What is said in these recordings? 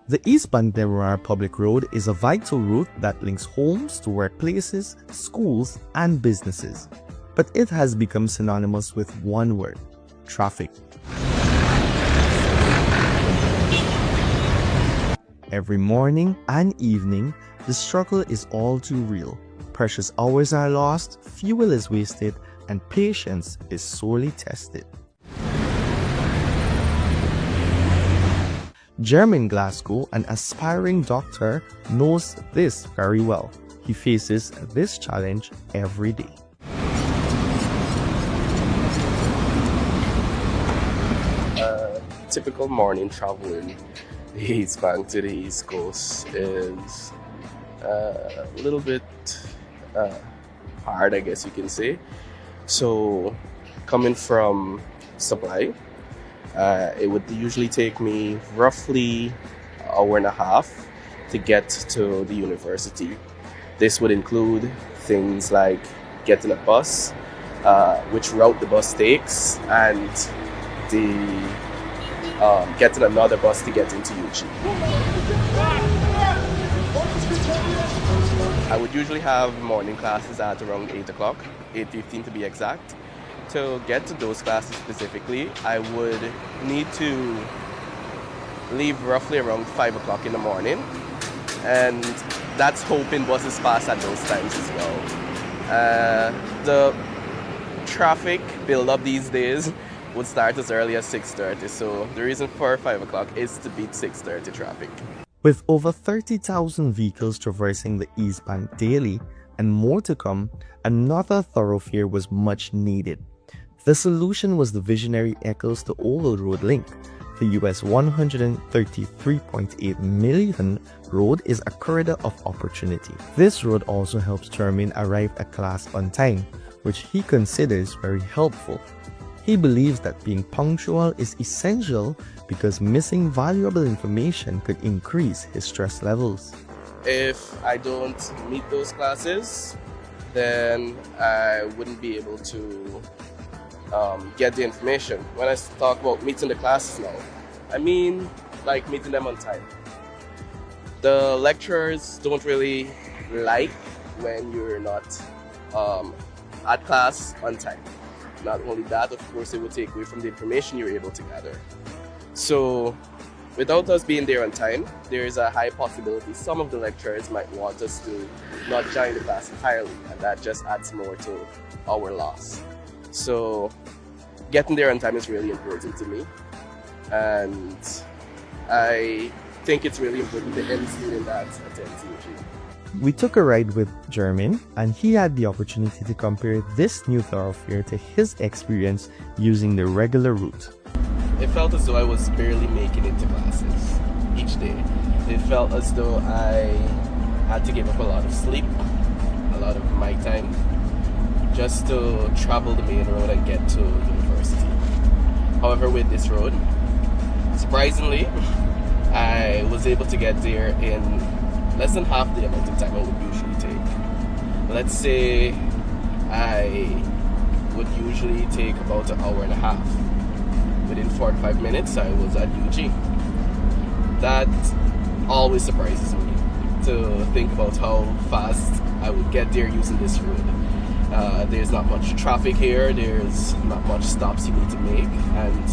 The East Bank Demerara Public Road is a vital route that links homes to workplaces, schools, and businesses. But it has become synonymous with one word: traffic. Every morning and evening, the struggle is all too real. Precious hours are lost, fuel is wasted, and patience is sorely tested. Jermaine Glasgow, an aspiring doctor, knows this very well. He faces this challenge every day. Typical morning traveling the East Bank to the East Coast is a little bit hard, I guess you can say. So, coming from Supply, it would usually take me roughly an hour and a half to get to the university. This would include things like getting a bus, which route the bus takes, and getting another bus to get into UG. I would usually have morning classes at around 8 o'clock, 8:15 to be exact. To get to those classes specifically, I would need to leave roughly around 5 o'clock in the morning, and that's hoping buses pass at those times as well. The traffic build up these days would start as early as 6:30, so the reason for 5 o'clock is to beat 6:30 traffic. With over 30,000 vehicles traversing the East Bank daily and more to come, another thoroughfare was much needed. The solution was the visionary Eccles to Oval Road link. The US $133.8 million road is a corridor of opportunity. This road also helps Jermaine arrive at class on time, which he considers very helpful. He believes that being punctual is essential because missing valuable information could increase his stress levels. If I don't meet those classes, then I wouldn't be able to get the information. When I talk about meeting the classes now, I mean like meeting them on time. The lecturers don't really like when you're not at class on time. Not only that, of course, it will take away from the information you're able to gather. So, without us being there on time, there is a high possibility some of the lecturers might want us to not join the class entirely, and that just adds more to our loss. So, getting there on time is really important to me, and I think it's really important to any student that attends UG. We took a ride with Jermaine, and he had the opportunity to compare this new thoroughfare to his experience using the regular route. It felt as though I was barely making it to classes each day. It felt as though I had to give up a lot of sleep, a lot of my time, just to travel the main road and get to university. However, with this road, surprisingly, I was able to get there in less than half the amount of time I would usually take. Let's say I would usually take about an hour and a half. Within 45 minutes, I was at UG. That always surprises me, to think about how fast I would get there using this road. There's not much traffic here, there's not much stops you need to make, and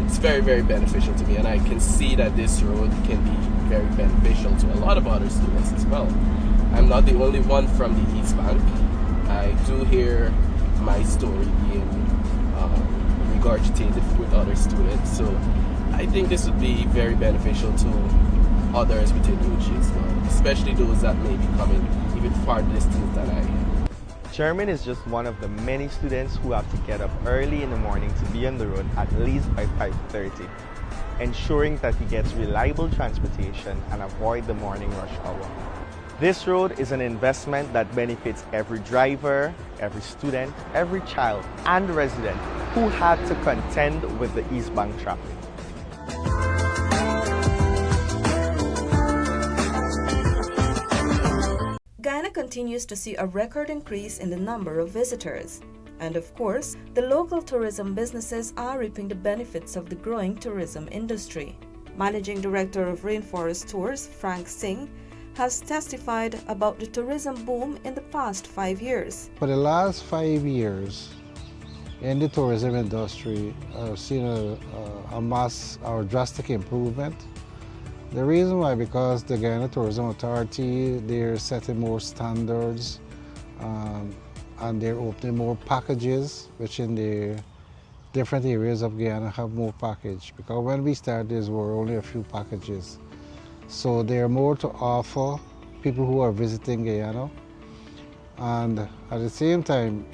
it's very, very beneficial to me, and I can see that this road can be very beneficial to a lot of other students as well. I'm not the only one from the East Bank. I do hear my story being regurgitated with other students, so I think this would be very beneficial to others within UG as well, especially those that may be coming even far distance than I am. Jermaine is just one of the many students who have to get up early in the morning to be on the road at least by 5:30, ensuring that he gets reliable transportation and avoid the morning rush hour. This road is an investment that benefits every driver, every student, every child, and resident who had to contend with the East Bank traffic. Guyana continues to see a record increase in the number of visitors. And of course, the local tourism businesses are reaping the benefits of the growing tourism industry. Managing Director of Rainforest Tours, Frank Singh, has testified about the tourism boom in the past 5 years. For the last 5 years, in the tourism industry, I've seen a mass or drastic improvement. The reason why, because the Guyana Tourism Authority, they're setting more standards and they're opening more packages, which in the different areas of Guyana have more package. Because when we started, there were only a few packages. So there are more to offer people who are visiting Guyana. And at the same time,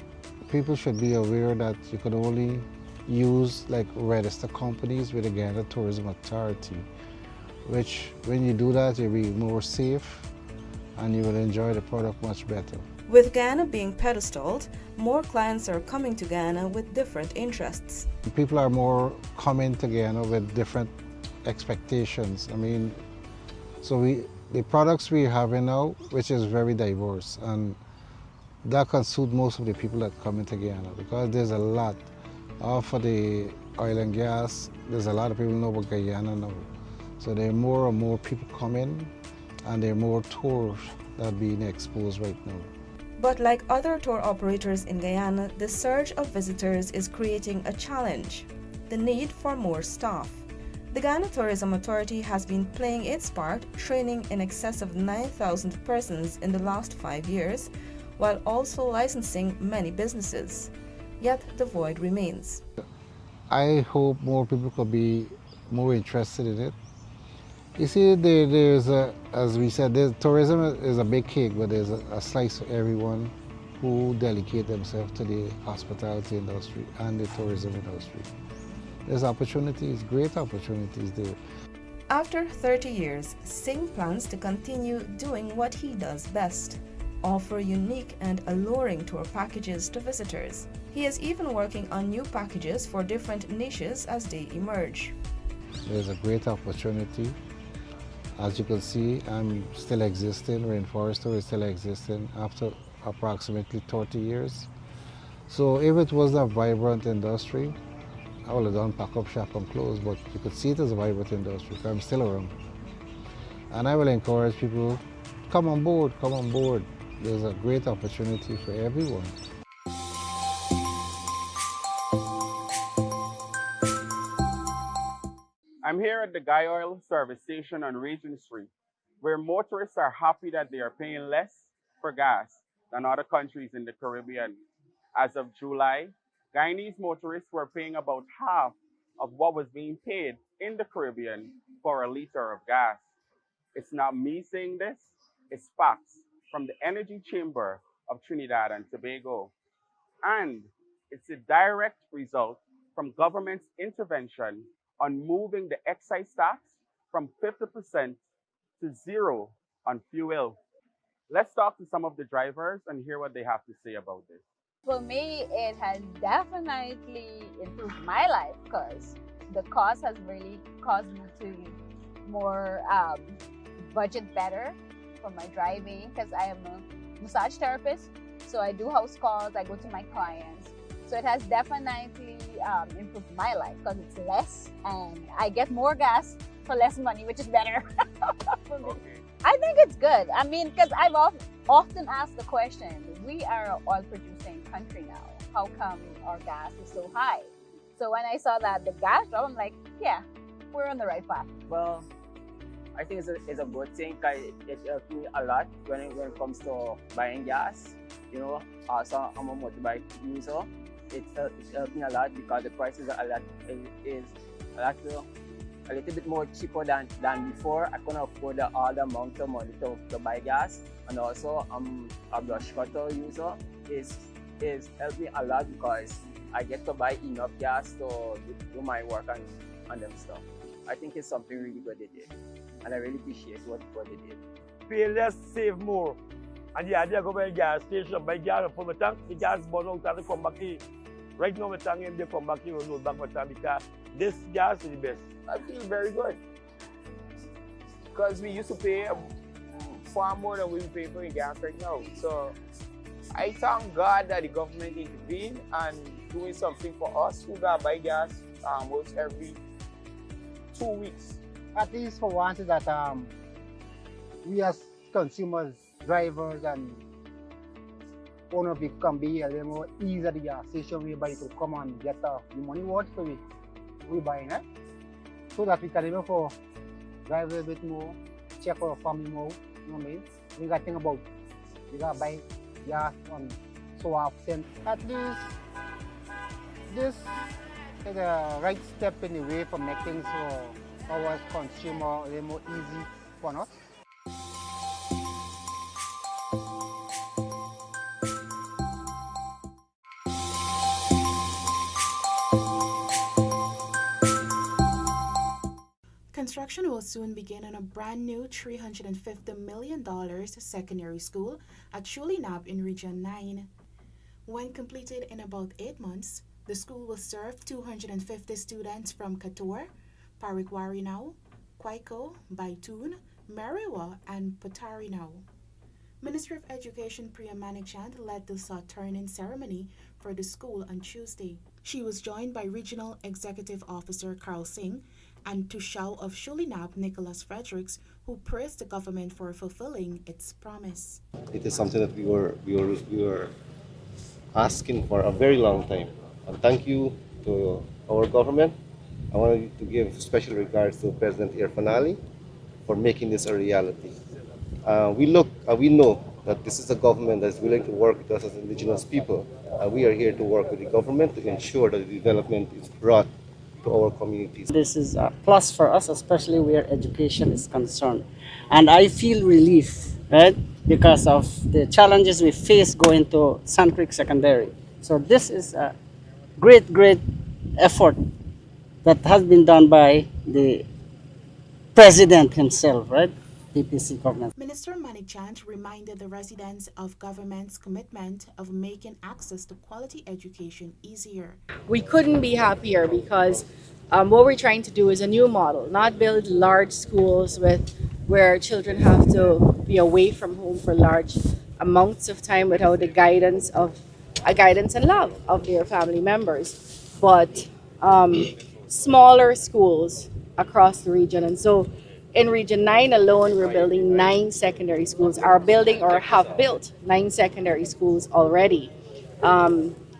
people should be aware that you can only use like registered companies with the Guyana Tourism Authority, which when you do that, you'll be more safe and you will enjoy the product much better. With Guyana being pedestaled, more clients are coming to Guyana with different interests. People are more coming to Guyana with different expectations. I mean, so the products we have now, which is very diverse, and that can suit most of the people that come into Guyana, because there's a lot for the oil and gas. There's a lot of people know about Guyana now. So there are more and more people coming, and there are more tours that are being exposed right now. But like other tour operators in Guyana, the surge of visitors is creating a challenge: the need for more staff. The Guyana Tourism Authority has been playing its part, training in excess of 9,000 persons in the last 5 years, while also licensing many businesses. Yet the void remains. I hope more people could be more interested in it. You see, there's as we said, tourism is a big cake, but there's a slice for everyone who dedicate themselves to the hospitality industry and the tourism industry. There's opportunities, great opportunities there. After 30 years, Singh plans to continue doing what he does best: offer unique and alluring tour packages to visitors. He is even working on new packages for different niches as they emerge. There's a great opportunity. As you can see, I'm still existing. Rainforest Tour is still existing after approximately 30 years. So if it was a vibrant industry, I would have done pack up shop and close, but you could see it as a vibrant industry, because I'm still around. And I will encourage people, come on board, come on board. There's a great opportunity for everyone. I'm here at the Guy Oil service station on Regent Street, where motorists are happy that they are paying less for gas than other countries in the Caribbean. As of July, Guyanese motorists were paying about half of what was being paid in the Caribbean for a liter of gas. It's not me saying this, it's facts from the Energy Chamber of Trinidad and Tobago. And it's a direct result from government's intervention on moving the excise tax from 50% to zero on fuel. Let's talk to some of the drivers and hear what they have to say about this. For me, it has definitely improved my life because the cost has really caused me to more budget better for my driving, because I am a massage therapist. So I do house calls, I go to my clients. So it has definitely improved my life because it's less and I get more gas for less money, which is better for me. Okay. I think it's good. I mean, because I've often asked the question, we are an oil producing country now. How come our gas is so high? So when I saw that the gas drop, I'm like, yeah, we're on the right path. Well, I think it's a good thing because it helps me a lot when it comes to buying gas. You know, also I'm a motorbike user. It helped me a lot because the prices are a little bit more cheaper than before. I couldn't afford all the amount of money to buy gas, and also I'm a brush cutter user. It's helped me a lot because I get to buy enough gas to do my work and them stuff. I think it's something really good they did, and I really appreciate what they did. Pay less, save more. And the idea of going to a gas station, buy gas for my tank, the gas burn out and come back in. Right now, my tank in there, come back in and load back my tank because this gas is the best. I feel very good because we used to pay far more than we pay for gas right now. So I thank God that the government intervened and doing something for us who got buy gas once every 2 weeks. at least for once is that we as consumers, drivers, and owner vehicle can be a little more easy at the gas station whereby you could come and get the money worth for we buying it. So that we can even for drive a bit more, check our family more, you know what I mean? We got to think about we gotta buy gas on so often. At least this is a right step in the way for making so our consumer a little more easy for us. Construction will soon begin on a brand new $350 million secondary school at Shulinab in Region 9. When completed in about 8 months, the school will serve 250 students from Kator, Parikwarinau, Kwaiko, Baitun, Meriwa, and Patarinau. Minister of Education Priya Manikchand led the turn-in ceremony for the school on Tuesday. She was joined by Regional Executive Officer Carl Singh and Tushao of Shulinab Nicholas Fredericks, who praised the government for fulfilling its promise. It is something that we were asking for a very long time. And thank you to our government. I want to give special regards to President Irfan Ali for making this a reality. We know that this is a government that is willing to work with us as indigenous people. We are here to work with the government to ensure that the development is brought to our communities. This is a plus for us, especially where education is concerned. And I feel relief, right, because of the challenges we face going to Sand Creek Secondary. So this is a great effort that has been done by the president himself, right? PPC government. Minister Manikchand reminded the residents of government's commitment of making access to quality education easier. We couldn't be happier because what we're trying to do is a new model, not build large schools where children have to be away from home for large amounts of time without the guidance and love of their family members, but smaller schools across the region. And so in Region 9 alone, we're building 9 secondary schools. Are building or have built 9 secondary schools already.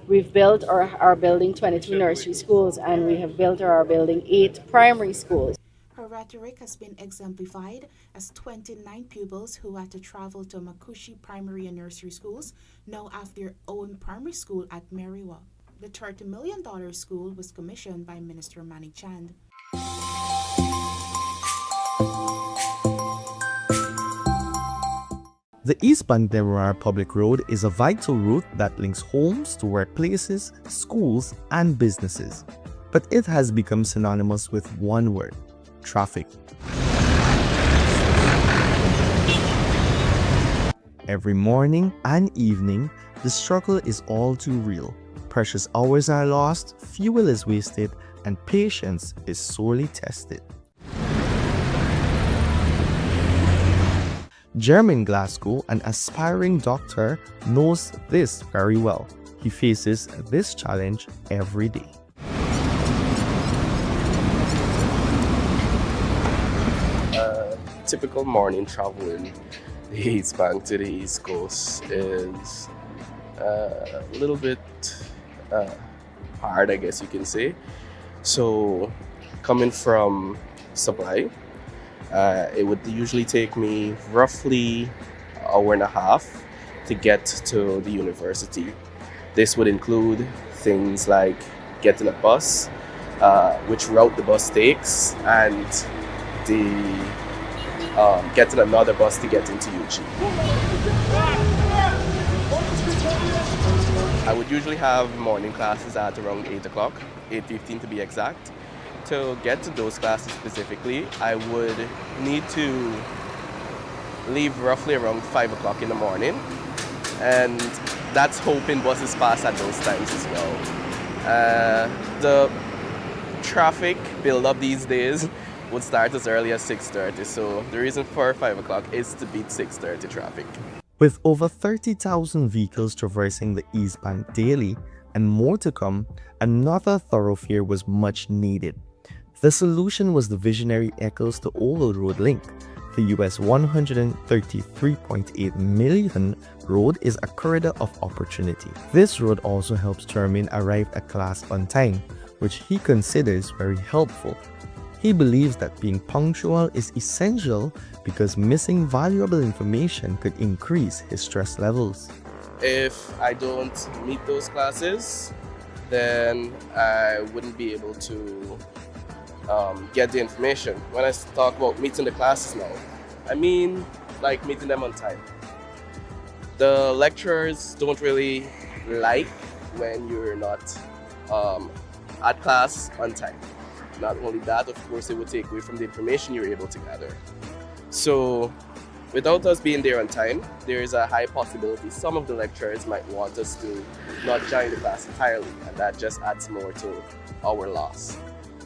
We've built or are building 22 nursery schools, and we have built or are building 8 primary schools. Her rhetoric has been exemplified as 29 pupils who had to travel to Makushi primary and nursery schools now have their own primary school at Meriwa. The $30 million school was commissioned by Minister Manikchand. The East Bank Demerara Public Road is a vital route that links homes to workplaces, schools, and businesses. But it has become synonymous with one word: traffic. Every morning and evening, the struggle is all too real. Precious hours are lost, fuel is wasted, and patience is sorely tested. Jermaine Glasgow, an aspiring doctor, knows this very well. He faces this challenge every day. Typical morning traveling the East Bank to the East Coast is a little bit hard, I guess you can say. So coming from Supply, it would usually take me roughly an hour and a half to get to the university. This would include things like getting a bus, which route the bus takes, and getting another bus to get into UG. I would usually have morning classes at around 8 o'clock, 8:15 to be exact. To get to those classes specifically, I would need to leave roughly around 5 o'clock in the morning, and that's hoping buses pass at those times as well. The traffic build-up these days would start as early as 6:30, so the reason for 5 o'clock is to beat 6:30 traffic. With over 30,000 vehicles traversing the East Bank daily and more to come, another thoroughfare was much needed. The solution was the visionary Eccles to Oval Road link. The US $133.8 million road is a corridor of opportunity. This road also helps Jermaine arrive at class on time, which he considers very helpful. He believes that being punctual is essential because missing valuable information could increase his stress levels. If I don't meet those classes, then I wouldn't be able to get the information. When I talk about meeting the classes now, I mean like meeting them on time. The lecturers don't really like when you're not at class on time. Not only that, of course, it would take away from the information you're able to gather. So without us being there on time, there is a high possibility some of the lecturers might want us to not join the class entirely, and that just adds more to our loss.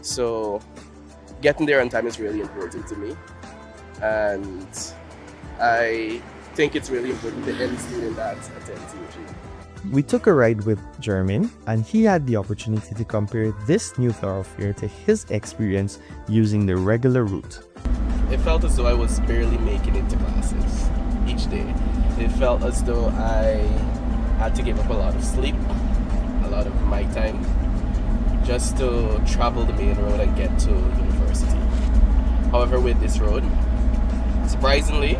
So getting there on time is really important to me, and I think it's really important to any student that attends UG. We took a ride with Jermaine, and he had the opportunity to compare this new thoroughfare to his experience using the regular route. It felt as though I was barely making it to classes each day. It felt as though I had to give up a lot of sleep, a lot of my time, just to travel the main road and get to university. However, with this road, surprisingly,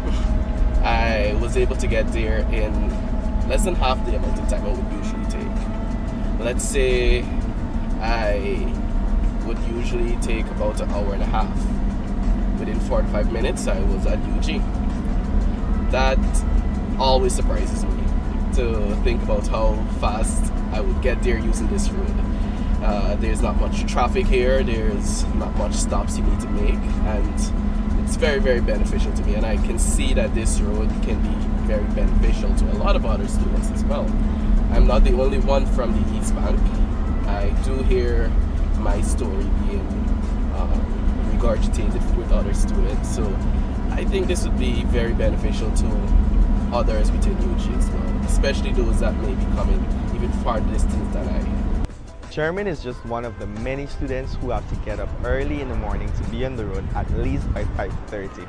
I was able to get there in less than half the amount of time I would usually take. Let's say I would usually take about an hour and a half. Within 45 minutes, I was at UG. That always surprises me, to think about how fast I would get there using this road. There's not much traffic here, there's not much stops you need to make, and it's very, very beneficial to me, and I can see that this road can be very beneficial to a lot of other students as well. I'm not the only one from the East Bank. I do hear my story being regurgitated with other students, so I think this would be very beneficial to others within UG as well, especially those that may be coming even far distance than I. Jermaine is just one of the many students who have to get up early in the morning to be on the road at least by 5:30,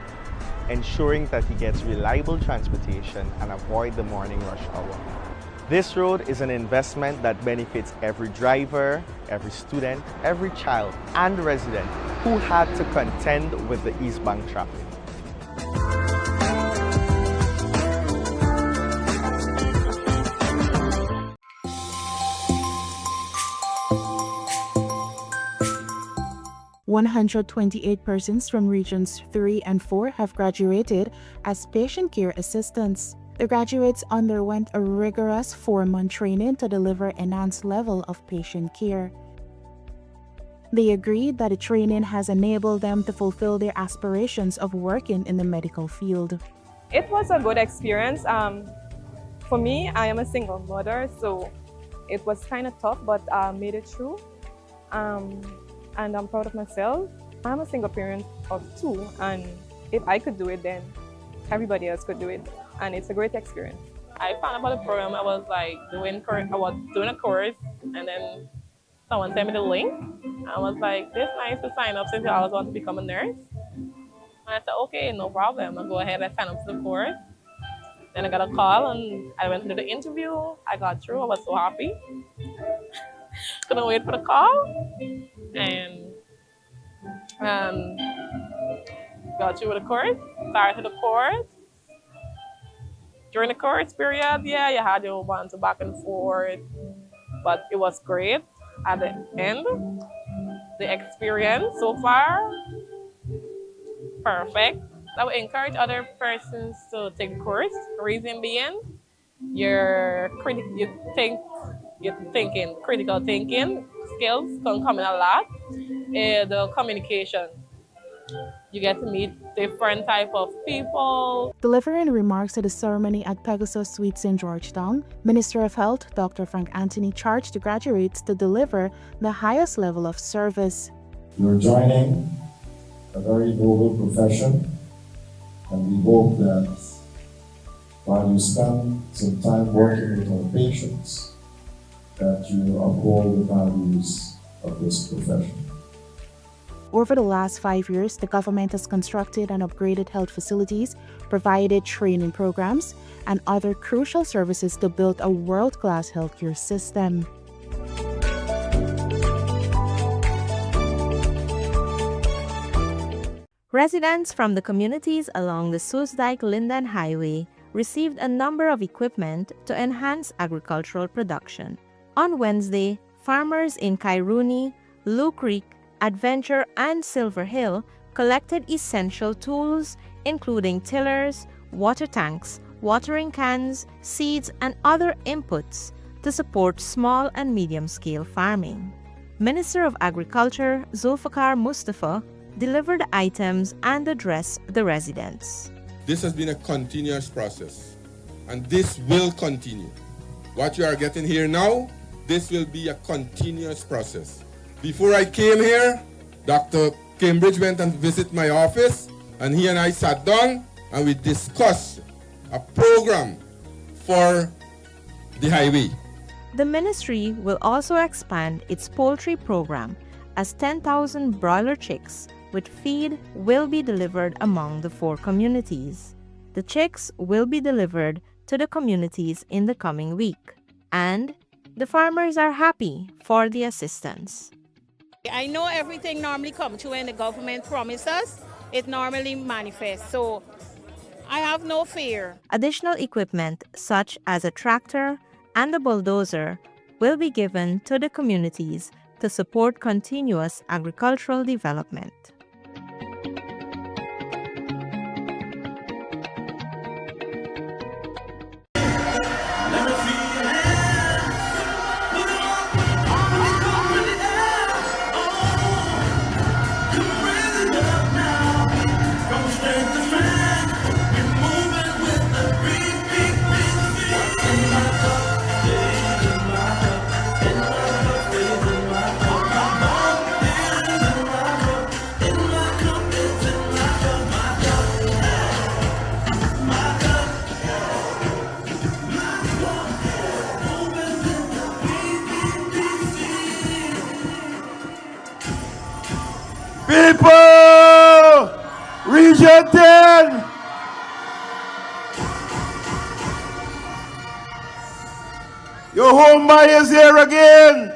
ensuring that he gets reliable transportation and avoid the morning rush hour. This road is an investment that benefits every driver, every student, every child, and resident who had to contend with the East Bank traffic. "128 persons from Regions 3 and 4 have graduated as patient care assistants. The graduates underwent a rigorous 4-month training to deliver enhanced level of patient care. They agreed that the training has enabled them to fulfill their aspirations of working in the medical field. It was a good experience. For me, I am a single mother, so it was kind of tough, but I made it through. And I'm proud of myself. I'm a single parent of 2, and if I could do it, then everybody else could do it. And it's a great experience. I found about the program. I was doing a course, and then someone sent me the link. I was like, "This nice to sign up since I always want to become a nurse." And I said, "Okay, no problem. I'll go ahead and sign up for the course." Then I got a call, and I went to the interview. I got through. I was so happy. Couldn't wait for the call, and got through with the course. Started the course. During the course period, you had your ones back and forth, but it was great. At the end, the experience so far, perfect. I would encourage other persons to take the course. Reason being, critical thinking skills can come in a lot. The communication. You get to meet different type of people. Delivering remarks at the ceremony at Pegasus Suites in Georgetown, Minister of Health Dr. Frank Anthony charged the graduates to deliver the highest level of service. You're joining a very noble profession, and we hope that while you spend some time working with our patients, that you uphold the values of this profession. Over the last 5 years, the government has constructed and upgraded health facilities, provided training programs, and other crucial services to build a world-class healthcare system. Residents from the communities along the Soesdijk-Linden Highway received a number of equipment to enhance agricultural production. On Wednesday, farmers in Kairuni, Lou Creek, Adventure, and Silver Hill collected essential tools, including tillers, water tanks, watering cans, seeds, and other inputs to support small and medium-scale farming. Minister of Agriculture Zulfikar Mustafa delivered items and addressed the residents. This has been a continuous process, and this will continue. What you are getting here now, this will be a continuous process. Before I came here, Dr. Cambridge went and visited my office, and he and I sat down and we discussed a program for the highway. The ministry will also expand its poultry program as 10,000 broiler chicks with feed will be delivered among the 4 communities. The chicks will be delivered to the communities in the coming week, and the farmers are happy for the assistance. I know everything normally comes to when the government promises, it normally manifests, so I have no fear. Additional equipment such as a tractor and a bulldozer will be given to the communities to support continuous agricultural development. People! Region 10! Your homeboy is here again.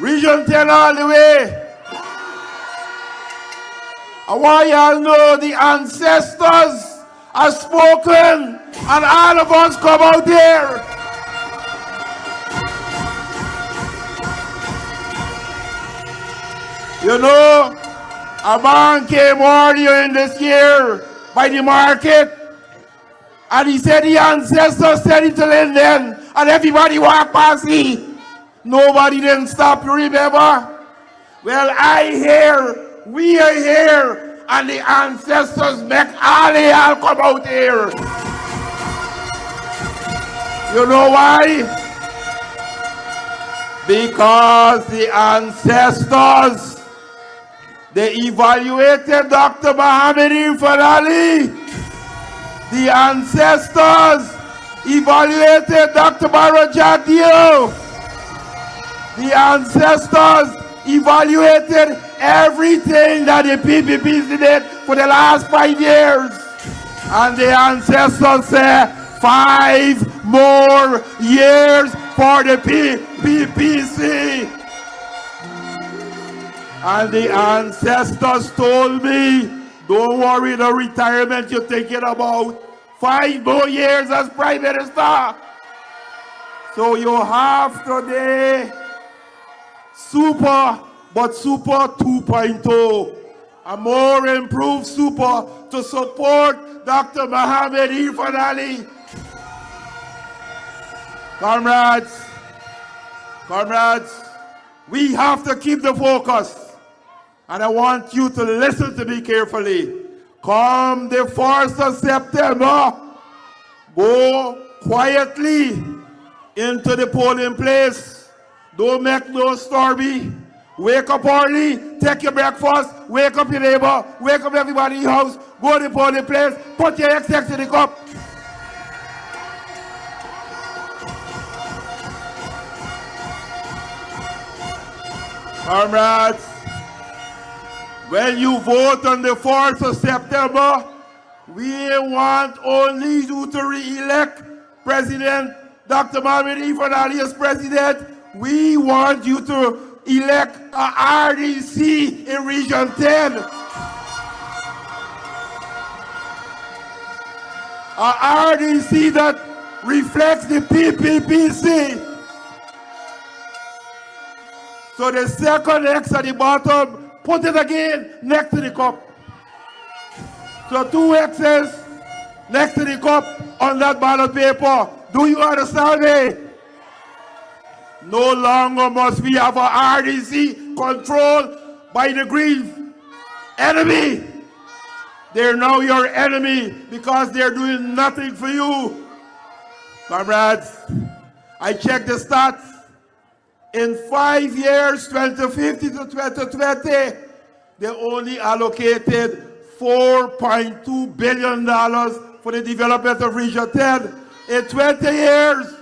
Region 10 all the way. I want y'all know the ancestors have spoken and all of us come out here. You know, a man came earlier in this year by the market, and he said the ancestors said it to Linden, and everybody walked past me. Nobody didn't stop, you remember? Well, we are here, and the ancestors make all the y'all come out here. You know why? Because the ancestors, they evaluated Dr. Mohammed Irfan Ali. The ancestors evaluated Dr. Barajadio. The ancestors evaluated everything that the PPPC did for the last 5 years. And the ancestors said 5 more years for the PPPC. And the ancestors told me, don't worry, the retirement you're thinking about, 5 more years as Prime Minister. So you have today super, but super 2.0, a more improved super to support Dr. Mohammed Irfan Ali. Comrades, we have to keep the focus. And I want you to listen to me carefully. Come the 1st of September, go quietly into the polling place. Don't make no story. Wake up early, take your breakfast, wake up your neighbor, wake up everybody in your house, go to the polling place, put your XX in the cup. Comrades, When you vote on the 4th of September, we want only you to re-elect President Dr. Mohamed Ifan as president. We want you to elect a RDC in Region 10. A RDC that reflects the PPPC. So the second X at the bottom, put it again next to the cup. So 2 X's next to the cup on that ballot paper. Do you understand me? No longer must we have a RDC controlled by the Green enemy. They're now your enemy because they're doing nothing for you. Comrades, I checked the stats. In 5 years, 2015 to 2020, they only allocated $4.2 billion for the development of Region 10. In 20 years,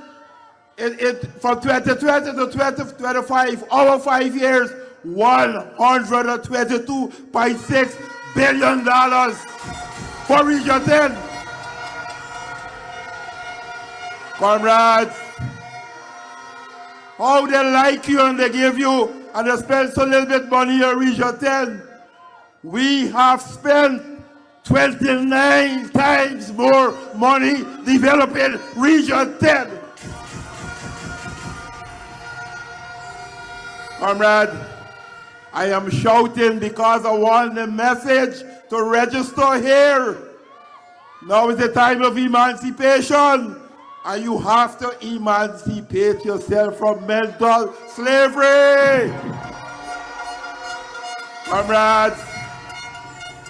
from 2020 to 2025, over 5 years, $122.6 billion for Region 10. Comrades, how they like you and they give you and they spend so little bit money in Region 10. We have spent 29 times more money developing Region 10. Comrade, I am shouting because I want the message to register here. Now is the time of emancipation, and you have to emancipate yourself from mental slavery.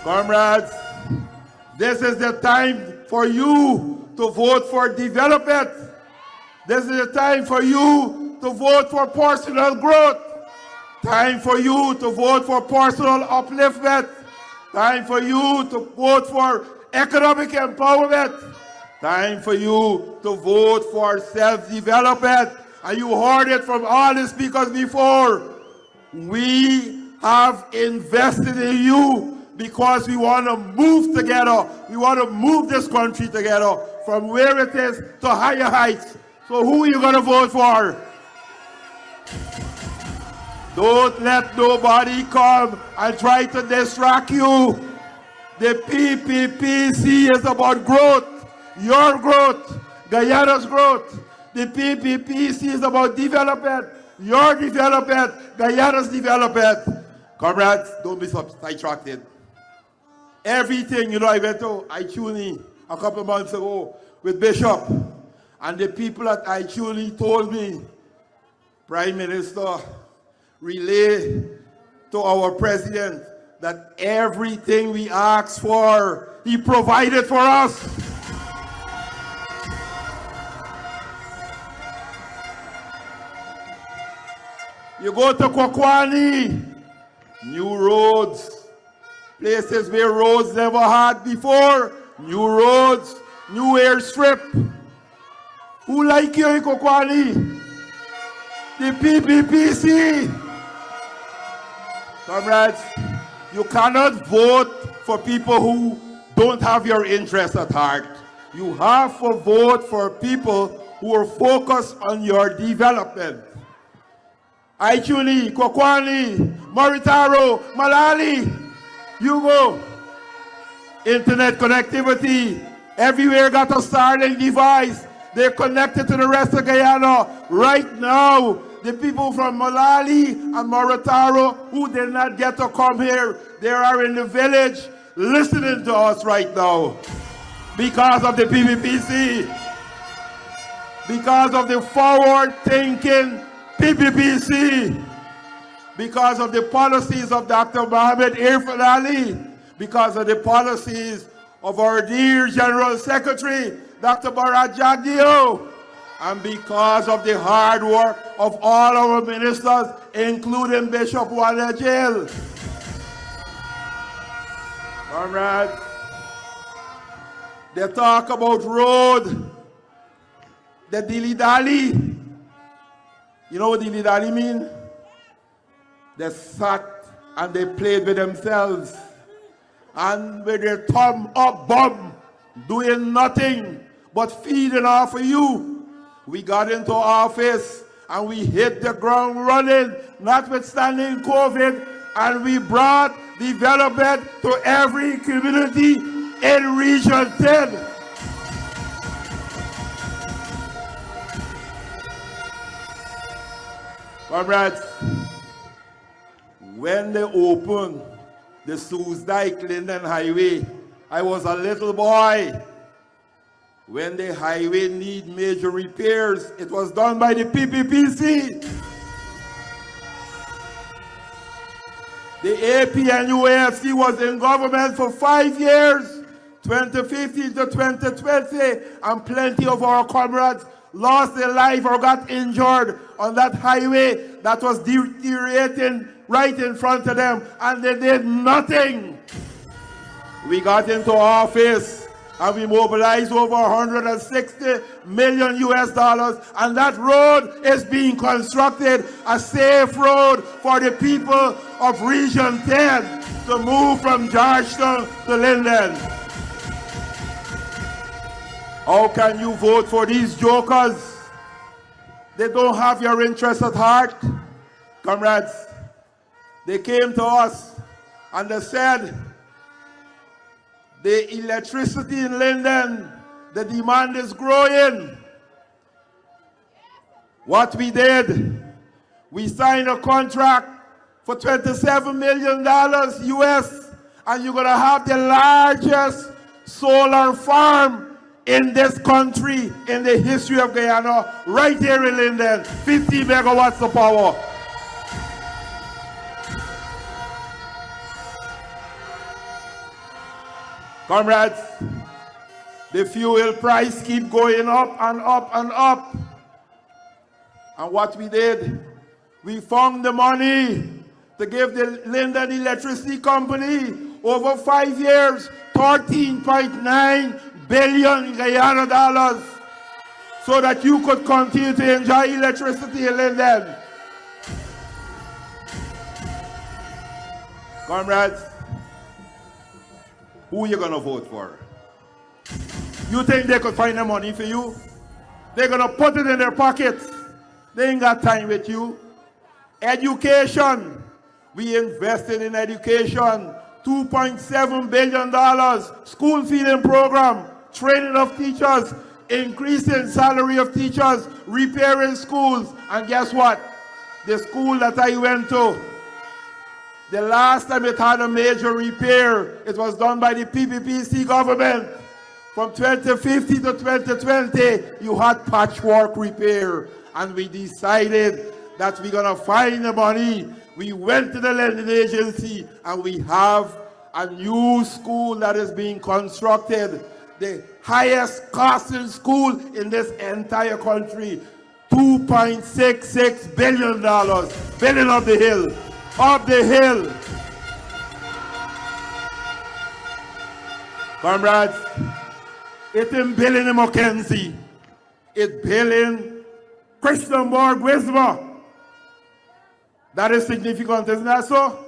Comrades, this is the time for you to vote for development. This is the time for you to vote for personal growth. Time for you to vote for personal upliftment. Time for you to vote for economic empowerment. Time for you to vote for self-development. And you heard it from all the speakers before. We have invested in you because we want to move together. We want to move this country together from where it is to higher heights. So who are you going to vote for? Don't let nobody come and try to distract you. The PPPC is about growth. Your growth, Guyana's growth. The PPPC is about development. Your development, Guyana's development. Comrades, don't be sidetracked. Everything, I went to Ichuni a couple of months ago with Bishop, and the people at Ichuni told me, Prime Minister, relay to our president that everything we asked for, he provided for us. You go to Kwakwani, new roads, places where roads never had before, new roads, new airstrip. Who like you in Kwakwani? The PPPC. Comrades, you cannot vote for people who don't have your interests at heart. You have to vote for people who are focused on your development. Aichuli, Kwakwani, Moritaro, Malali, you go. Internet connectivity, everywhere got a Starlink device. They're connected to the rest of Guyana right now. The people from Malali and Moritaro who did not get to come here, they are in the village listening to us right now because of the PPPC, because of the forward-thinking PPPC, because of the policies of Dr. Mohamed Irfan Ali, because of the policies of our dear General Secretary, Dr. Bharat Jagdeo, and because of the hard work of all our ministers, including Bishop Wanajil. Comrades, they talk about road, the dilly-dally. You know what dilly-dally mean? They sat and they played with themselves. And with their thumb up bum, doing nothing but feeding off of you. We got into office and we hit the ground running, notwithstanding COVID, and we brought development to every community in Region 10. Comrades, when they opened the Suzdijk-Linden Highway, I was a little boy. When the highway need major repairs, it was done by the PPPC. The APNUAFC was in government for 5 years, 2015 to 2020, and plenty of our comrades lost their life or got injured on that highway that was deteriorating right in front of them, and they did nothing. We got into office and we mobilized over 160 million US dollars, and that road is being constructed, a safe road for the people of Region 10 to move from Georgetown to Linden. How can you vote for these jokers? They don't have your interest at heart. Comrades, they came to us and they said, the electricity in Linden, the demand is growing. What we did, we signed a contract for $27 million US, and you're gonna have the largest solar farm in this country, in the history of Guyana, right here in Linden, 50 megawatts of power. Comrades, the fuel price keep going up and up and up. And what we did, we found the money to give the Linden Electricity Company over 5 years, 13.9 billion Guyana dollars, so that you could continue to enjoy electricity in Linden. Comrades, who you gonna vote for? You think they could find the money for you? They're gonna put it in their pockets. They ain't got time with you. Education. We invested in education. $2.7 billion. School feeding program. Training of teachers. Increasing salary of teachers. Repairing schools. And guess what? The school that I went to, the last time it had a major repair, it was done by the PPPC government. From 2050 to 2020, you had patchwork repair. And we decided that we're gonna find the money. We went to the lending agency and we have a new school that is being constructed. The highest costing school in this entire country. $2.66 billion. Building up the hill. Up the hill. Comrades, it's in building in Mackenzie. It's building Christianborg, Wisma. That is significant, isn't that so?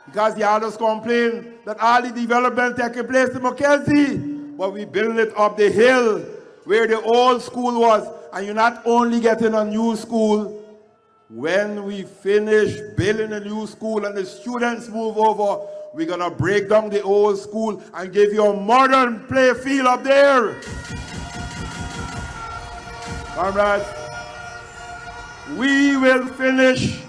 Because the others complain that all the development taking place in Mackenzie, but we build it up the hill where the old school was. And you're not only getting a new school. When we finish building a new school and the students move over, we're gonna break down the old school and give you a modern play field up there. Comrades, we will finish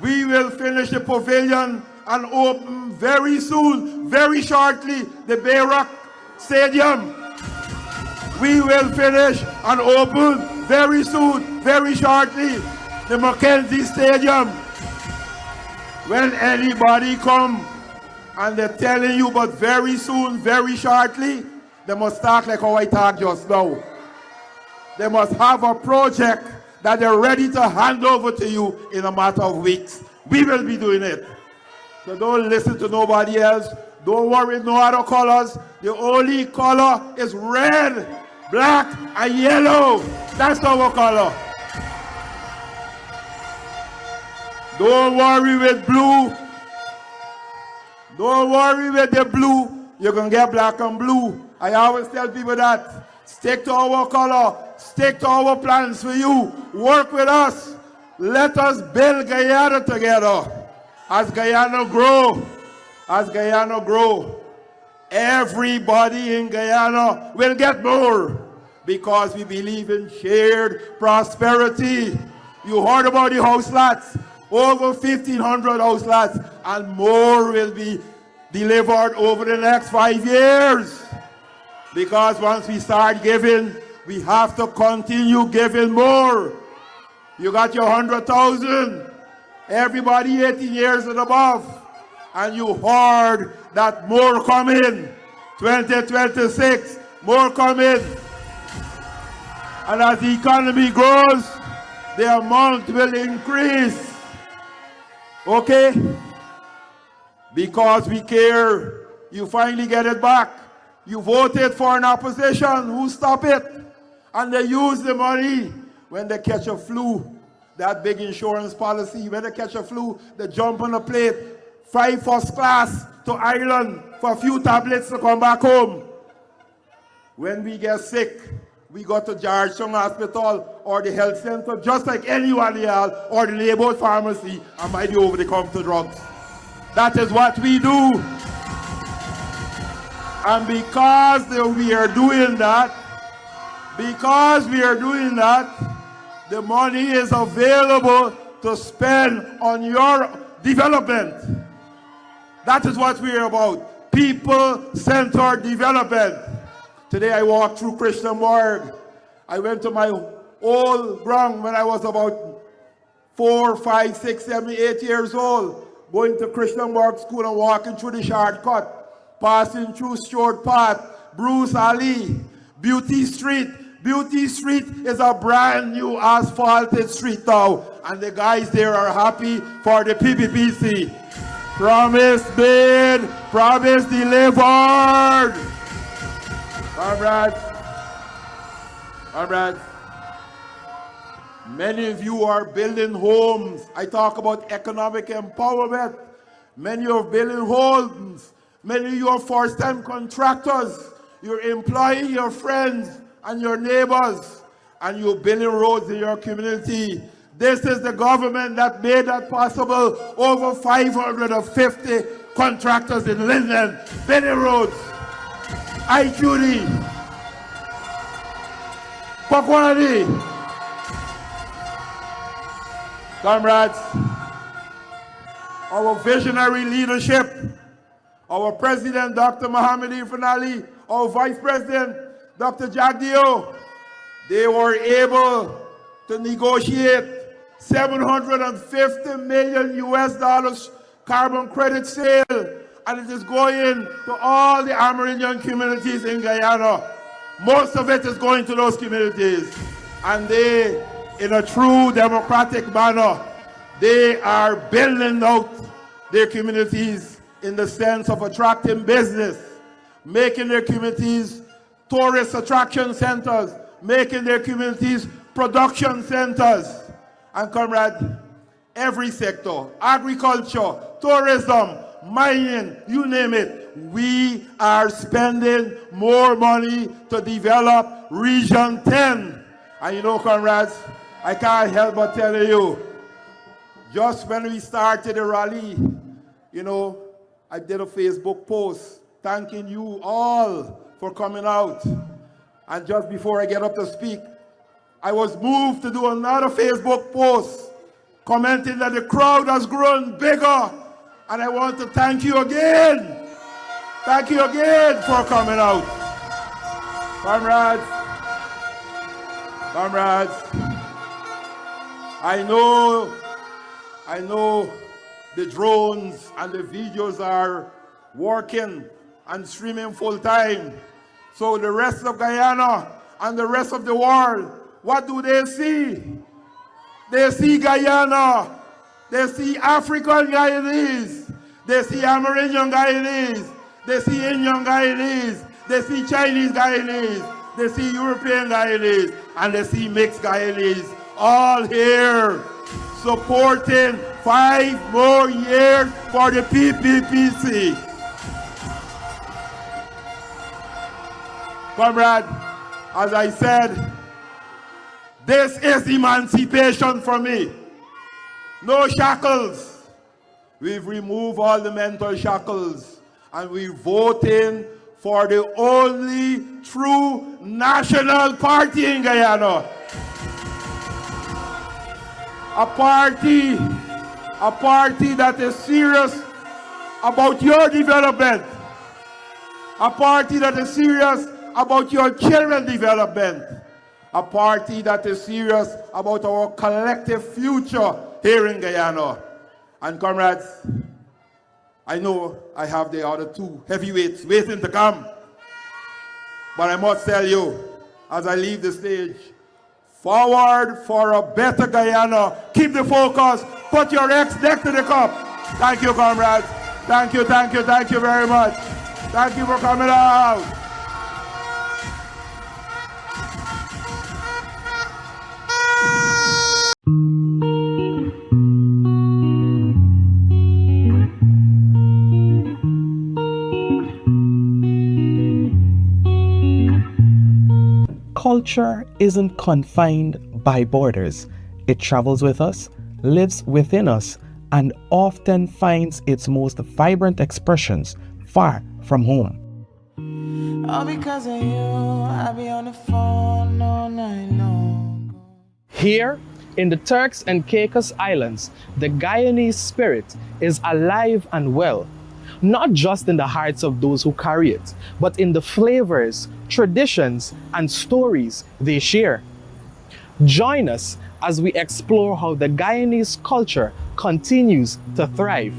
the pavilion and open very soon, very shortly, the Bayrock Stadium. We will finish and open very soon, very shortly, the Mackenzie Stadium. When anybody come and they're telling you but very soon, very shortly, they must talk like how I talk just now. They must have a project that they're ready to hand over to you in a matter of weeks. We will be doing it. So don't listen to nobody else. Don't worry, no other colors. The only color is red, black, and yellow. That's our color. Don't worry with blue. Don't worry with the blue, you're going to get black and blue. I always tell people that. Stick to our color, stick to our plans for you. Work with us. Let us build Guyana together. As Guyana grow, everybody in Guyana will get more because we believe in shared prosperity. You heard about the house lots, over 1,500 house lots, and more will be delivered over the next 5 years. Because once we start giving, we have to continue giving more. You got your 100,000, everybody 18 years and above, and you heard that more coming. 2026, more coming. And as the economy grows, the amount will increase. Okay? Because we care, you finally get it back. You voted for an opposition who stop it. And they use the money when they catch a flu. That big insurance policy, when they catch a flu, they jump on a plane, fly first class to Ireland for a few tablets to come back home. When we get sick, we go to Georgetown Hospital or the health center, just like anyone else, or the neighborhood pharmacy, and might be over the counter drugs. That is what we do. And because we are doing that, the money is available to spend on your development. That is what we are about. People-centered development. Today I walked through Christiansborg. I went to my old ground when I was about 4, 5, 6, 7, 8 years old, going to Christiansborg School and walking through the shortcut, passing through Stewart Path, Bruce Alley, Beauty Street. Beauty Street is a brand new asphalted street now, and the guys there are happy for the PPPC. Promise made, promise delivered. Comrades, many of you are building homes. I talk about economic empowerment. Many are building homes. Many of you are first-time contractors. You're employing your friends and your neighbors, and you're building roads in your community. This is the government that made that possible. Over 550 contractors in Linden, building roads. IQD, Kwakwanadi. Comrades, our visionary leadership, our President, Dr. Mohamed Ifan, our Vice President, Dr. Jagdeo, they were able to negotiate $750 million US carbon credit sale, and it is going to all the Amerindian communities in Guyana. Most of it is going to those communities, and they, in a true democratic manner, they are building out their communities in the sense of attracting business, making their communities tourist attraction centers, making their communities production centers. And comrade, every sector, agriculture, tourism, mining, you name it, we are spending more money to develop Region 10. And you know, comrades, I can't help but tell you, just when we started the rally, you know, I did a Facebook post thanking you all for coming out. And just before I get up to speak, I was moved to do another Facebook post commenting that the crowd has grown bigger. And I want to thank you again. Thank you again for coming out. Comrades, I know the drones and the videos are working and streaming full time. So the rest of Guyana and the rest of the world, what do they see? They see Guyana. They see African Guyanese. They see Amerindian Guyanese. They see Indian Guyanese. They see Chinese Guyanese. They see European Guyanese. And they see mixed Guyanese. All here supporting 5 more years for the PPPC. Comrade, as I said, this is emancipation for me. No shackles. We've removed all the mental shackles and we're voting for the only true national party in Guyana. A party that is serious about your development. A party that is serious about your children's development. A party that is serious about our collective future here in Guyana. And comrades, I know I have the other two heavyweights waiting to come. But I must tell you, as I leave the stage, forward for a better Guyana. Keep the focus. Put your ex next to the cup. Thank you, comrades. Thank you very much. Thank you for coming out. Culture isn't confined by borders. It travels with us, lives within us, and often finds its most vibrant expressions far from home. All because of you, I be on the phone all night long. Here, in the Turks and Caicos Islands, the Guyanese spirit is alive and well, not just in the hearts of those who carry it, but in the flavors, traditions, and stories they share. Join us as we explore how the Guyanese culture continues to thrive,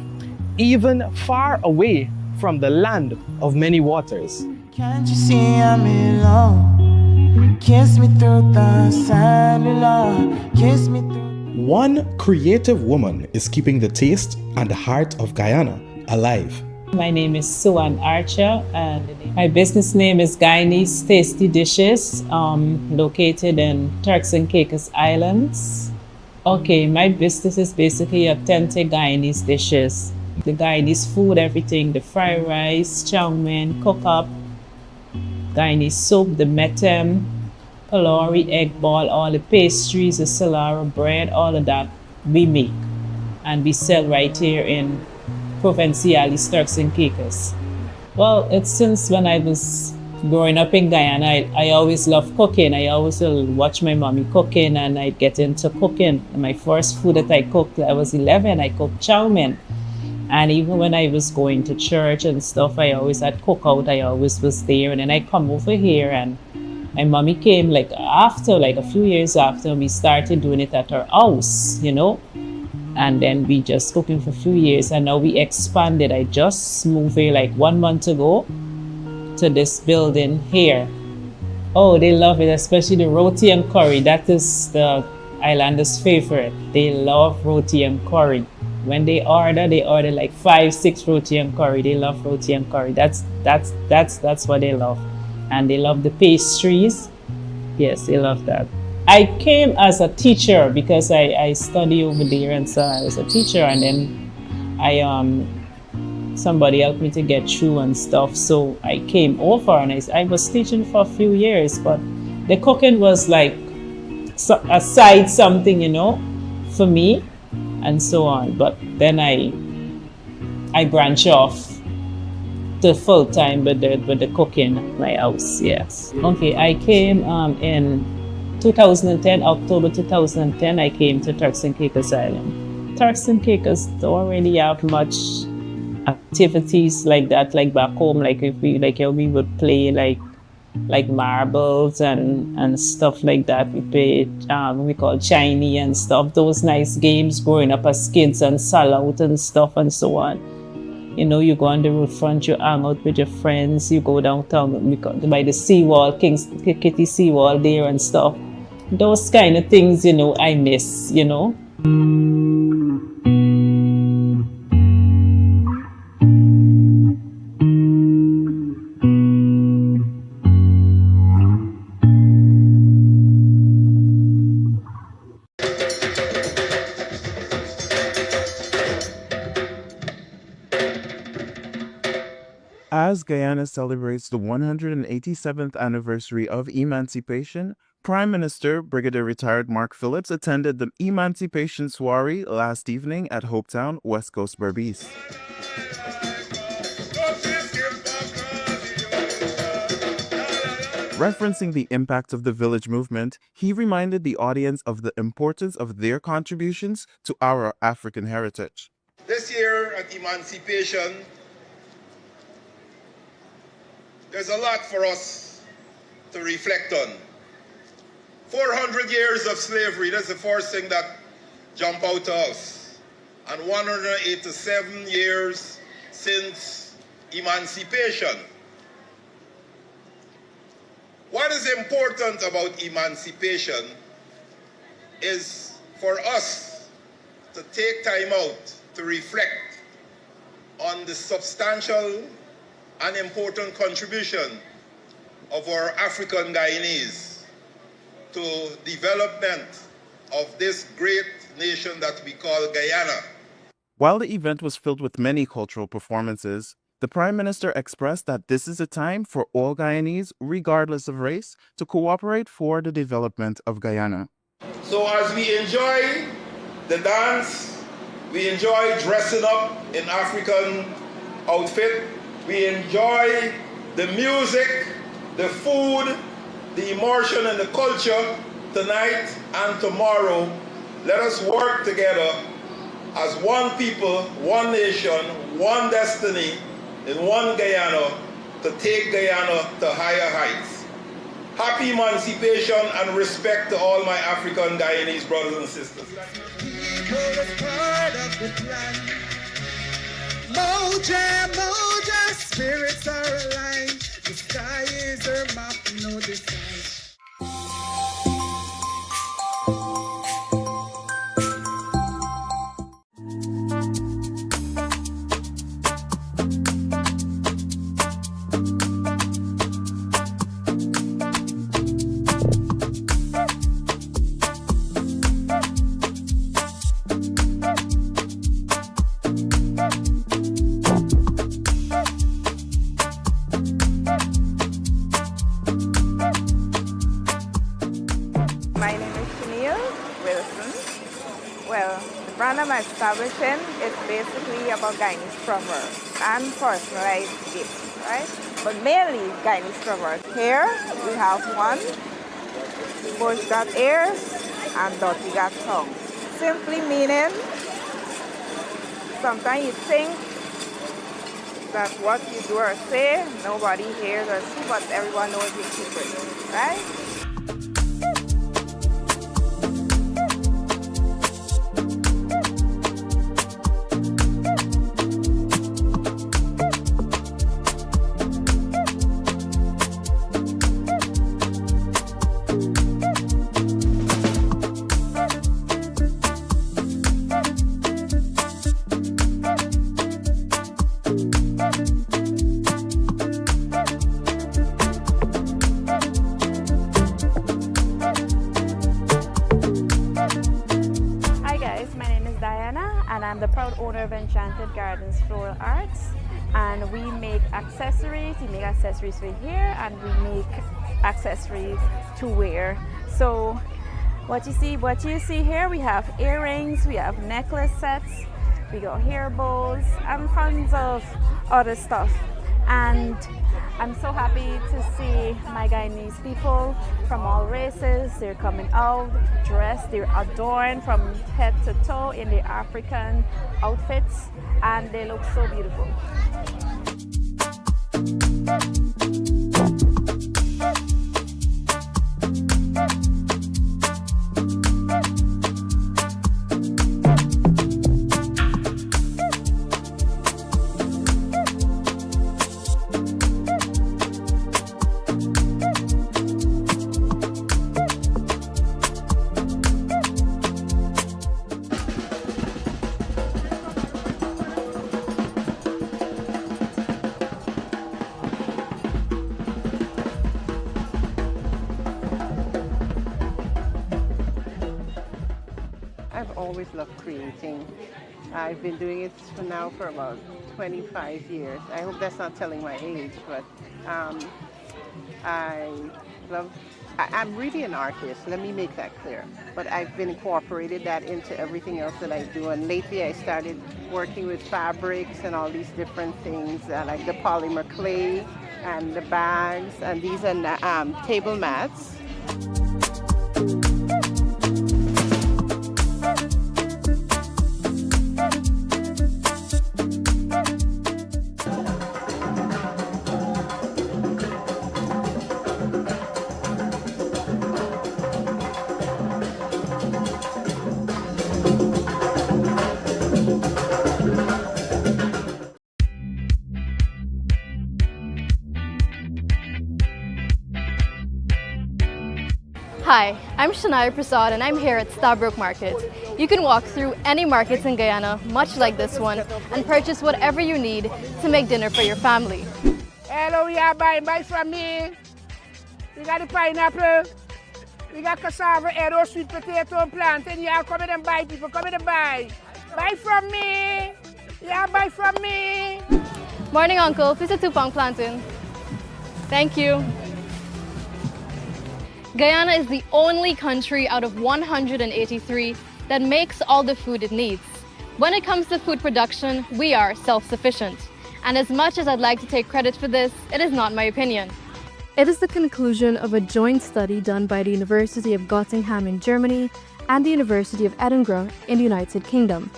even far away from the land of many waters. Can't you see I'm in love? Kiss me through the cellular. Kiss me through. One creative woman is keeping the taste and the heart of Guyana alive. My name is Suan Archer and my business name is Guyanese Tasty Dishes, located in Turks and Caicos Islands. Okay, my business is basically authentic Guyanese dishes. The Guyanese food, everything, the fried rice, chow mein, cook-up, Guyanese soup, the metem, palori, egg ball, all the pastries, the salara bread, all of that we make and we sell right here in Provincialis, Turks and Caicos. Well, it's since when I was growing up in Guyana, I always loved cooking. I always watch my mommy cooking and I'd get into cooking. And my first food that I cooked, I was 11, I cooked chow mein. And even when I was going to church and stuff, I always had cookout, I always was there. And then I come over here and my mommy came like a few years after, we started doing it at her house, you know. And then we just cooking for a few years and now we expanded. I just moved here like 1 month ago to this building here. Oh, they love it, especially the roti and curry. That is the islanders' favorite. They love roti and curry. When they order like 5-6 roti and curry. They love roti and curry. That's what they love. And they love the pastries. Yes, they love that. I came as a teacher because I study over there, and so I was a teacher, and then somebody helped me to get through and stuff. So I came over and I was teaching for a few years, but the cooking was like a side something, you know, for me and so on. But then I branched off to full time with the cooking at my house. Yes. Okay, I came in 2010, October 2010, I came to Turks and Caicos Island. Turks and Caicos don't really have much activities like that, like back home. Like we would play like marbles and stuff like that. We played we call Chinese and stuff. Those nice games growing up as kids and sell out and stuff and so on. You know, you go on the road front, you hang out with your friends, you go downtown by the seawall, Kitty Seawall there and stuff. Those kind of things, you know, I miss, you know. As Guyana celebrates the 187th anniversary of emancipation, Prime Minister Brigadier Retired Mark Phillips attended the Emancipation Soiree last evening at Hopetown, West Coast, Berbice. Referencing the impact of the village movement, he reminded the audience of the importance of their contributions to our African heritage. This year at Emancipation, there's a lot for us to reflect on. 400 years of slavery, that's the first thing that jump out to us. And 187 years since emancipation. What is important about emancipation is for us to take time out to reflect on the substantial and important contribution of our African Guyanese to development of this great nation that we call Guyana. While the event was filled with many cultural performances, the Prime Minister expressed that this is a time for all Guyanese, regardless of race, to cooperate for the development of Guyana. So as we enjoy the dance, we enjoy dressing up in African outfit, we enjoy the music, the food, the immersion and the culture tonight and tomorrow. Let us work together as one people, one nation, one destiny, in one Guyana to take Guyana to higher heights. Happy emancipation and respect to all my African Guyanese brothers and sisters. Moja, Moja, spirits are aligned. The sky is her map, no decide. I'm establishing is basically about Guyanese proverb and personalized gifts, right? But mainly Guyanese proverb. Here we have one, bush got ears and dirty got tongue. Simply meaning, sometimes you think that what you do or say, nobody hears or sees, but everyone knows your secret, right? I'm the proud owner of Enchanted Gardens Floral Arts, and we make accessories. We make accessories for hair, and we make accessories to wear. So what you see here, we have earrings, we have necklace sets, we got hair bows, and tons of other stuff. And I'm so happy to see my Guyanese people from all races. They're coming out dressed, they're adorned from head to toe in their African outfits, and they look so beautiful. I've always loved creating. I've been doing it for about 25 years. I hope that's not telling my age, but I love, I'm really an artist, let me make that clear. But I've been incorporated that into everything else that I do. And lately I started working with fabrics and all these different things, like the polymer clay and the bags, and these are table mats. Hi, I'm Shania Prasad and I'm here at Stabrook Market. You can walk through any markets in Guyana, much like this one, and purchase whatever you need to make dinner for your family. Hello, we are buying from me. We got the pineapple, we got cassava, arrow, sweet potato, and plantain. Yeah, come in and buy, people, come in and buy. Buy from me. Yeah, buy from me. Morning, Uncle. Please a 2-pound plantain. Thank you. Guyana is the only country out of 183 that makes all the food it needs. When it comes to food production, we are self-sufficient. And as much as I'd like to take credit for this, it is not my opinion. It is the conclusion of a joint study done by the University of Göttingen in Germany and the University of Edinburgh in the United Kingdom.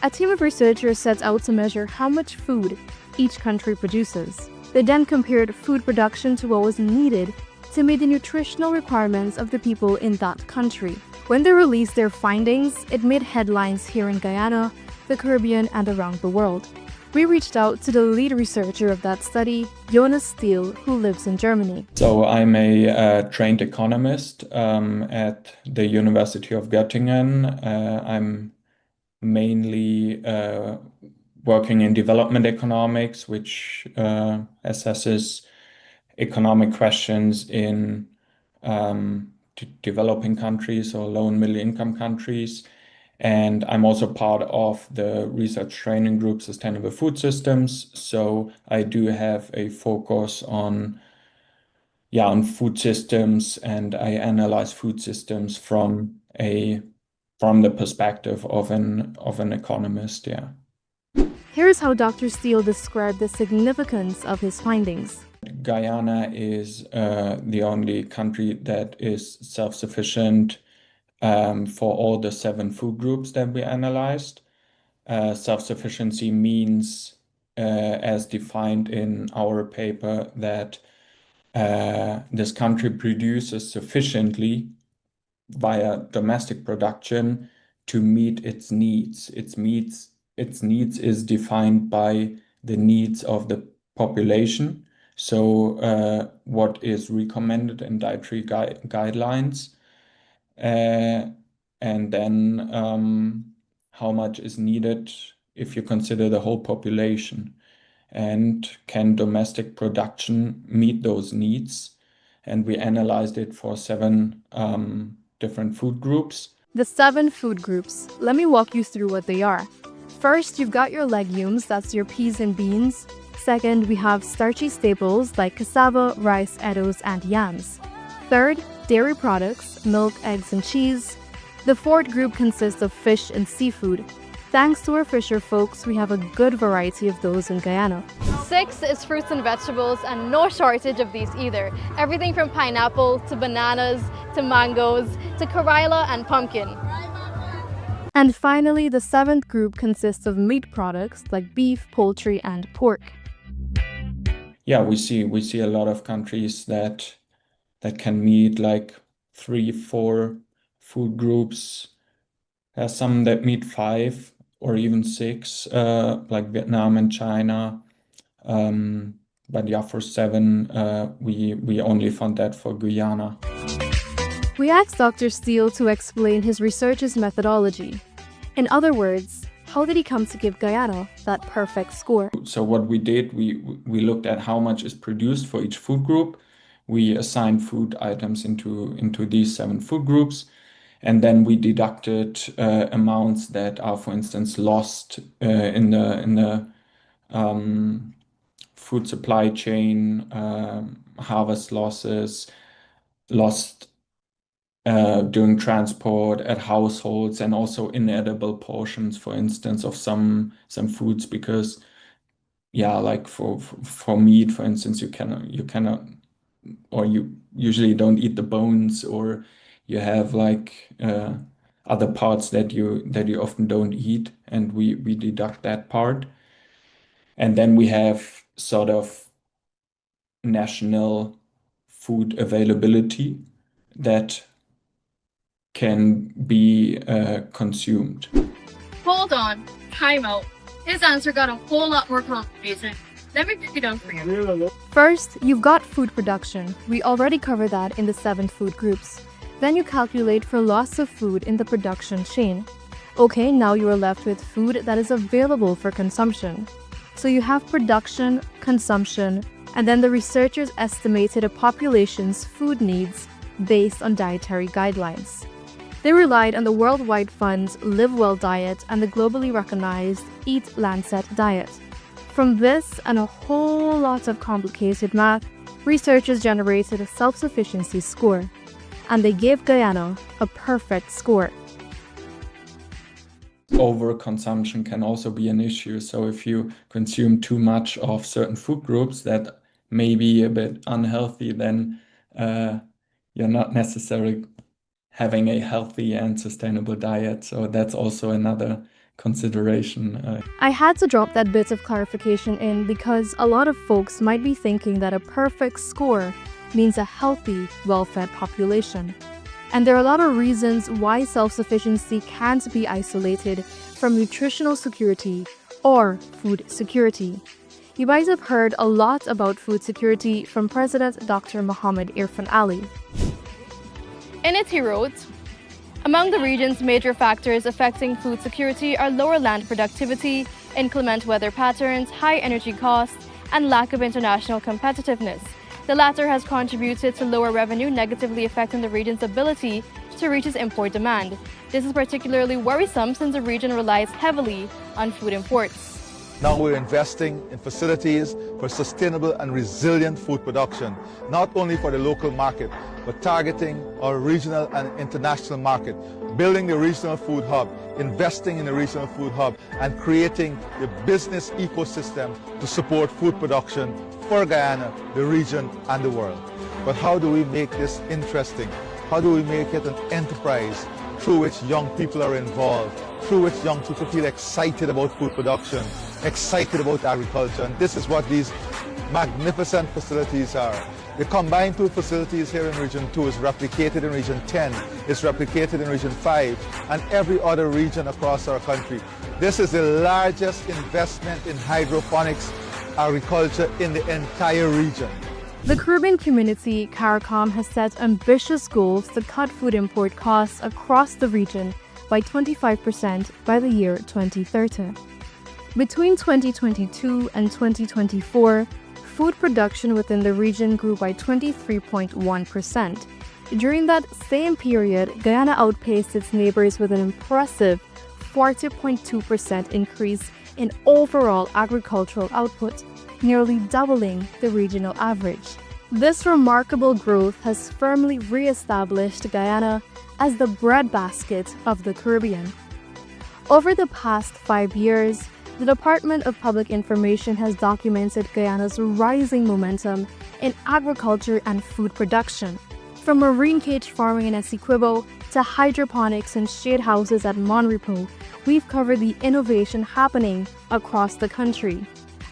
A team of researchers sets out to measure how much food each country produces. They then compared food production to what was needed to meet the nutritional requirements of the people in that country. When they released their findings, it made headlines here in Guyana, the Caribbean, and around the world. We reached out to the lead researcher of that study, Jonas Steele, who lives in Germany. So I'm a trained economist at the University of Göttingen. I'm mainly working in development economics, which assesses economic questions in developing countries or low and middle income countries. And I'm also part of the research training group Sustainable Food Systems. So I do have a focus on food systems, and I analyze food systems from the perspective of an economist. Yeah. Here's how Dr. Steele described the significance of his findings. Guyana is the only country that is self-sufficient for all the 7 food groups that we analyzed. Self-sufficiency means, as defined in our paper, that this country produces sufficiently via domestic production to meet its needs. Its needs is defined by the needs of the population. So what is recommended in dietary guidelines, and then how much is needed if you consider the whole population, and can domestic production meet those needs? And we analyzed it for 7 different food groups. The 7 food groups. Let me walk you through what they are. First, you've got your legumes, that's your peas and beans. Second, we have starchy staples like cassava, rice, eddos, and yams. Third, dairy products, milk, eggs, and cheese. The 4th group consists of fish and seafood. Thanks to our fisher folks, we have a good variety of those in Guyana. 6 is fruits and vegetables, and no shortage of these either. Everything from pineapple to bananas to mangoes to karila and pumpkin. And finally, the 7th group consists of meat products like beef, poultry, and pork. Yeah, we see a lot of countries that can meet like 3-4 food groups. Some that meet 5 or even 6, like Vietnam and China. But yeah, for 7, we only found that for Guyana. We asked Dr. Steele to explain his research's methodology. In other words, how did he come to give Guyana that perfect score? So what we did, we looked at how much is produced for each food group. We assigned food items into these 7 food groups. And then we deducted amounts that are, for instance, lost in the food supply chain, harvest losses, lost during transport at households, and also inedible portions, for instance, of some foods, because yeah, like for meat, for instance, you cannot, or you usually don't eat the bones, or you have like other parts that you often don't eat, and we deduct that part. And then we have sort of national food availability that can be consumed. Hold on, time out. His answer got a whole lot more complicated. Let me break it down for you. First, you've got food production. We already covered that in the 7 food groups. Then you calculate for loss of food in the production chain. Okay, now you are left with food that is available for consumption. So you have production, consumption, and then the researchers estimated a population's food needs based on dietary guidelines. They relied on the worldwide fund's Live Well diet and the globally recognized Eat Lancet diet. From this and a whole lot of complicated math, researchers generated a self-sufficiency score, and they gave Guyana a perfect score. Overconsumption can also be an issue. So if you consume too much of certain food groups that may be a bit unhealthy, then you're not necessarily having a healthy and sustainable diet. So that's also another consideration. I had to drop that bit of clarification in because a lot of folks might be thinking that a perfect score means a healthy, well-fed population. And there are a lot of reasons why self-sufficiency can't be isolated from nutritional security or food security. You might have heard a lot about food security from President Dr. Mohammed Irfan Ali. In it, he wrote, among the region's major factors affecting food security are lower land productivity, inclement weather patterns, high energy costs, and lack of international competitiveness. The latter has contributed to lower revenue, negatively affecting the region's ability to reach its import demand. This is particularly worrisome since the region relies heavily on food imports. Now we're investing in facilities for sustainable and resilient food production, not only for the local market, but targeting our regional and international market, building the regional food hub, investing in the regional food hub, and creating the business ecosystem to support food production for Guyana, the region, and the world. But how do we make this interesting? How do we make it an enterprise through which young people are involved, through which young people feel excited about food production, excited about agriculture? And this is what these magnificent facilities are. The combined 2 facilities here in Region 2 is replicated in Region 10, is replicated in Region 5, and every other region across our country. This is the largest investment in hydroponics agriculture in the entire region. The Caribbean community, CARICOM, has set ambitious goals to cut food import costs across the region by 25% by the year 2030. Between 2022 and 2024, food production within the region grew by 23.1%. During that same period, Guyana outpaced its neighbors with an impressive 40.2% increase in overall agricultural output, nearly doubling the regional average. This remarkable growth has firmly re-established Guyana as the breadbasket of the Caribbean. Over the past 5 years, the Department of Public Information has documented Guyana's rising momentum in agriculture and food production. From marine cage farming in Essequibo to hydroponics and shade houses at Monrepo, we've covered the innovation happening across the country.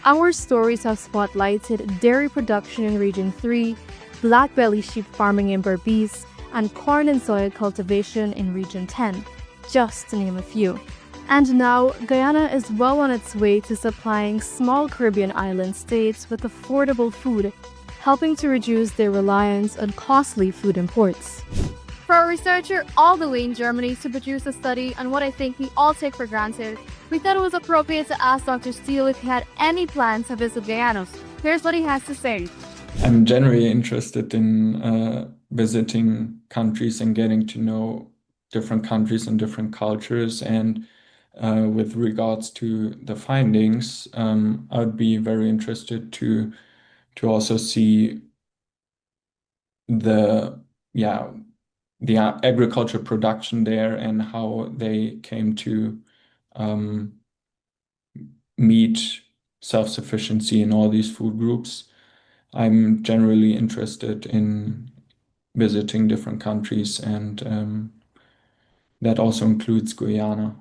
Our stories have spotlighted dairy production in Region 3, black belly sheep farming in Berbice, and corn and soy cultivation in Region 10, just to name a few. And now, Guyana is well on its way to supplying small Caribbean island states with affordable food, helping to reduce their reliance on costly food imports. For a researcher all the way in Germany to produce a study on what I think we all take for granted, we thought it was appropriate to ask Dr. Steele if he had any plans to visit Guyana. Here's what he has to say. I'm generally interested in visiting countries and getting to know different countries and different cultures. And with regards to the findings. I would be very interested to also see the agriculture production there and how they came to meet self-sufficiency in all these food groups. I'm generally interested in visiting different countries, and that also includes Guyana.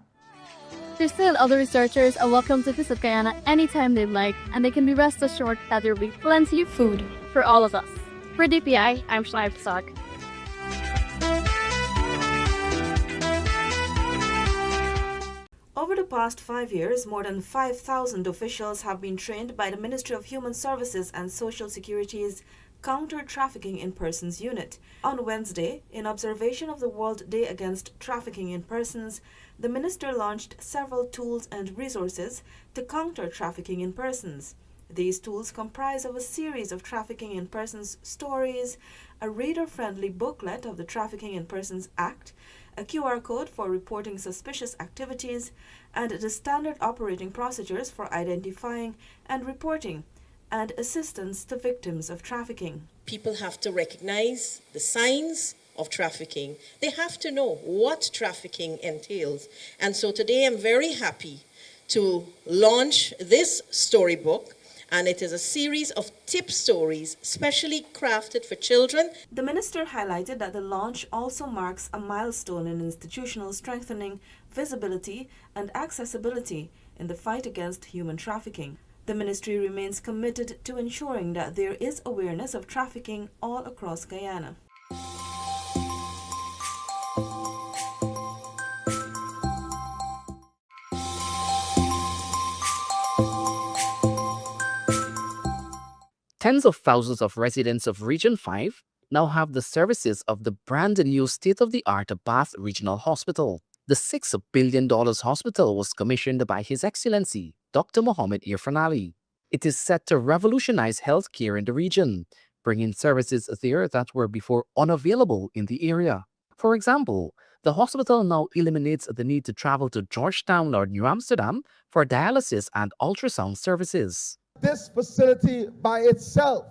Tristan and other researchers are welcome to visit Guyana anytime they'd like, and they can be rest assured that there will be plenty of food for all of us. For DPI, I'm Shnaib Sak. Over the past 5 years, more than 5,000 officials have been trained by the Ministry of Human Services and Social Security's Counter Trafficking in Persons Unit. On Wednesday, in observation of the World Day Against Trafficking in Persons, the minister launched several tools and resources to counter trafficking in persons. These tools comprise of a series of trafficking in persons stories, a reader-friendly booklet of the Trafficking in Persons Act, a QR code for reporting suspicious activities, and the standard operating procedures for identifying and reporting, and assistance to victims of trafficking. People have to recognize the signs of trafficking. They have to know what trafficking entails. And so today I'm very happy to launch this storybook, and it is a series of tip stories specially crafted for children. The minister highlighted that the launch also marks a milestone in institutional strengthening, visibility, and accessibility in the fight against human trafficking. The ministry remains committed to ensuring that there is awareness of trafficking all across Guyana. Tens of thousands of residents of Region 5 now have the services of the brand new state-of-the-art Bath Regional Hospital. The $6 billion hospital was commissioned by His Excellency, Dr. Mohammed Irfan Ali. It is set to revolutionize healthcare in the region, bringing services there that were before unavailable in the area. For example, the hospital now eliminates the need to travel to Georgetown or New Amsterdam for dialysis and ultrasound services. This facility by itself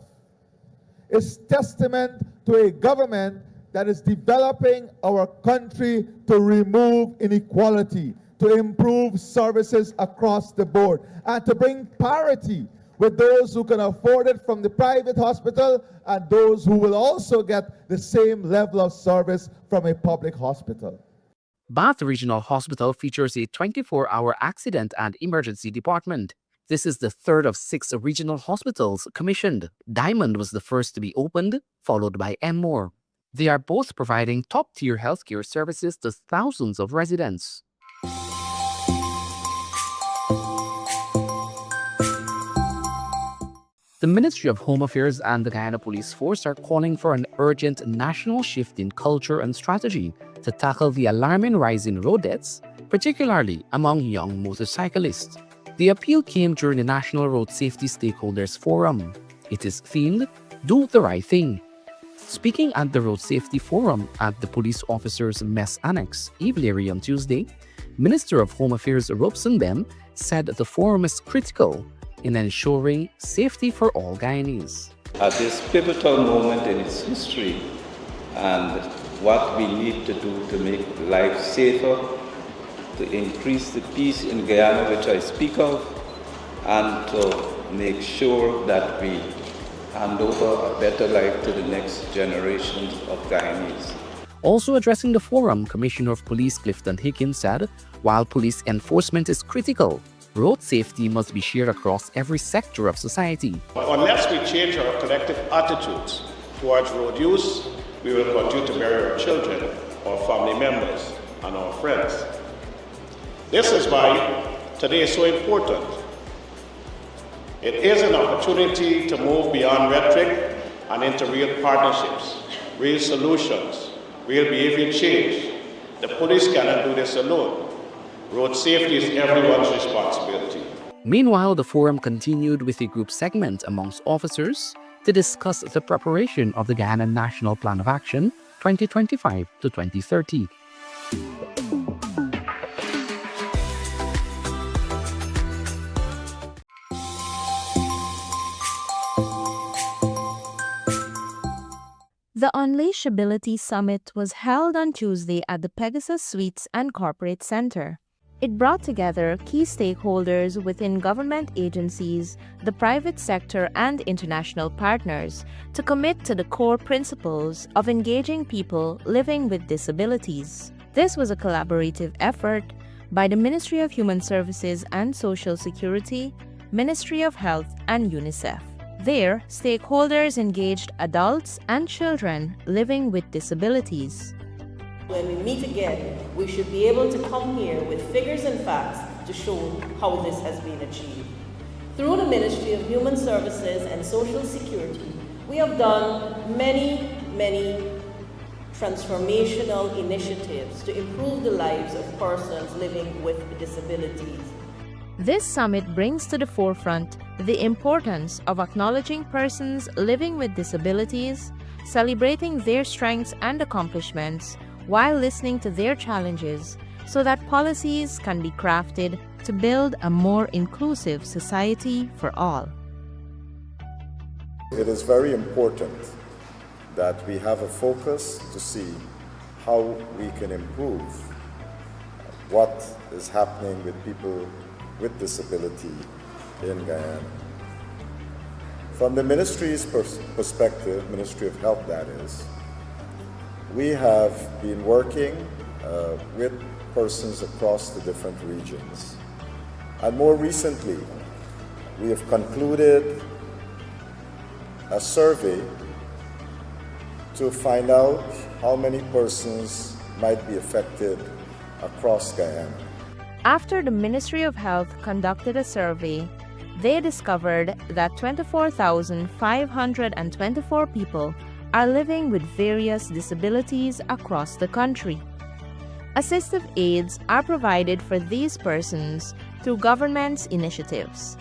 is testament to a government that is developing our country to remove inequality, to improve services across the board, and to bring parity with those who can afford it from the private hospital and those who will also get the same level of service from a public hospital. Bath Regional Hospital features a 24-hour accident and emergency department. This is the third of 6 regional hospitals commissioned. Diamond was the first to be opened, followed by Enmore. They are both providing top-tier healthcare services to thousands of residents. The Ministry of Home Affairs and the Guyana Police Force are calling for an urgent national shift in culture and strategy to tackle the alarming rise in road deaths, particularly among young motorcyclists. The appeal came during the National Road Safety Stakeholders Forum. It is themed, Do the Right Thing. Speaking at the Road Safety Forum at the Police Officers Mess Annex, Eve Leary on Tuesday, Minister of Home Affairs Robson Bem said the forum is critical in ensuring safety for all Guyanese. At this pivotal moment in its history and what we need to do to make life safer, to increase the peace in Guyana, which I speak of, and to make sure that we hand over a better life to the next generations of Guyanese. Also addressing the forum, Commissioner of Police Clifton Higgins said, while police enforcement is critical, road safety must be shared across every sector of society. Unless we change our collective attitudes towards road use, we will continue to bury our children, our family members, and our friends. This is why today is so important. It is an opportunity to move beyond rhetoric and into real partnerships, real solutions, real behavior change. The police cannot do this alone. Road safety is everyone's responsibility. Meanwhile, the forum continued with a group segment amongst officers to discuss the preparation of the Guyana National Plan of Action 2025 to 2030. The Unleashability Summit was held on Tuesday at the Pegasus Suites and Corporate Center. It brought together key stakeholders within government agencies, the private sector, and international partners to commit to the core principles of engaging people living with disabilities. This was a collaborative effort by the Ministry of Human Services and Social Security, Ministry of Health, and UNICEF. There, stakeholders engaged adults and children living with disabilities. When we meet again, we should be able to come here with figures and facts to show how this has been achieved. Through the Ministry of Human Services and Social Security, we have done many transformational initiatives to improve the lives of persons living with disabilities. This summit brings to the forefront the importance of acknowledging persons living with disabilities, celebrating their strengths and accomplishments, while listening to their challenges so that policies can be crafted to build a more inclusive society for all. It is very important that we have a focus to see how we can improve what is happening with people with disability in Guyana. From the ministry's perspective, Ministry of Health that is, we have been working with persons across the different regions. And more recently, we have concluded a survey to find out how many persons might be affected across Guyana. After the Ministry of Health conducted a survey, they discovered that 24,524 people are living with various disabilities across the country. Assistive aids are provided for these persons through government's initiatives.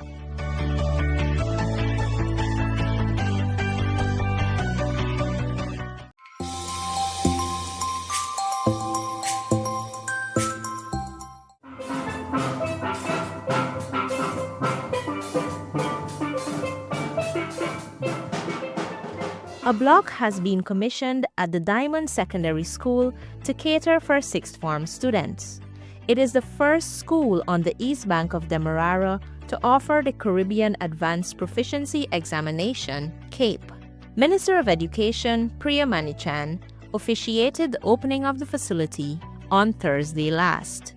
A block has been commissioned at the Diamond Secondary School to cater for sixth form students. It is the first school on the east bank of Demerara to offer the Caribbean Advanced Proficiency Examination, CAPE. Minister of Education Priya Manichan officiated the opening of the facility on Thursday last.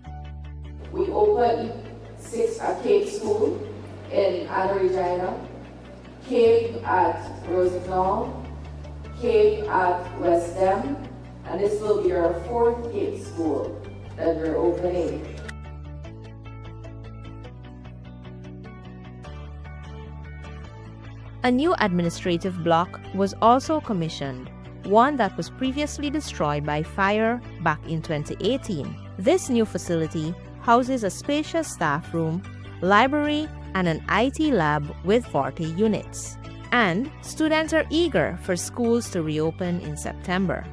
We opened a CAPE school in Regina, CAPE at Rosenthal, CAPE at West Dem, and this will be our fourth CAPE school that we're opening. A new administrative block was also commissioned, one that was previously destroyed by fire back in 2018. This new facility houses a spacious staff room, library, and an IT lab with 40 units. And students are eager for schools to reopen in September.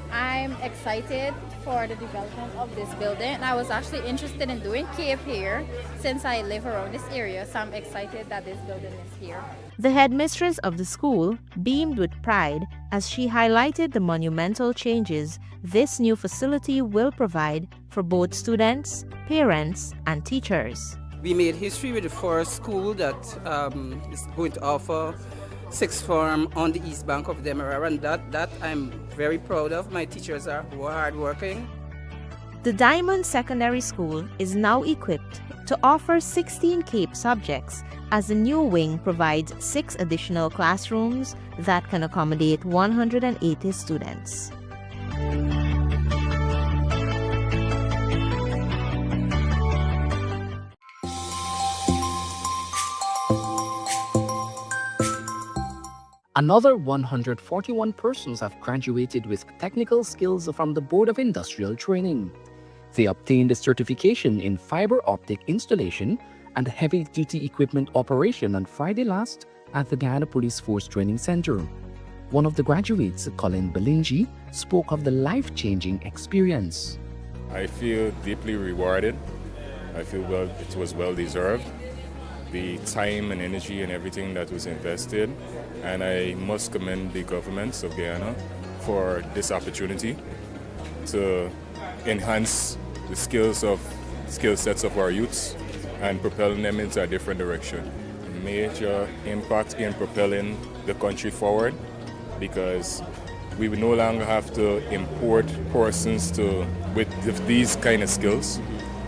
I'm excited for the development of this building. I was actually interested in doing CAPE here since I live around this area, so I'm excited that this building is here. The headmistress of the school beamed with pride as she highlighted the monumental changes this new facility will provide for both students, parents, and teachers. We made history with the first school that is going to offer sixth form on the east bank of Demerara, and that I'm very proud of. My teachers are hardworking. The Diamond Secondary School is now equipped to offer 16 CAPE subjects, as the new wing provides 6 additional classrooms that can accommodate 180 students. Another 141 persons have graduated with technical skills from the Board of Industrial Training. They obtained a certification in fiber optic installation and heavy-duty equipment operation on Friday last at the Guyana Police Force Training Center. One of the graduates, Colin Belingi, spoke of the life-changing experience. I feel deeply rewarded. I feel it was well-deserved. The time and energy and everything that was invested, and I must commend the governments of Guyana for this opportunity to enhance the skill sets of our youths and propelling them into a different direction. A major impact in propelling the country forward, because we would no longer have to import persons with these kind of skills,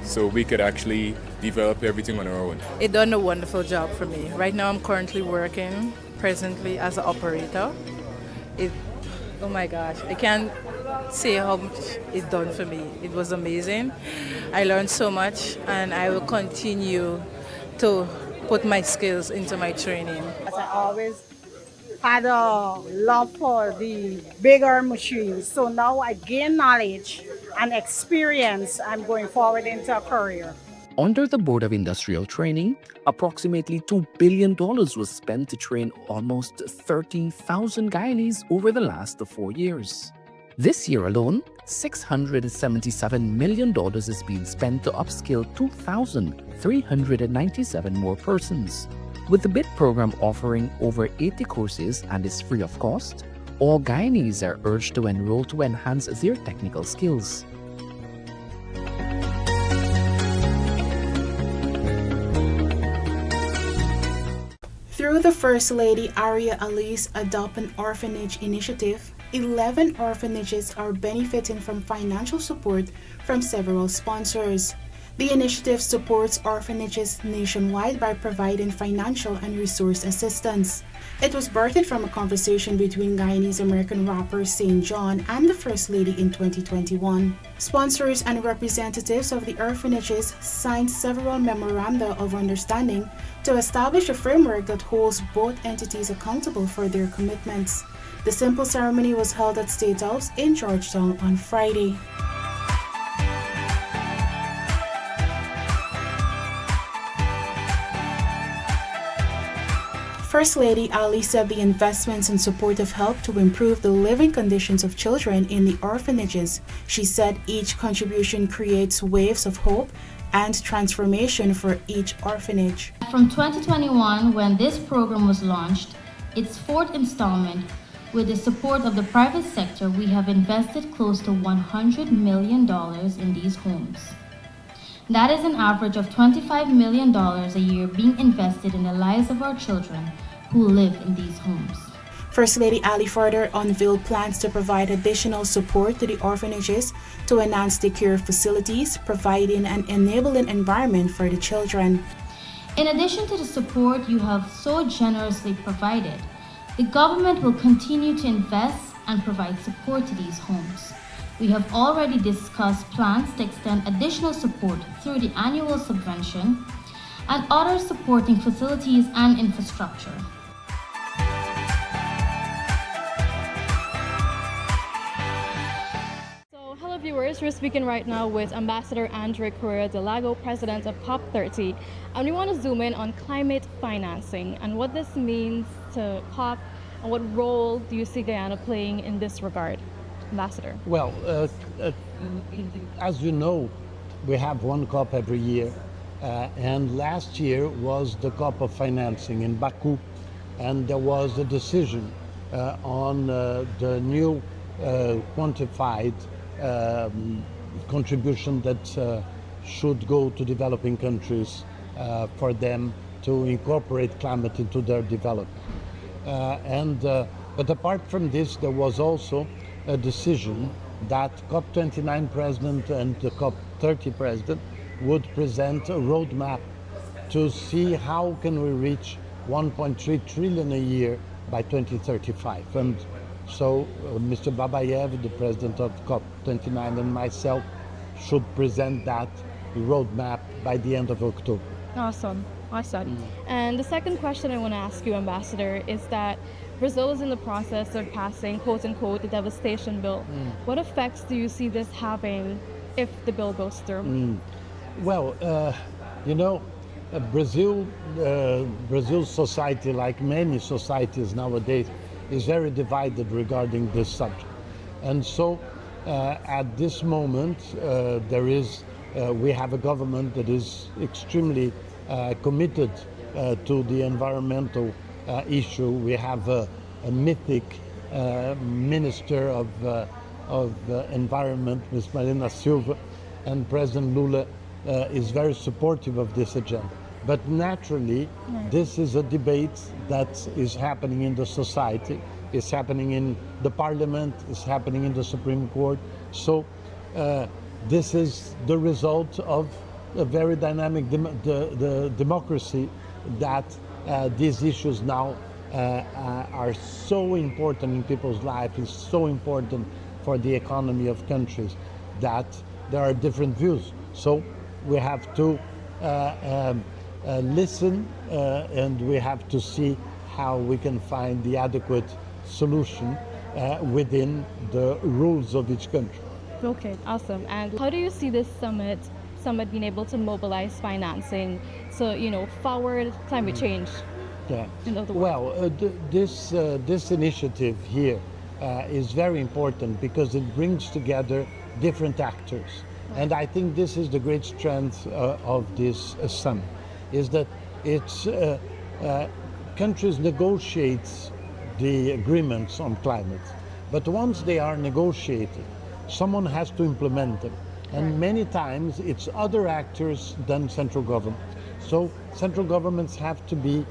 so we could actually develop everything on our own. It done a wonderful job for me. Right now I'm currently working presently as an operator. Oh my gosh, I can't say how much it done for me. It was amazing. I learned so much, and I will continue to put my skills into my training. I always had a love for the bigger machines. So now I gain knowledge and experience. I'm going forward into a career. Under the Board of Industrial Training, approximately $2 billion was spent to train almost 13,000 Guyanese over the last 4 years. This year alone, $677 million is being spent to upskill 2,397 more persons. With the BID program offering over 80 courses and is free of cost, all Guyanese are urged to enroll to enhance their technical skills. Through the First Lady Aria Ali's Adopt an Orphanage initiative, 11 orphanages are benefiting from financial support from several sponsors. The initiative supports orphanages nationwide by providing financial and resource assistance. It was birthed from a conversation between Guyanese-American rapper St. John and the First Lady in 2021. Sponsors and representatives of the orphanages signed several memoranda of understanding to establish a framework that holds both entities accountable for their commitments. The simple ceremony was held at State House in Georgetown on Friday. First Lady Ali said the investments and supportive help to improve the living conditions of children in the orphanages. She said each contribution creates waves of hope and transformation for each orphanage. From 2021, when this program was launched, its fourth installment, with the support of the private sector, we have invested close to $100 million in these homes. That is an average of $25 million a year being invested in the lives of our children who live in these homes. First Lady Ali further unveiled plans to provide additional support to the orphanages to enhance the care facilities, providing an enabling environment for the children. In addition to the support you have so generously provided, the government will continue to invest and provide support to these homes. We have already discussed plans to extend additional support through the annual subvention and other supporting facilities and infrastructure. Hello viewers, we're speaking right now with Ambassador Andre Correa de Lago, President of COP30, and we want to zoom in on climate financing and what this means to COP and what role do you see Guyana playing in this regard? Ambassador. Well, as you know, we have one COP every year, and last year was the COP of financing in Baku, and there was a decision on the new quantified contribution that should go to developing countries for them to incorporate climate into their development. But apart from this, there was also a decision that COP29 President and the COP30 President would present a roadmap to see how can we reach 1.3 trillion a year by 2035. And so Mr. Babayev, the President of COP29, and myself should present that roadmap by the end of October. Awesome. And the second question I want to ask you, Ambassador, is that Brazil is in the process of passing, quote unquote, the devastation bill. What effects do you see this having if the bill goes through? Well, you know, Brazil's society, like many societies nowadays, is very divided regarding this subject. And so at this moment, we have a government that is extremely committed to the environmental issue. We have a mythic Minister of Environment, Ms. Marina Silva, and President Lula is very supportive of this agenda. But naturally, this is a debate that is happening in the society, is happening in the parliament, is happening in the Supreme Court. So this is the result of a very dynamic the democracy that these issues now are so important in people's lives, is so important for the economy of countries that there are different views. So we have to listen and we have to see how we can find the adequate solution within the rules of each country. Okay, awesome. And how do you see this summit being able to mobilize financing to, forward climate change? Yeah. In other words? Well, this initiative here is very important because it brings together different actors. And I think this is the great strength of this summit, is that it's countries negotiate the agreements on climate, but once they are negotiated, someone has to implement them. And many times it's other actors than central government. So central governments have to be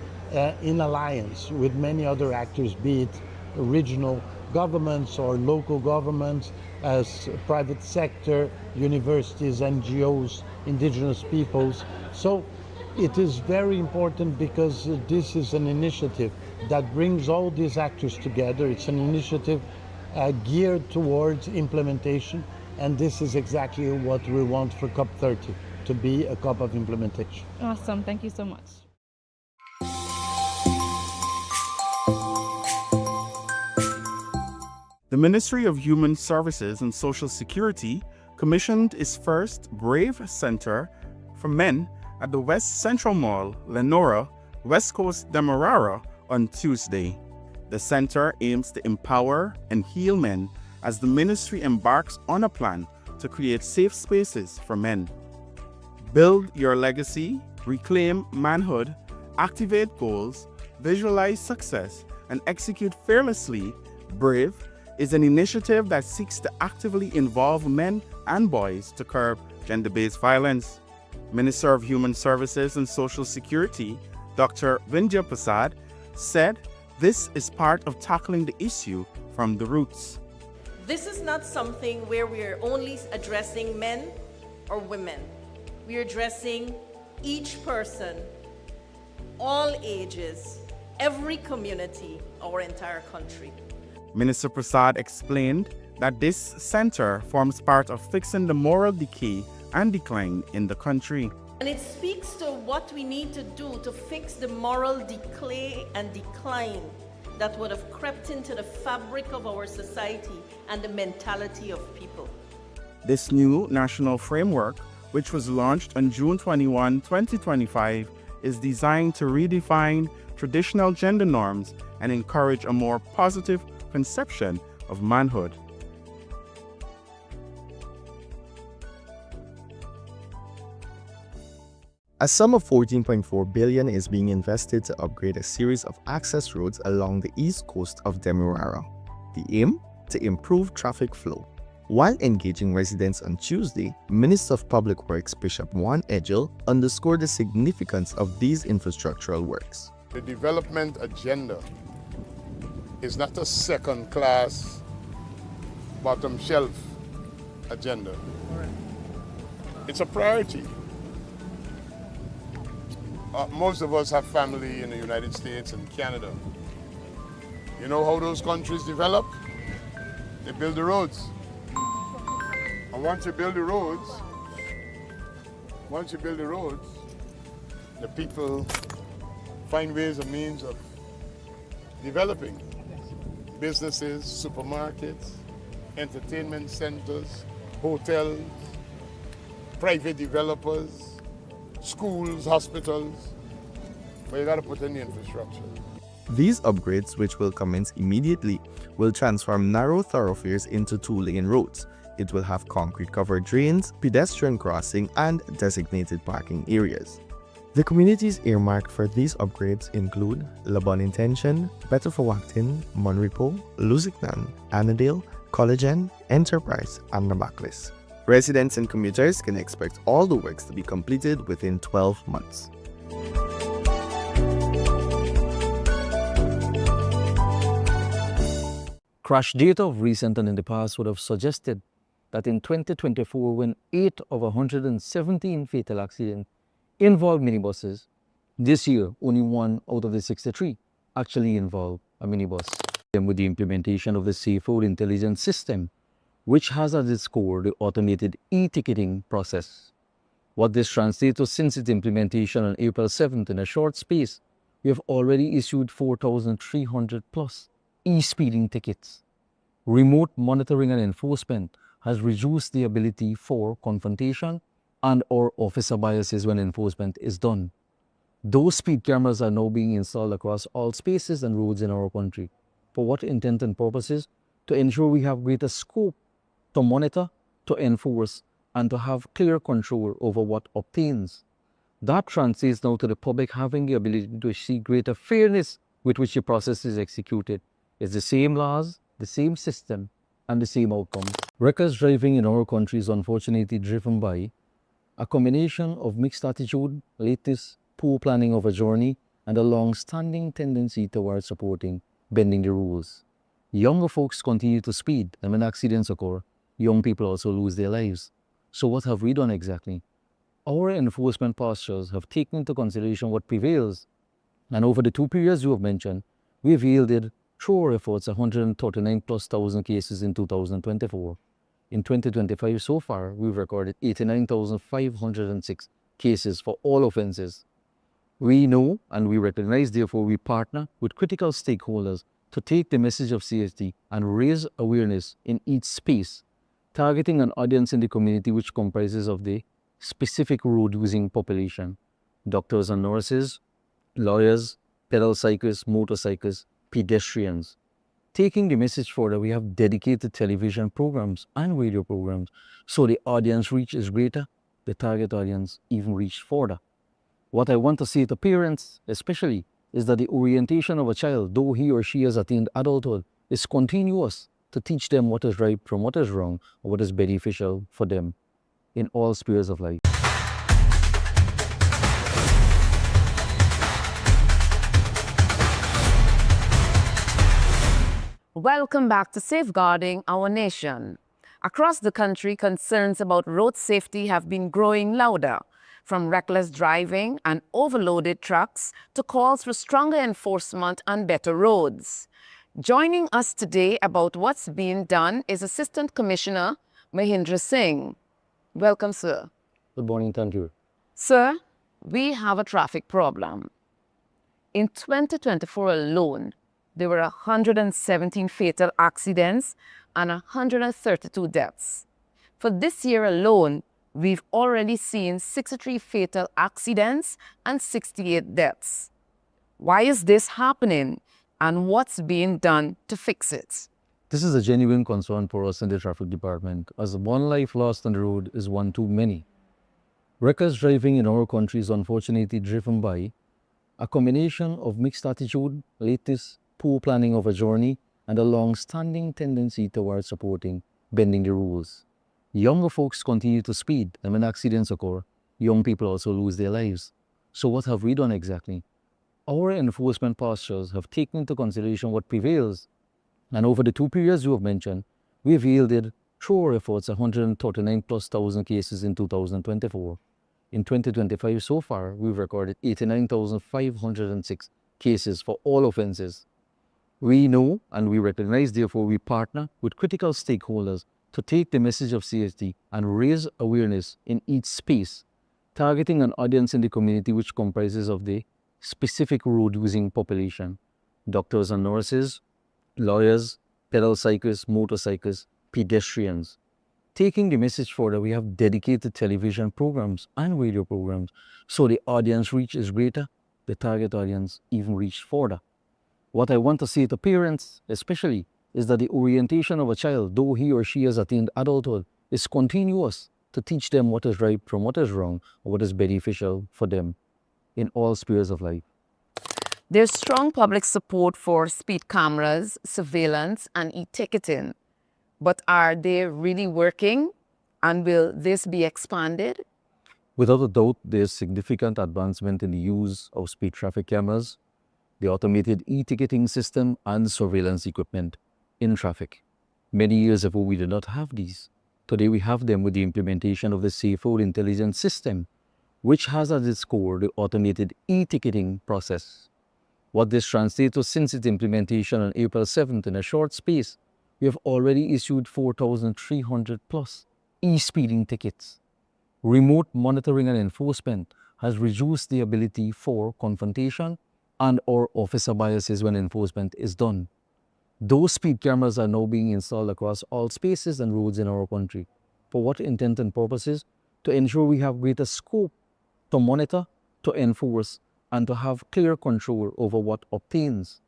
in alliance with many other actors, be it regional governments or local governments, as private sector, universities, NGOs, indigenous peoples. So it is very important because this is an initiative that brings all these actors together. It's an initiative geared towards implementation, and this is exactly what we want for COP30, to be a COP of implementation. Awesome, thank you so much. The Ministry of Human Services and Social Security commissioned its first Brave Center for Men at the West Central Mall, Lenora, West Coast, Demerara on Tuesday. The center aims to empower and heal men as the ministry embarks on a plan to create safe spaces for men. Build your legacy, reclaim manhood, activate goals, visualize success, and execute fearlessly. Brave is an initiative that seeks to actively involve men and boys to curb gender-based violence. Minister of Human Services and Social Security, Dr. Vindya Prasad, said this is part of tackling the issue from the roots. This is not something where we are only addressing men or women. We are addressing each person, all ages, every community, our entire country. Minister Prasad explained that this center forms part of fixing the moral decay and decline in the country. And it speaks to what we need to do to fix the moral decay and decline that would have crept into the fabric of our society and the mentality of people. This new national framework, which was launched on June 21, 2025, is designed to redefine traditional gender norms and encourage a more positive conception of manhood. A sum of $14.4 billion is being invested to upgrade a series of access roads along the east coast of Demerara. The aim? To improve traffic flow. While engaging residents on Tuesday, Minister of Public Works Bishop Juan Edgel underscored the significance of these infrastructural works. The development agenda is not a second-class, bottom-shelf agenda. It's a priority. Most of us have family in the United States and Canada. You know how those countries develop? They build the roads. And once you build the roads, the people find ways and means of developing businesses, supermarkets, entertainment centers, hotels, private developers, schools, hospitals, but you got to put in the infrastructure. These upgrades, which will commence immediately, will transform narrow thoroughfares into two-lane roads. It will have concrete-covered drains, pedestrian crossing, and designated parking areas. The communities earmarked for these upgrades include La Bonne Intention, Better for Wactin, Monrepo, Lusignan, Annandale, Collagen, Enterprise, and Nabaclis. Residents and commuters can expect all the works to be completed within 12 months. Crash data of recent and in the past would have suggested that in 2024, when 8 of 117 fatal accidents involved minibuses, this year only 1 out of the 63 actually involved a minibus. And with the implementation of the Safe Road Intelligence System, which has at its core the automated e-ticketing process. What this translates to since its implementation on April 7th, in a short space, we have already issued 4,300 plus e-speeding tickets. Remote monitoring and enforcement has reduced the ability for confrontation and or officer biases when enforcement is done. Those speed cameras are now being installed across all spaces and roads in our country. For what intent and purposes? To ensure we have greater scope to monitor, to enforce, and to have clear control over what obtains. That translates now to the public having the ability to see greater fairness with which the process is executed. It's the same laws, the same system, and the same outcomes. Reckless driving in our country is unfortunately driven by a combination of mixed attitude, latest poor planning of a journey, and a long-standing tendency towards supporting bending the rules. Younger folks continue to speed, and when accidents occur, young people also lose their lives. So what have we done exactly? Our enforcement postures have taken into consideration what prevails, and over the 2 periods you have mentioned, we have yielded through our efforts 139 plus thousand cases in 2024. In 2025 so far, we've recorded 89,506 cases for all offenses. We know and we recognize, therefore we partner with critical stakeholders to take the message of safety and raise awareness in each space, targeting an audience in the community which comprises of the specific road-using population: doctors and nurses, lawyers, pedal cyclists, motorcyclists, pedestrians. Taking the message further, we have dedicated television programs and radio programs, so the audience reach is greater, the target audience even reached further. What I want to say to parents, especially, is that the orientation of a child, though he or she has attained adulthood, is continuous to teach them what is right from what is wrong, or what is beneficial for them in all spheres of life. Welcome back to Safeguarding Our Nation. Across the country, concerns about road safety have been growing louder, from reckless driving and overloaded trucks to calls for stronger enforcement and better roads. Joining us today about what's being done is Assistant Commissioner Mahindra Singh. Welcome, sir. Good morning, thank you. Sir, we have a traffic problem. In 2024 alone, there were 117 fatal accidents and 132 deaths. For this year alone, we've already seen 63 fatal accidents and 68 deaths. Why is this happening, and what's being done to fix it? This is a genuine concern for us in the traffic department, as one life lost on the road is one too many. Reckless driving in our country is unfortunately driven by a combination of mixed attitude, latest poor planning of a journey, and a long-standing tendency towards supporting bending the rules. Younger folks continue to speed, and when accidents occur, young people also lose their lives. So what have we done exactly? Our enforcement postures have taken into consideration what prevails, and over the 2 periods you have mentioned, we have yielded through our efforts 139 plus thousand cases in 2024. In 2025 so far, we've recorded 89,506 cases for all offenses. We know and we recognize, therefore we partner with critical stakeholders to take the message of safety and raise awareness in each space, targeting an audience in the community which comprises of the specific road-using population: doctors and nurses, lawyers, pedal cyclists, motorcyclists, pedestrians. Taking the message further, we have dedicated television programs and radio programs, so the audience reach is greater, the target audience even reached further. What I want to say to parents, especially, is that the orientation of a child, though he or she has attained adulthood, is continuous to teach them what is right from what is wrong, or what is beneficial for them in all spheres of life. There's strong public support for speed cameras, surveillance, and e-ticketing. But are they really working? And will this be expanded? Without a doubt, there's significant advancement in the use of speed traffic cameras, the automated e-ticketing system, and surveillance equipment in traffic. Many years ago, we did not have these. Today, we have them with the implementation of the Safe Road Intelligence System, which has at its core the automated e-ticketing process. What this translates to since its implementation on April 7th, in a short space, we have already issued 4,300 plus e-speeding tickets. Remote monitoring and enforcement has reduced the ability for confrontation and or officer biases when enforcement is done. Those speed cameras are now being installed across all spaces and roads in our country. For what intent and purposes? To ensure we have greater scope to monitor, to enforce, and to have clear control over what obtains.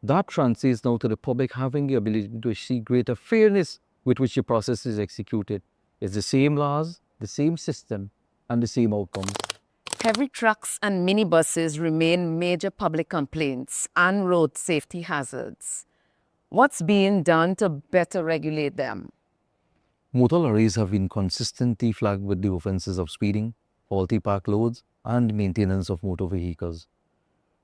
That translates now to the public having the ability to see greater fairness with which the process is executed. It's the same laws, the same system, and the same outcomes. Heavy trucks and minibuses remain major public complaints and road safety hazards. What's being done to better regulate them? Motor lorries have been consistently flagged with the offences of speeding, faulty park loads, and maintenance of motor vehicles.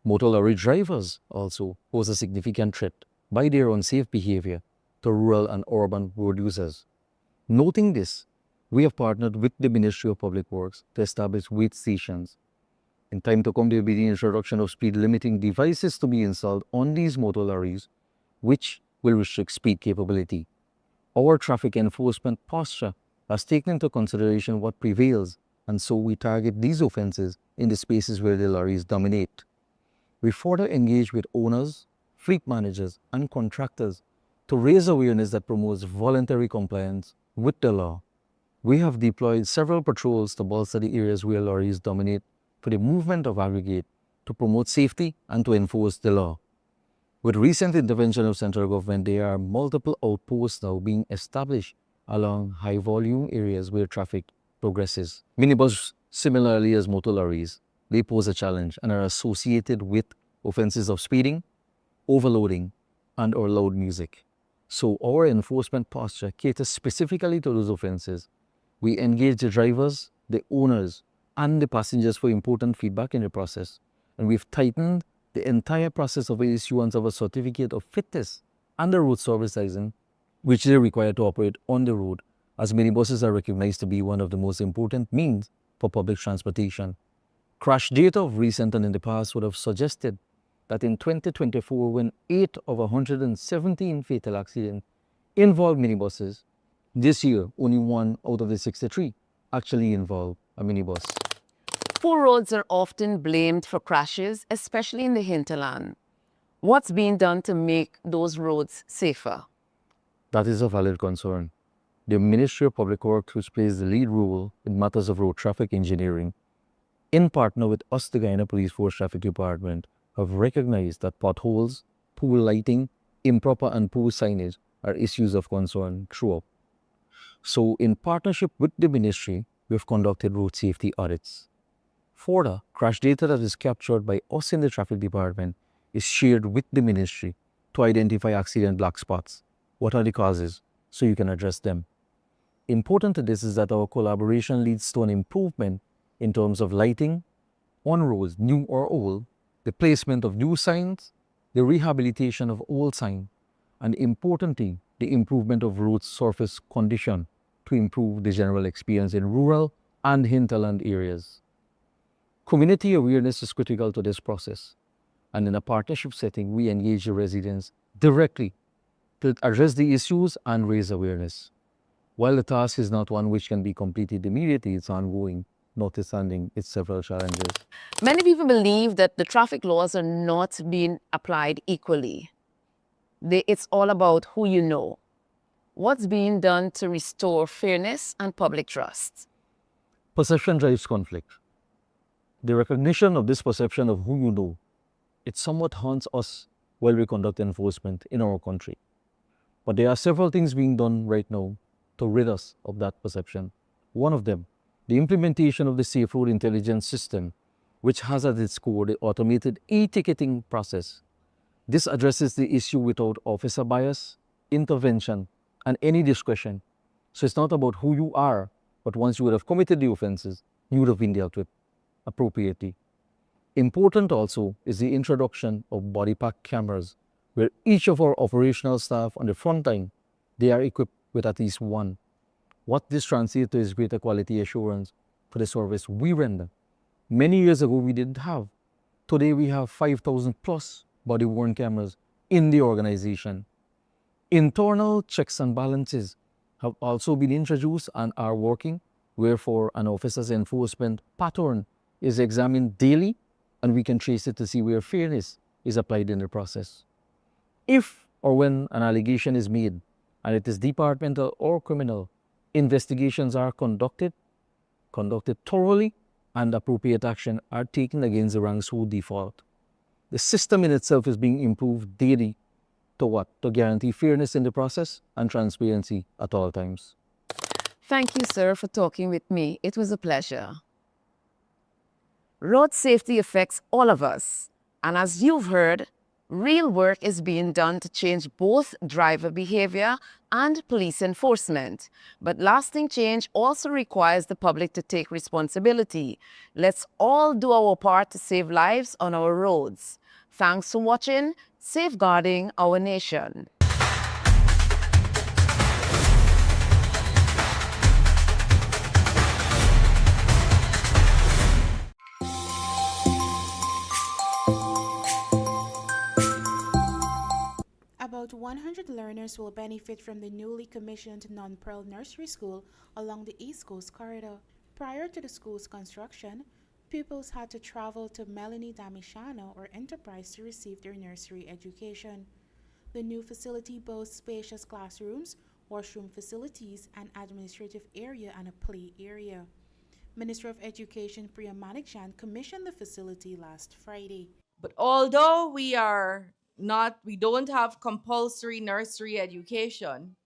Motor lorry drivers also pose a significant threat by their unsafe behavior to rural and urban road users. Noting this, we have partnered with the Ministry of Public Works to establish wait stations. In time to come, there will be the introduction of speed limiting devices to be installed on these motor lorries, which will restrict speed capability. Our traffic enforcement posture has taken into consideration what prevails, and so we target these offences in the spaces where the lorries dominate. We further engage with owners, fleet managers, and contractors to raise awareness that promotes voluntary compliance with the law. We have deployed several patrols to bolster the areas where lorries dominate for the movement of aggregate, to promote safety and to enforce the law. With recent intervention of central government, there are multiple outposts now being established along high-volume areas where traffic progresses. Minibus, similarly as motor lorries, they pose a challenge and are associated with offences of speeding, overloading, and or loud music. So our enforcement posture caters specifically to those offences. We engage the drivers, the owners, and the passengers for important feedback in the process. And we've tightened the entire process of the issuance of a certificate of fitness and the road service license, which they require to operate on the road, as minibuses are recognized to be one of the most important means for public transportation. Crash data of recent and in the past would have suggested that in 2024, when 8 of 117 fatal accidents involved minibuses, this year only 1 out of the 63 actually involved a minibus. Poor roads are often blamed for crashes, especially in the hinterland. What's being done to make those roads safer? That is a valid concern. The Ministry of Public Works, which plays the lead role in matters of road traffic engineering, in partner with us, the Guyana Police Force Traffic Department, have recognized that potholes, poor lighting, improper and poor signage are issues of concern throughout. So, in partnership with the ministry, we have conducted road safety audits. Further, crash data that is captured by us in the traffic department is shared with the ministry to identify accident black spots. What are the causes? So you can address them. Important to this is that our collaboration leads to an improvement in terms of lighting on roads, new or old, the placement of new signs, the rehabilitation of old signs, and importantly, the improvement of road surface condition to improve the general experience in rural and hinterland areas. Community awareness is critical to this process, and in a partnership setting, we engage the residents directly to address the issues and raise awareness. While the task is not one which can be completed immediately, it's ongoing, notwithstanding its several challenges. Many people believe that the traffic laws are not being applied equally. It's all about who you know. What's being done to restore fairness and public trust? Perception drives conflict. The recognition of this perception of who you know, it somewhat haunts us while we conduct enforcement in our country. But there are several things being done right now to rid us of that perception. One of them, the implementation of the Safe Road Intelligence System, which has at its core the automated e-ticketing process. This addresses the issue without officer bias, intervention, and any discretion. So it's not about who you are, but once you would have committed the offenses, you would have been dealt with appropriately. Important also is the introduction of body pack cameras, where each of our operational staff on the front line, they are equipped with at least one. What this translates to is greater quality assurance for the service we render. Many years ago, we didn't have. Today, we have 5,000 plus body-worn cameras in the organization. Internal checks and balances have also been introduced and are working, wherefore an officer's enforcement pattern is examined daily and we can trace it to see where fairness is applied in the process. If or when an allegation is made, and it is departmental or criminal, investigations are conducted thoroughly, and appropriate action are taken against the ranks who default. The system in itself is being improved daily to what? To guarantee fairness in the process and transparency at all times. Thank you, sir, for talking with me. It was a pleasure. Road safety affects all of us, and as you've heard, real work is being done to change both driver behavior and police enforcement. But lasting change also requires the public to take responsibility. Let's all do our part to save lives on our roads. Thanks for watching Safeguarding Our Nation. About 100 learners will benefit from the newly commissioned non-Pearl Nursery School along the East Coast Corridor. Prior to the school's construction, pupils had to travel to Melanie Damishano or Enterprise to receive their nursery education. The new facility boasts spacious classrooms, washroom facilities, an administrative area, and a play area. Minister of Education Priya Manikchand commissioned the facility last Friday. But although we don't have compulsory nursery education,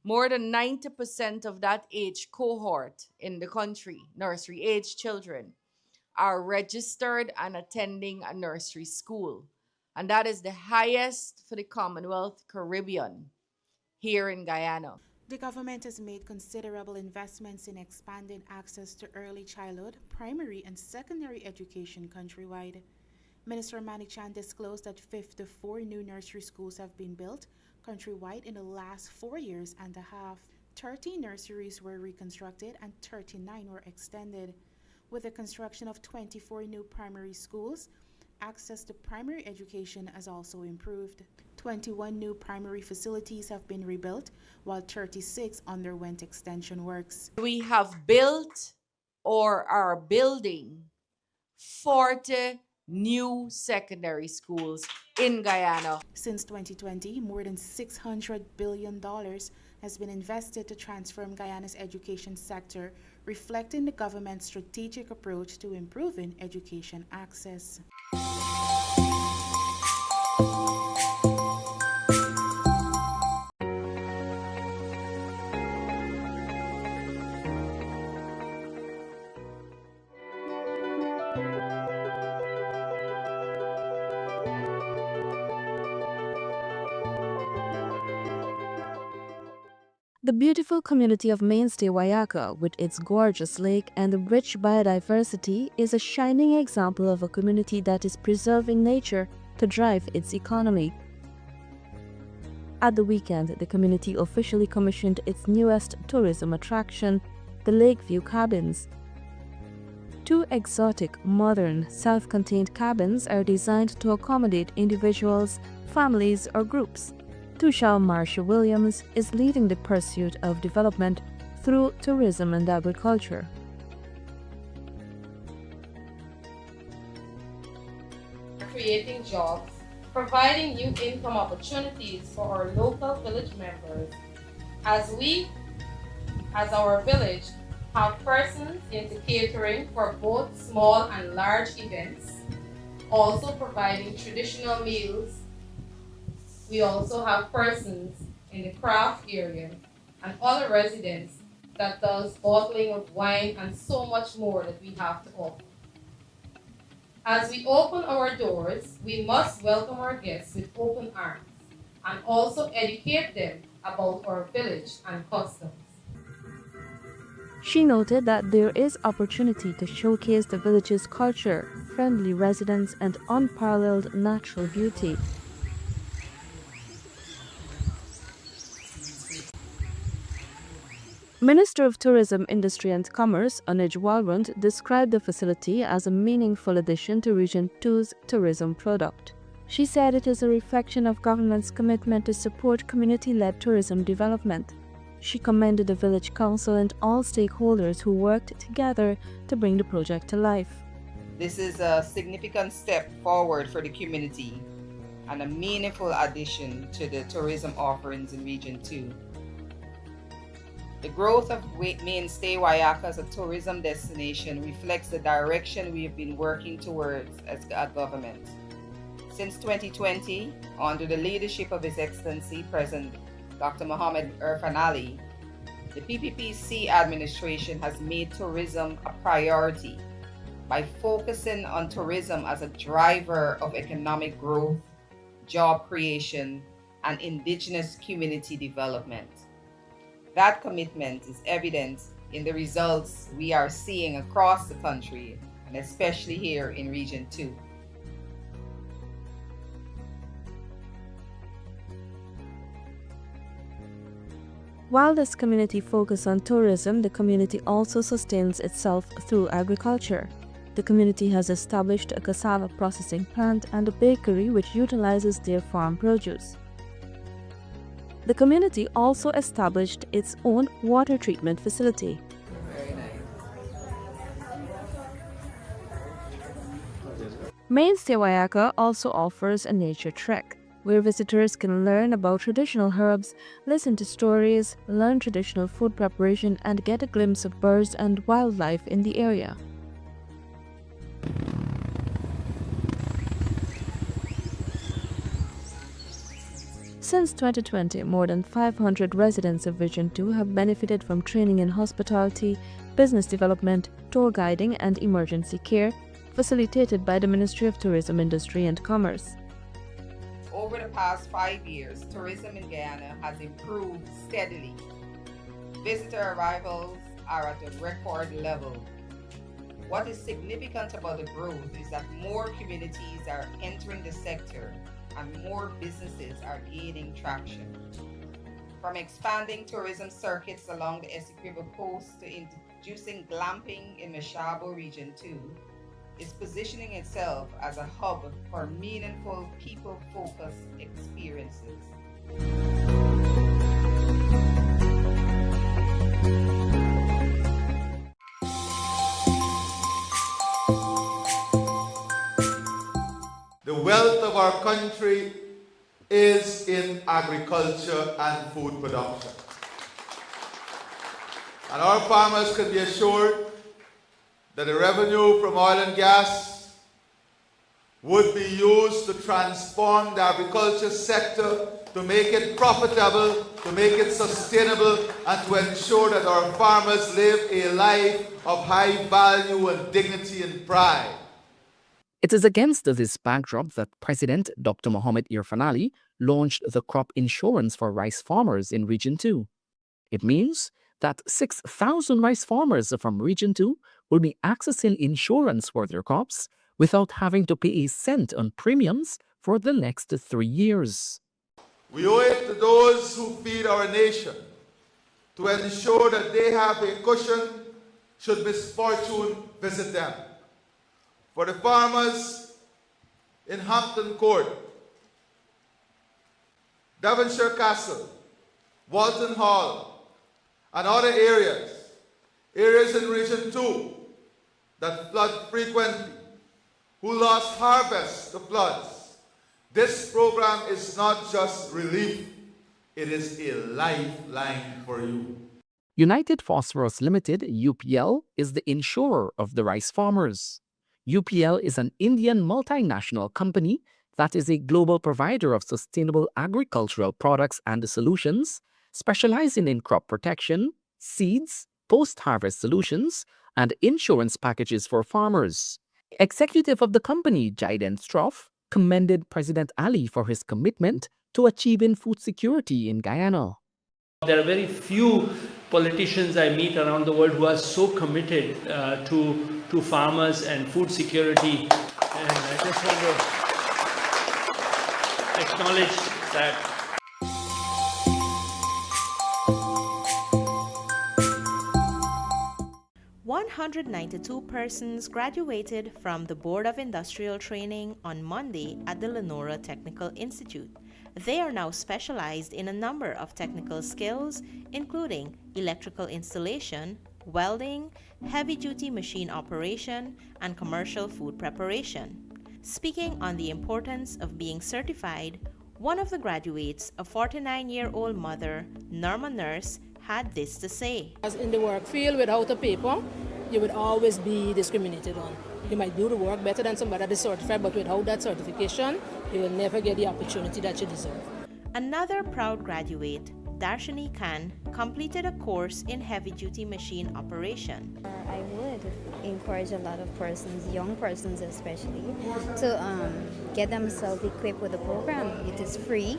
more than 90% of that age cohort in the country, nursery age children, are registered and attending a nursery school. And that is the highest for the Commonwealth Caribbean here in Guyana. The government has made considerable investments in expanding access to early childhood, primary, and secondary education countrywide. Minister Manikchand disclosed that 54 new nursery schools have been built countrywide in the last 4 years and a half. 30 nurseries were reconstructed and 39 were extended. With the construction of 24 new primary schools, access to primary education has also improved. 21 new primary facilities have been rebuilt, while 36 underwent extension works. We have built or are building 40 new secondary schools in Guyana. Since 2020, more than $600 billion has been invested to transform Guyana's education sector, reflecting the government's strategic approach to improving education access. The beautiful community of Mainstay Wayaka, with its gorgeous lake and the rich biodiversity, is a shining example of a community that is preserving nature to drive its economy. At the weekend, the community officially commissioned its newest tourism attraction, the Lakeview Cabins. 2 exotic, modern, self-contained cabins are designed to accommodate individuals, families, or groups. Tushar Marsha Williams is leading the pursuit of development through tourism and agriculture. Creating jobs, providing new income opportunities for our local village members, as we, as our village, have persons into catering for both small and large events, also providing traditional meals. We also have persons in the craft area and other residents that does bottling of wine and so much more that we have to offer. As we open our doors, we must welcome our guests with open arms and also educate them about our village and customs. She noted that there is opportunity to showcase the village's culture, friendly residents, and unparalleled natural beauty. Minister of Tourism, Industry and Commerce, Anuj Walwant, described the facility as a meaningful addition to Region 2's tourism product. She said it is a reflection of government's commitment to support community-led tourism development. She commended the village council and all stakeholders who worked together to bring the project to life. This is a significant step forward for the community and a meaningful addition to the tourism offerings in Region 2. The growth of Mainstay Wayaka as a tourism destination reflects the direction we have been working towards as a government. Since 2020, under the leadership of His Excellency President Dr. Mohamed Irfan Ali, the PPPC administration has made tourism a priority by focusing on tourism as a driver of economic growth, job creation, and indigenous community development. That commitment is evident in the results we are seeing across the country, and especially here in Region 2. While this community focuses on tourism, the community also sustains itself through agriculture. The community has established a cassava processing plant and a bakery which utilizes their farm produce. The community also established its own water treatment facility. Mainstay Wayaka also offers a nature trek, where visitors can learn about traditional herbs, listen to stories, learn traditional food preparation, and get a glimpse of birds and wildlife in the area. Since 2020, more than 500 residents of Region 2 have benefited from training in hospitality, business development, tour guiding, and emergency care, facilitated by the Ministry of Tourism, Industry and Commerce. Over the past 5 years, tourism in Guyana has improved steadily. Visitor arrivals are at a record level. What is significant about the growth is that more communities are entering the sector and more businesses are gaining traction. From expanding tourism circuits along the Essequibo coast to introducing glamping in Mashabo Region 2, is positioning itself as a hub for meaningful, people-focused experiences. The wealth of our country is in agriculture and food production. And our farmers can be assured that the revenue from oil and gas would be used to transform the agriculture sector, to make it profitable, to make it sustainable, and to ensure that our farmers live a life of high value and dignity and pride. It is against this backdrop that President Dr. Mohamed Irfan Ali launched the crop insurance for rice farmers in Region 2. It means that 6,000 rice farmers from Region 2 will be accessing insurance for their crops without having to pay a cent on premiums for the next 3 years. We owe it to those who feed our nation to ensure that they have a cushion should misfortune visit them. For the farmers in Hampton Court, Devonshire Castle, Walton Hall, and other areas in Region 2 that flood frequently, who lost harvest to floods. This program is not just relief, it is a lifeline for you. United Phosphorus Limited, UPL, is the insurer of the rice farmers. UPL is an Indian multinational company that is a global provider of sustainable agricultural products and solutions, specializing in crop protection, seeds, post-harvest solutions, and insurance packages for farmers. Executive of the company, Jaden Stroff, commended President Ali for his commitment to achieving food security in Guyana. There are very few politicians I meet around the world who are so committed to farmers and food security. And I just want to acknowledge that. 192 persons graduated from the Board of Industrial Training on Monday at the Lenora Technical Institute. They are now specialized in a number of technical skills, including electrical installation, welding, heavy-duty machine operation, and commercial food preparation. Speaking on the importance of being certified, one of the graduates, a 49-year-old mother, Norma Nurse, had this to say. As in the work field, without a paper, you would always be discriminated on. You might do the work better than somebody that is certified, but without that certification, you will never get the opportunity that you deserve. Another proud graduate, Darshani Khan, completed a course in heavy-duty machine operation. I would encourage a lot of persons, young persons especially, to get themselves equipped with the program. It is free.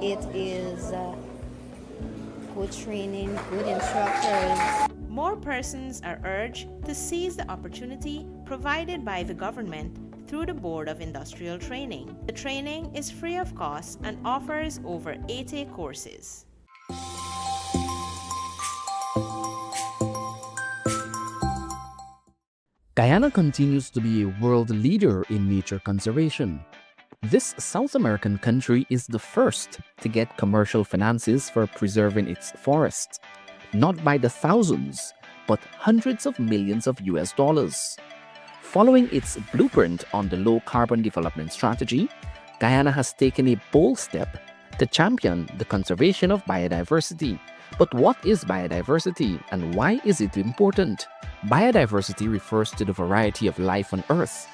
It is good training, good instructors. More persons are urged to seize the opportunity provided by the government through the Board of Industrial Training. The training is free of cost and offers over 80 courses. Guyana continues to be a world leader in nature conservation. This South American country is the first to get commercial finances for preserving its forests, not by the thousands, but hundreds of millions of US dollars. Following its blueprint on the low carbon development strategy, Guyana has taken a bold step to champion the conservation of biodiversity. But what is biodiversity and why is it important? Biodiversity refers to the variety of life on Earth,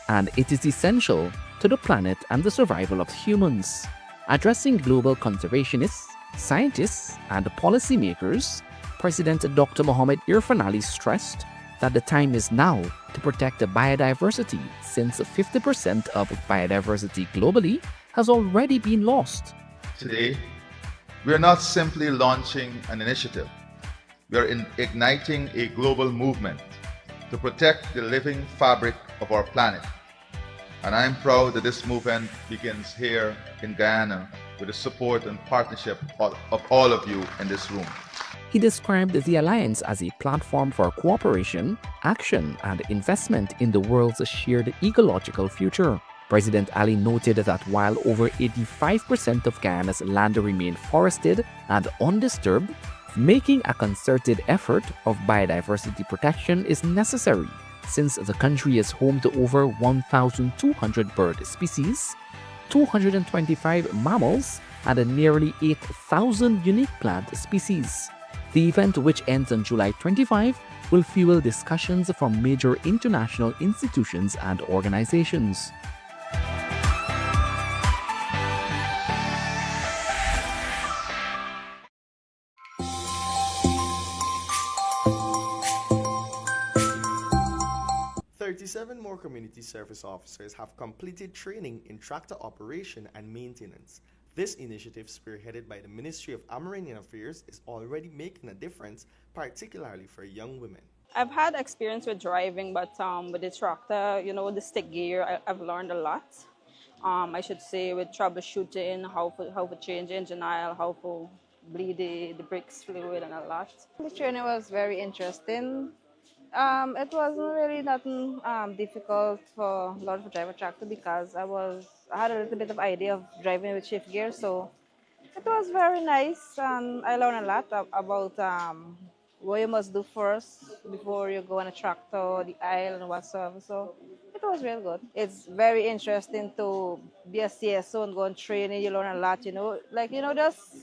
and it is essential to the planet and the survival of humans. Addressing global conservationists, scientists, and policymakers, President Dr. Mohamed Irfan Ali stressed that the time is now to protect the biodiversity, since 50% of biodiversity globally has already been lost. Today, we are not simply launching an initiative. We are igniting a global movement to protect the living fabric of our planet. And I'm proud that this movement begins here in Guyana with the support and partnership of all of you in this room. He described the alliance as a platform for cooperation, action, and investment in the world's shared ecological future. President Ali noted that while over 85% of Guyana's land remain forested and undisturbed, making a concerted effort of biodiversity protection is necessary, since the country is home to over 1,200 bird species, 225 mammals, and nearly 8,000 unique plant species. The event, which ends on July 25, will fuel discussions from major international institutions and organizations. Seven more community service officers have completed training in tractor operation and maintenance. This initiative, spearheaded by the Ministry of Amerindian Affairs, is already making a difference, particularly for young women. I've had experience with driving, but with the tractor, the stick gear, I've learned a lot. I should say with troubleshooting, how to change engine oil, how to bleed the brakes fluid, and a lot. The training was very interesting. It wasn't really nothing difficult for Lord to drive a tractor because I had a little bit of idea of driving with shift gear, so it was very nice, and I learned a lot about what you must do first before you go on a tractor, the aisle and whatsoever. So it was real good. It's very interesting to be a CSO and go on training. You learn a lot, just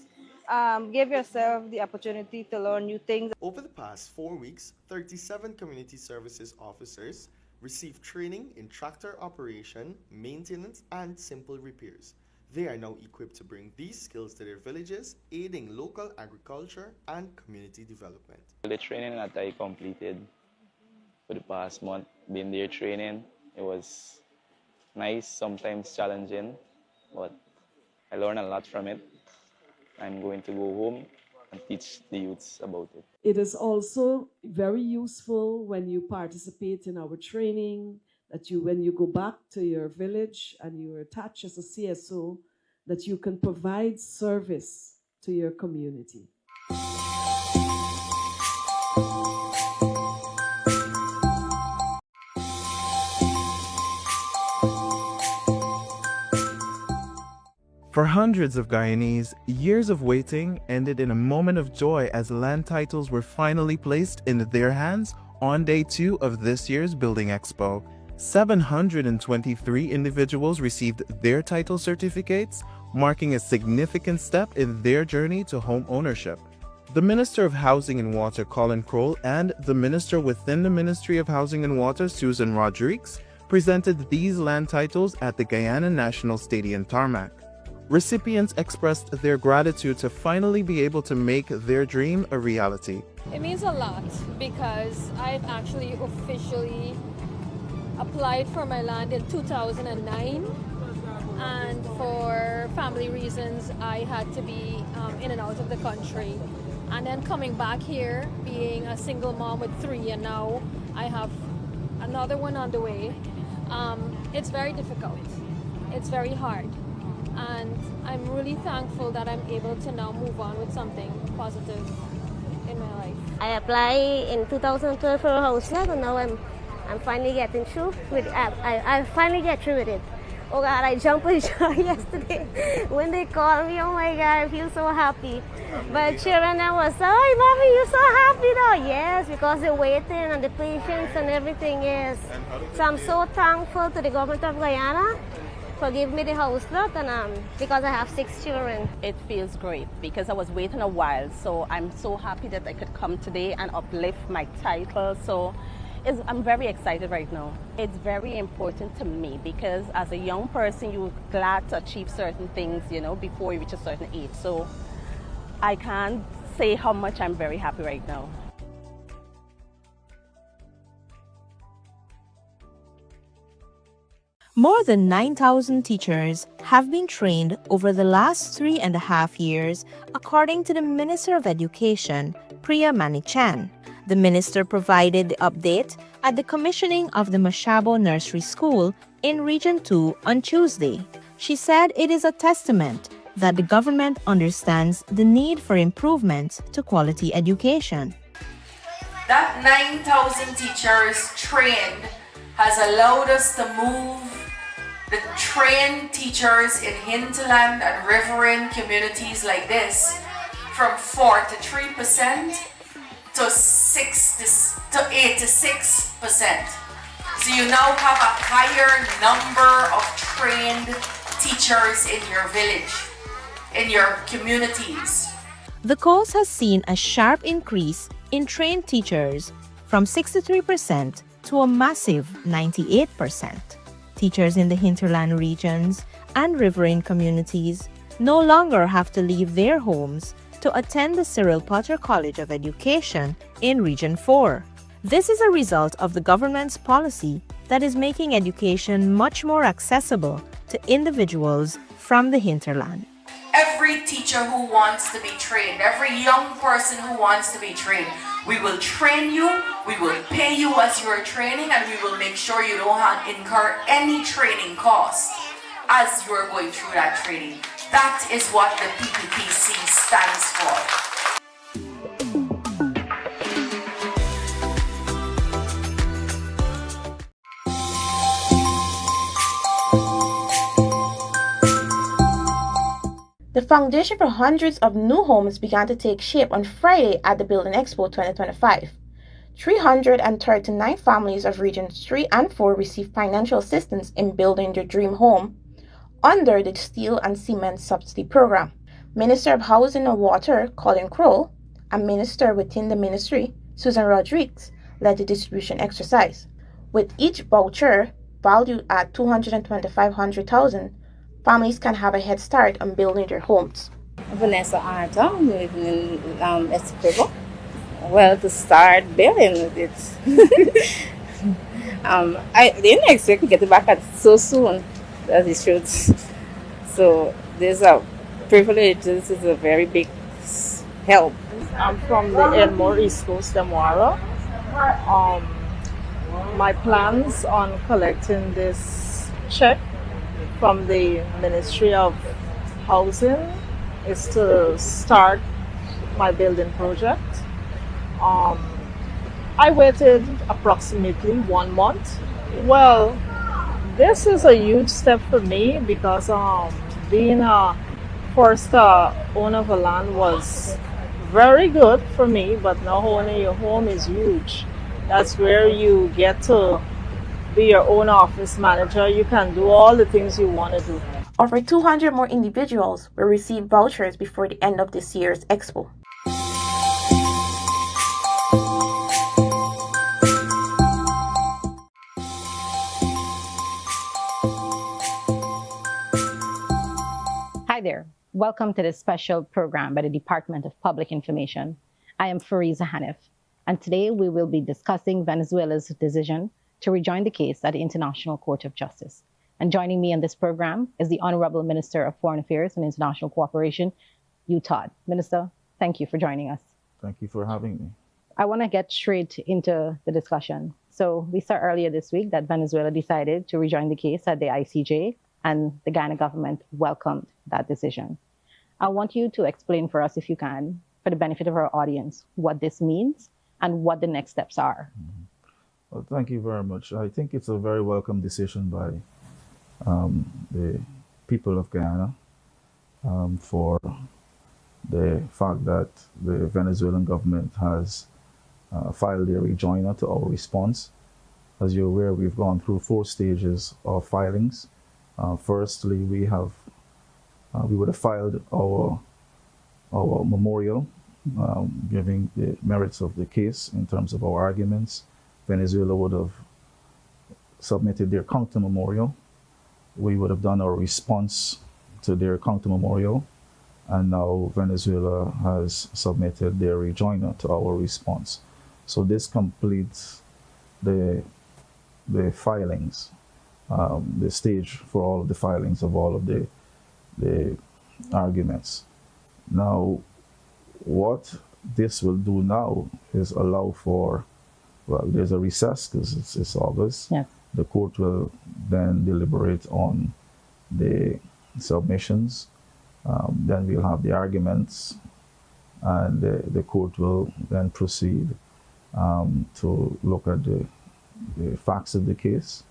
give yourself the opportunity to learn new things. Over the past 4 weeks, 37 community services officers received training in tractor operation, maintenance, and simple repairs. They are now equipped to bring these skills to their villages, aiding local agriculture and community development. The training that I completed for the past month, been there training. It was nice, sometimes challenging, but I learned a lot from it. I'm going to go home and teach the youths about it. It is also very useful when you participate in our training, that you, when you go back to your village and you are attached as a CSO, that you can provide service to your community. For hundreds of Guyanese, years of waiting ended in a moment of joy as land titles were finally placed in their hands on day 2 of this year's Building Expo. 723 individuals received their title certificates, marking a significant step in their journey to home ownership. The Minister of Housing and Water, Colin Crowell, and the Minister within the Ministry of Housing and Water, Susan Rodriguez, presented these land titles at the Guyana National Stadium tarmac. Recipients expressed their gratitude to finally be able to make their dream a reality. It means a lot because I've actually officially applied for my land in 2009, and for family reasons I had to be in and out of the country, and then coming back here, being a single mom with 3, and now I have another one on the way. It's very difficult, it's very hard, and I'm really thankful that I'm able to now move on with something positive in my life. I applied in 2012 for a house lot, and now I'm finally getting through with it. I finally get through with it. Oh God, I jumped with joy yesterday when they called me. Oh my God, I feel so happy. But children, I was, oh, mommy, you're so happy now. Yes, because the waiting and the patience and everything is. So I'm so thankful to the government of Guyana for giving me the house lot, and because I have 6 children. It feels great because I was waiting a while, so I'm so happy that I could come today and uplift my title. So I'm very excited right now. It's very important to me because as a young person, you're glad to achieve certain things, you know, before you reach a certain age. So I can't say how much I'm very happy right now. More than 9,000 teachers have been trained over the last 3.5 years, according to the Minister of Education, Priya Manichan. The minister provided the update at the commissioning of the Mashabo Nursery School in Region 2 on Tuesday. She said it is a testament that the government understands the need for improvements to quality education. That 9,000 teachers trained has allowed us to move the trained teachers in hinterland and riverine communities like this from 43% to 86%. So you now have a higher number of trained teachers in your village, in your communities. The course has seen a sharp increase in trained teachers from 63% to a massive 98%. Teachers in the hinterland regions and riverine communities no longer have to leave their homes to attend the Cyril Potter College of Education in Region 4. This is a result of the government's policy that is making education much more accessible to individuals from the hinterland. Every teacher who wants to be trained, every young person who wants to be trained, we will train you, we will pay you as you are training, and we will make sure you don't incur any training cost as you are going through that training. That is what the PPPC stands for. The foundation for hundreds of new homes began to take shape on Friday at the Building Expo 2025. 339 families of Regions 3 and 4 received financial assistance in building their dream home under the Steel and Cement Subsidy Program. Minister of Housing and Water, Colin Crowell, and Minister within the Ministry, Susan Rodriguez, led the distribution exercise. With each voucher valued at $225,000, families can have a head start on building their homes. Vanessa Arta, living in Essequibo. Well, to start building, I didn't expect to get it back at so soon. That is true. So this is a privilege. This is a very big help. I'm from the Enmore East Coast, Demwara. Um, my plans on collecting this check from the Ministry of Housing is to start my building project. Um, I waited approximately 1 month. Well, this is a huge step for me because being a first owner of a land was very good for me, but now owning your home is huge. That's where you get to be your own office manager. You can do all the things you want to do. Over 200 more individuals will receive vouchers before the end of this year's expo. Hi there. Welcome to this special program by the Department of Public Information. I am Fariza Hanif, and today we will be discussing Venezuela's decision to rejoin the case at the International Court of Justice. And joining me on this program is the Honorable Minister of Foreign Affairs and International Cooperation, Hugh Todd. Minister, thank you for joining us. Thank you for having me. I want to get straight into the discussion. So we saw earlier this week that Venezuela decided to rejoin the case at the ICJ, and the Guyana government welcomed that decision. I want you to explain for us, if you can, for the benefit of our audience, what this means and what the next steps are. Well, thank you very much. I think it's a very welcome decision by the people of Guyana for the fact that the Venezuelan government has filed their rejoinder to our response. As you're aware, we've gone through 4 stages of filings. Firstly, we would have filed our memorial, giving the merits of the case in terms of our arguments. Venezuela would have submitted their counter memorial. We would have done our response to their counter memorial, and now Venezuela has submitted their rejoinder to our response. So this completes the filings, the stage for all of the filings of all of the arguments. Now, what this will do now is allow for, well, there's a recess because it's August. Yes. The court will then deliberate on the submissions. Then we'll have the arguments, and the court will then proceed to look at the facts of the case,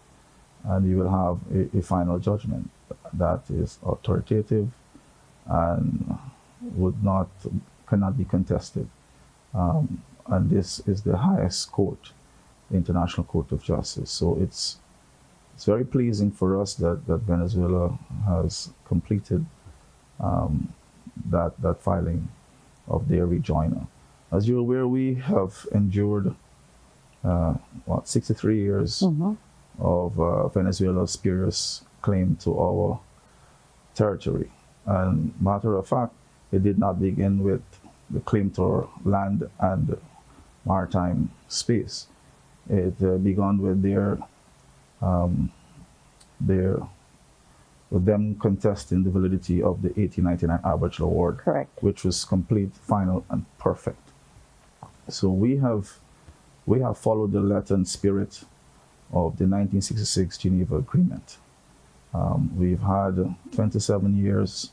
and you will have a final judgment that is authoritative and cannot be contested. And this is the highest court, the International Court of Justice. So it's very pleasing for us that Venezuela has completed that filing of their rejoinder. As you're aware, we have endured 63 years of Venezuela's spurious claim to our territory. And matter of fact, it did not begin with the claim to our land and maritime space. It began with with them contesting the validity of the 1899 arbitral award, Correct. which was complete, final, and perfect. So we have followed the letter and spirit of the 1966 Geneva Agreement. We've had 27 years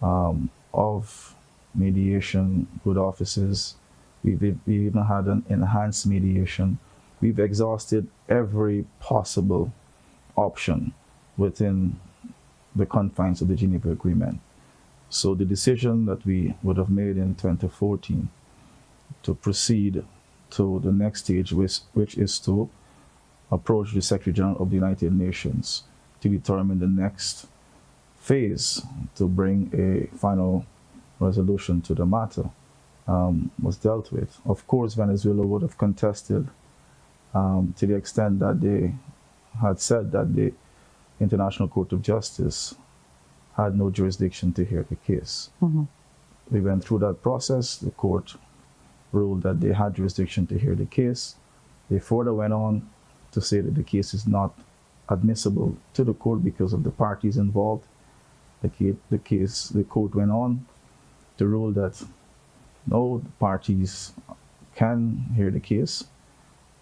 of mediation, good offices. We've even had an enhanced mediation. We've exhausted every possible option within the confines of the Geneva Agreement. So the decision that we would have made in 2014 to proceed to the next stage, which is to approach the Secretary General of the United Nations to determine the next phase to bring a final resolution to the matter, was dealt with. Of course, Venezuela would have contested to the extent that they had said that the International Court of Justice had no jurisdiction to hear the case. We went through that process. The court ruled that they had jurisdiction to hear the case. They further went on to say that the case is not admissible to the court because of the parties involved. The court went on to rule that no, the parties can hear the case,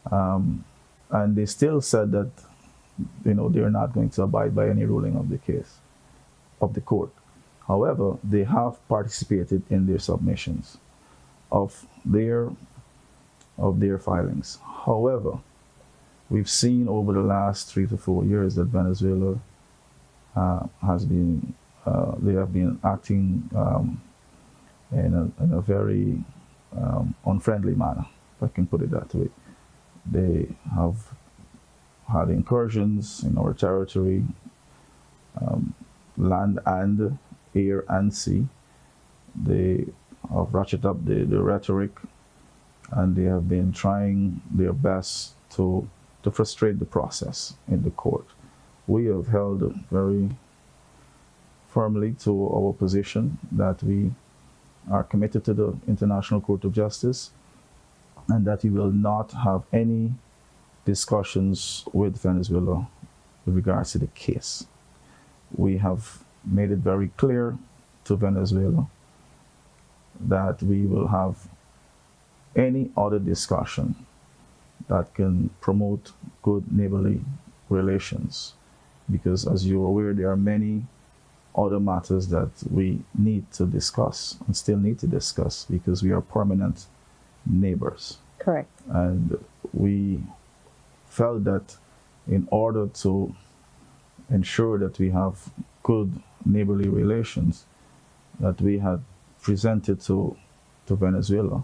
and they still said that they're not going to abide by any ruling of the case of the court. However, they have participated in their submissions of their filings. However, we've seen over the last 3 to 4 years that Venezuela they have been acting in a very unfriendly manner, if I can put it that way. They have had incursions in our territory, land and air and sea. They have ratcheted up the rhetoric, and they have been trying their best to frustrate the process in the court. We have held very firmly to our position that we are committed to the International Court of Justice and that we will not have any discussions with Venezuela with regards to the case. We have made it very clear to Venezuela that we will have any other discussion that can promote good neighborly relations, because as you're aware, there are many other matters that we need to discuss and still need to discuss because we are permanent neighbors. Correct. And we felt that in order to ensure that we have good neighborly relations, that we had presented to Venezuela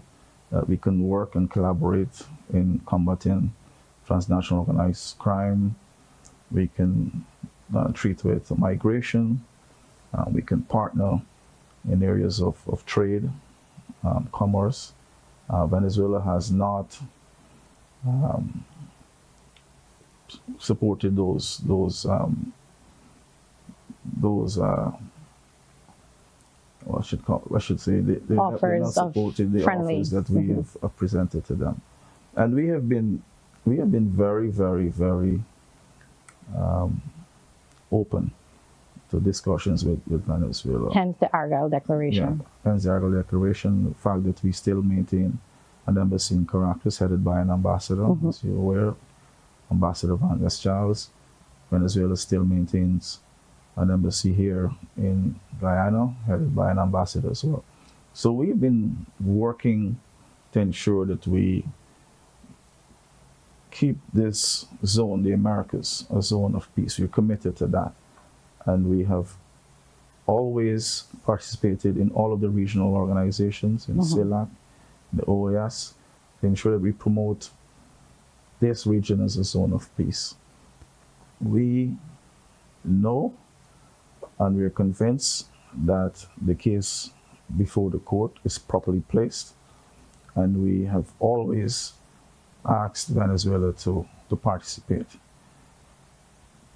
that we can work and collaborate in combating transnational organized crime. We can treat with migration. We can partner in areas of trade, commerce. Venezuela has not supported those I should say they have not supported the offers that we have presented to them, and we have been very, very, very open to discussions with Venezuela. Hence the Argyle Declaration. Yeah, hence the Argyle Declaration. The fact that we still maintain an embassy in Caracas headed by an ambassador, as you're aware, Ambassador Van Charles. Venezuela still maintains an embassy here in Guyana, headed by an ambassador as well. So we've been working to ensure that we keep this zone, the Americas, a zone of peace. We're committed to that. And we have always participated in all of the regional organizations, in CELAC, the OAS, to ensure that we promote this region as a zone of peace. We know and we're convinced that the case before the court is properly placed, and we have always asked Venezuela to participate.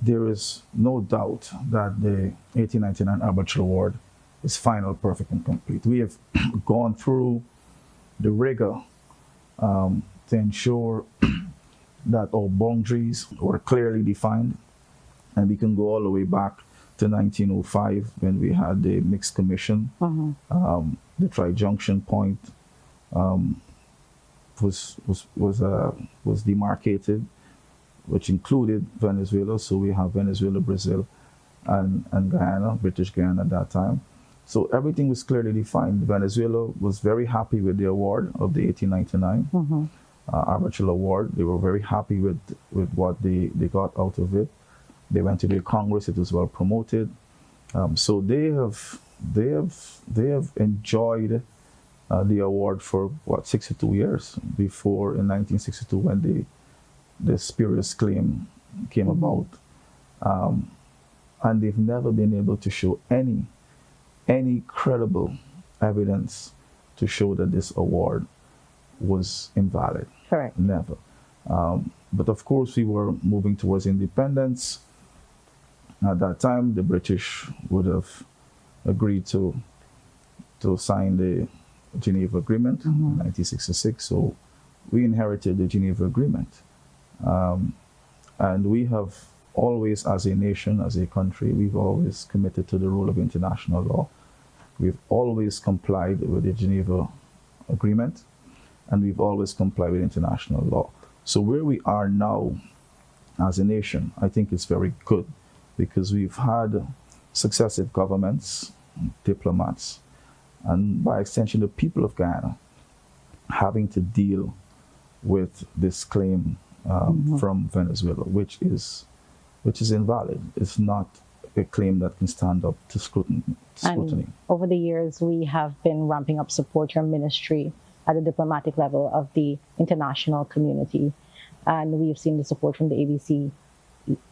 There is no doubt that the 1899 arbitral award is final, perfect, and complete. We have gone through the rigor to ensure that our boundaries were clearly defined, and we can go all the way back to 1905 when we had the mixed commission. The tri-junction point was demarcated, which included Venezuela. So we have Venezuela, Brazil, and Guyana, British Guyana at that time. So everything was clearly defined. Venezuela was very happy with the award of the 1899 arbitral award. They were very happy with what they got out of it. They went to their Congress. It was well promoted. So they have enjoyed the award for 62 years before in 1962 when the spurious claim came about, and they've never been able to show any credible evidence to show that this award was invalid. Correct. Never. But of course, we were moving towards independence. At that time, the British would have agreed to sign the Geneva Agreement in 1966. So we inherited the Geneva Agreement. And we have always, as a nation, as a country, we've always committed to the rule of international law. We've always complied with the Geneva Agreement, and we've always complied with international law. So where we are now as a nation, I think it's very good, because we've had successive governments, diplomats, and by extension the people of Guyana having to deal with this claim from Venezuela, which is invalid. It's not a claim that can stand up to scrutiny. And over the years, we have been ramping up support to our ministry at the diplomatic level of the international community. And we've seen the support from the ABC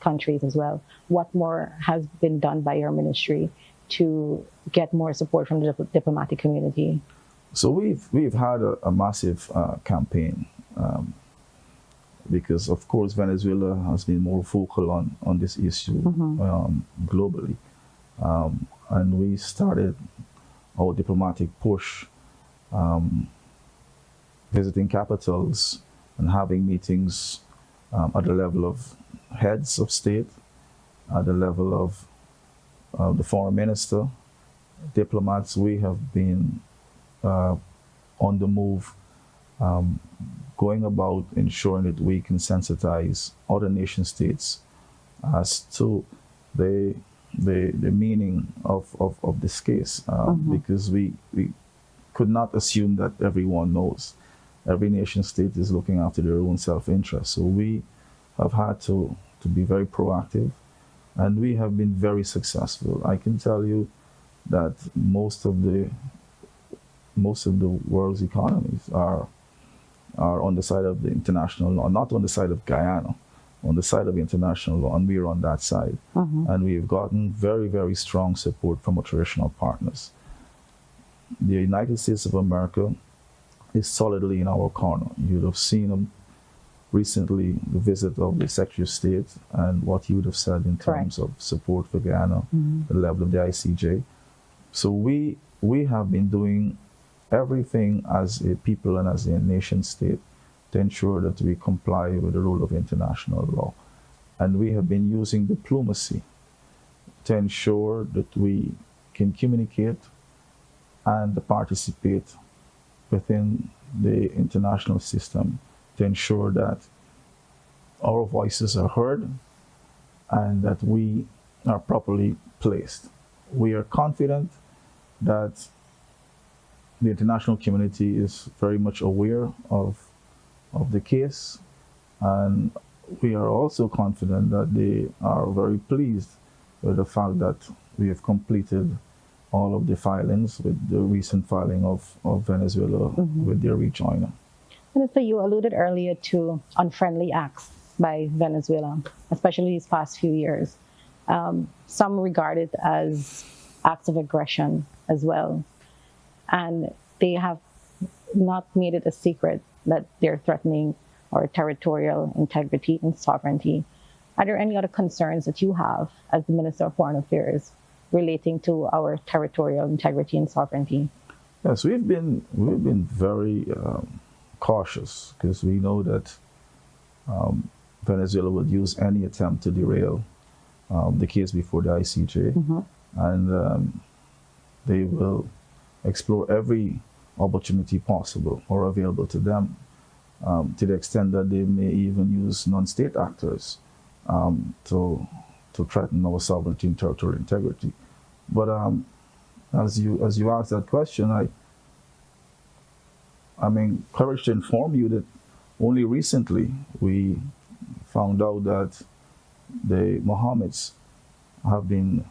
countries as well. What more has been done by your ministry to get more support from the diplomatic community? So we've had a massive campaign, because of course Venezuela has been more vocal on this issue globally. And we started our diplomatic push, visiting capitals and having meetings at the level of heads of state, at the level of the foreign minister, diplomats. We have been on the move, going about ensuring that we can sensitize other nation states as to the meaning of this case, because we could not assume that everyone knows. Every nation state is looking after their own self-interest. So we have had to be very proactive, and we have been very successful. I can tell you that most of the world's economies are on the side of the international law, not on the side of Guyana, on the side of international law, and we're on that side. And we've gotten very, very strong support from our traditional partners. The United States of America is solidly in our corner. You'd have seen recently the visit of the Secretary of State and what he would have said in terms of support for Guyana, the level of the ICJ. So we have been doing everything as a people and as a nation state to ensure that we comply with the rule of international law. And we have been using diplomacy to ensure that we can communicate and participate within the international system to ensure that our voices are heard and that we are properly placed. We are confident that the international community is very much aware of the case, and we are also confident that they are very pleased with the fact that we have completed all of the filings with the recent filing of Venezuela with their rejoinder. Minister, you alluded earlier to unfriendly acts by Venezuela, especially these past few years. Some regard it as acts of aggression as well. And they have not made it a secret that they're threatening our territorial integrity and sovereignty. Are there any other concerns that you have as the Minister of Foreign Affairs relating to our territorial integrity and sovereignty? Yes, we've been very cautious, because we know that Venezuela would use any attempt to derail the case before the ICJ, and they will explore every opportunity possible or available to them, to the extent that they may even use non-state actors to threaten our sovereignty and territorial integrity. But as you asked that question, I'm encouraged to inform you that only recently we found out that the Mohammeds have been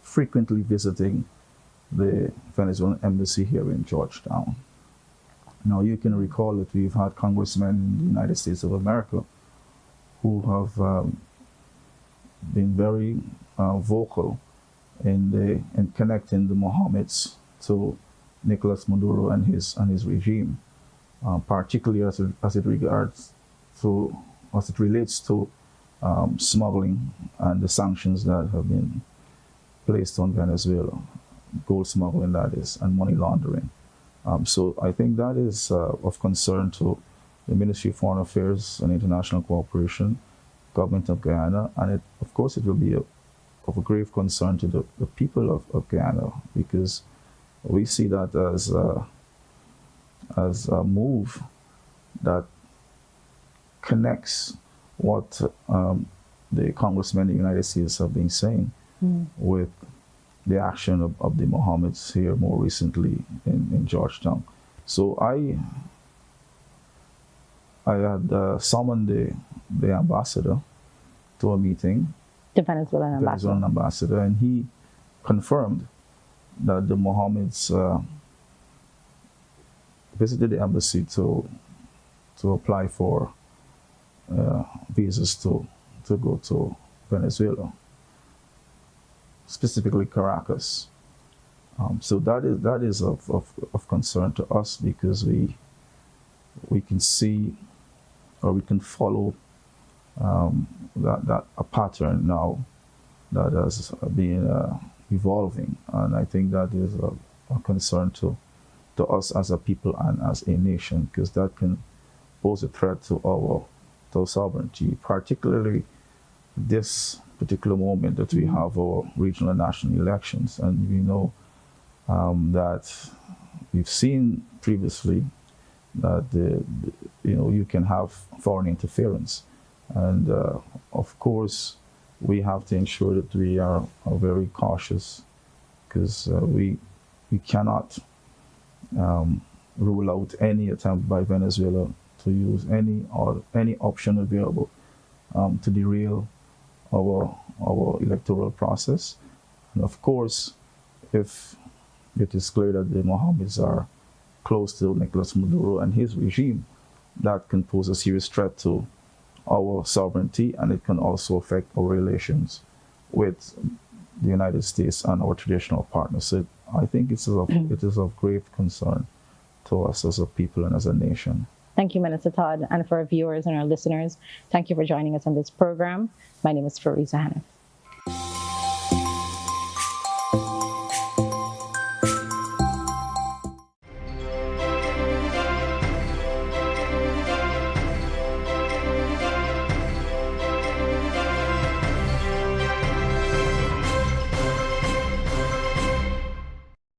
frequently visiting the Venezuelan embassy here in Georgetown. Now, you can recall that we've had congressmen in the United States of America who have been very vocal in connecting the Mohammeds to Nicolas Maduro and his regime, particularly as it relates to smuggling and the sanctions that have been placed on Venezuela, gold smuggling that is, and money laundering. So I think that is of concern to the Ministry of Foreign Affairs and International Cooperation, government of Guyana, and of course it will be of a grave concern to the people of Guyana, because we see that as a move that connects what the congressmen in the United States have been saying with the action of the Mohammeds here more recently in Georgetown. So I had summoned the ambassador to a meeting, The Venezuelan ambassador, and he confirmed that the Mohammeds visited the embassy to apply for visas to go to Venezuela, specifically Caracas. So that is of concern to us, because we can see, or we can follow that a pattern now that has been evolving, and I think that is a concern to us as a people and as a nation, because that can pose a threat to our sovereignty, particularly this particular moment that we have our regional and national elections, and we know that we've seen previously that you can have foreign interference, and of course we have to ensure that we are very cautious, because we cannot rule out any attempt by Venezuela to use any option available to derail our electoral process. And of course, if it is clear that the Mohammeds are close to Nicolas Maduro and his regime, that can pose a serious threat to our sovereignty, and it can also affect our relations with the United States and our traditional partners. So I think it is of grave concern to us as a people and as a nation. Thank you, Minister Todd. And for our viewers and our listeners, thank you for joining us on this program. My name is Fariza Hanif.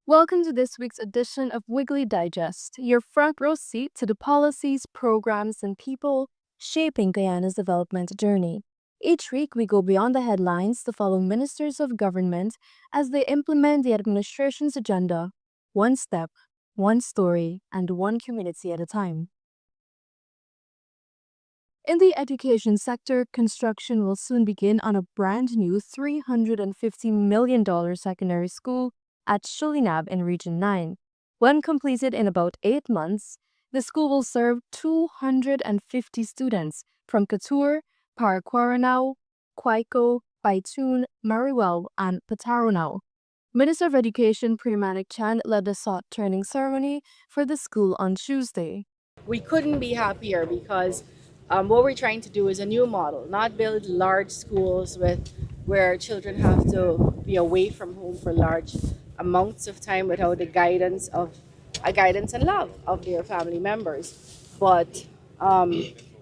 Welcome to this week's edition of Wiggly Digest, your front row seat to the policies, programs, and people shaping Guyana's development journey. Each week, we go beyond the headlines to follow ministers of government as they implement the administration's agenda, one step, one story, and one community at a time. In the education sector, construction will soon begin on a brand new $350 million secondary school at Shulinab in Region 9. When completed in about 8 months, the school will serve 250 students from Couture, Paraquaranao, Kwaiko, Baitun, Mariwel, and Pataronao. Minister of Education Primanik Chan led the sod turning ceremony for the school on Tuesday. We couldn't be happier because what we're trying to do is a new model, not build large schools where children have to be away from home for large amounts of time without the guidance and love of their family members, but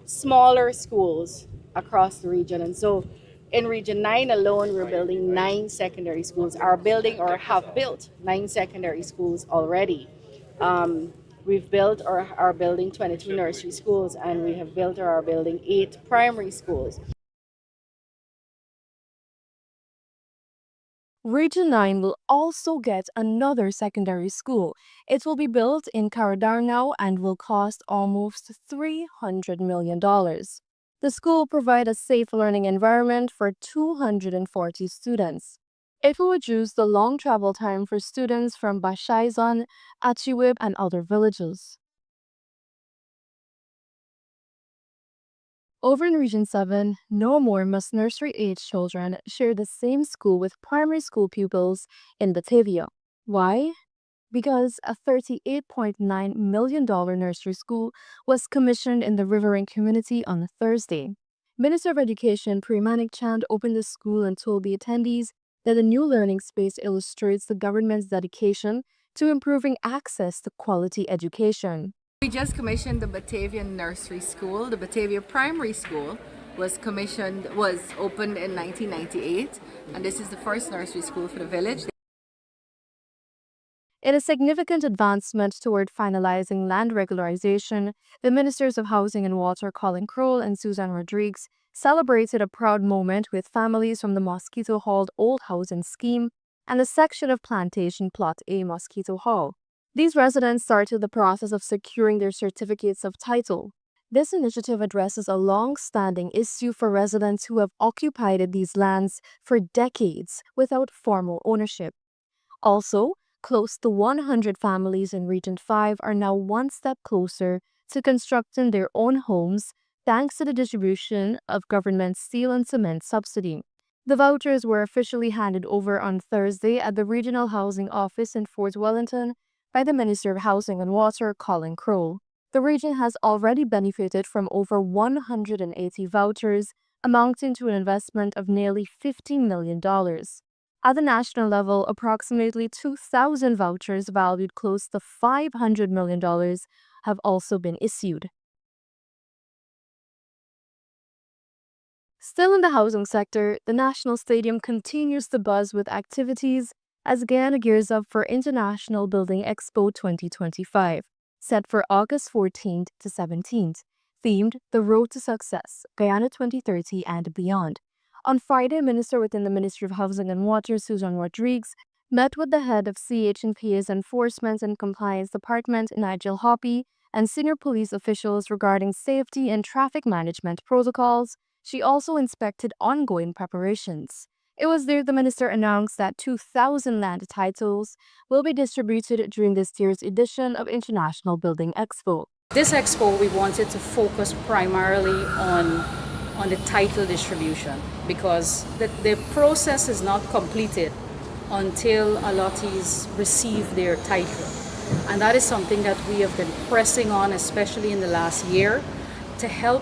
smaller schools across the region. And so in Region 9 alone, we're building 9 secondary schools, are building or have built 9 secondary schools already. We've built or are building 22 nursery schools, and we have built or are building 8 primary schools. Region 9 will also get another secondary school. It will be built in Caradarnao and will cost almost $300 million. The school will provide a safe learning environment for 240 students. It will reduce the long travel time for students from Bashaizan, Achiwib, and other villages. Over in Region 7, no more must nursery-age children share the same school with primary school pupils in Batavia. Why? Because a $38.9 million nursery school was commissioned in the Riverine community on Thursday. Minister of Education Primanik Chand opened the school and told the attendees that the new learning space illustrates the government's dedication to improving access to quality education. We just commissioned the Batavian Nursery School, the Batavia Primary School, was opened in 1998, and this is the first nursery school for the village. In a significant advancement toward finalizing land regularization, the Ministers of Housing and Water Colin Crowell and Susan Rodriguez celebrated a proud moment with families from the Mosquito Hall Old Housing Scheme and the section of Plantation Plot A Mosquito Hall. These residents started the process of securing their certificates of title. This initiative addresses a long-standing issue for residents who have occupied these lands for decades without formal ownership. Also, close to 100 families in Region 5 are now one step closer to constructing their own homes thanks to the distribution of government steel and cement subsidy. The vouchers were officially handed over on Thursday at the Regional Housing Office in Fort Wellington by the Minister of Housing and Water, Colin Crowell. The region has already benefited from over 180 vouchers, amounting to an investment of nearly $15 million. At the national level, approximately 2,000 vouchers valued close to $500 million have also been issued. Still in the housing sector, the National Stadium continues to buzz with activities as Guyana gears up for International Building Expo 2025, set for August 14th to 17th, themed The Road to Success, Guyana 2030 and Beyond. On Friday, Minister within the Ministry of Housing and Water, Susan Rodriguez, met with the head of CH&PA's Enforcement and Compliance Department, Nigel Hoppy, and senior police officials regarding safety and traffic management protocols. She also inspected ongoing preparations. It was there the minister announced that 2,000 land titles will be distributed during this year's edition of International Building Expo. This expo, we wanted to focus primarily on the title distribution because the process is not completed until allottees receive their title. And that is something that we have been pressing on, especially in the last year, to help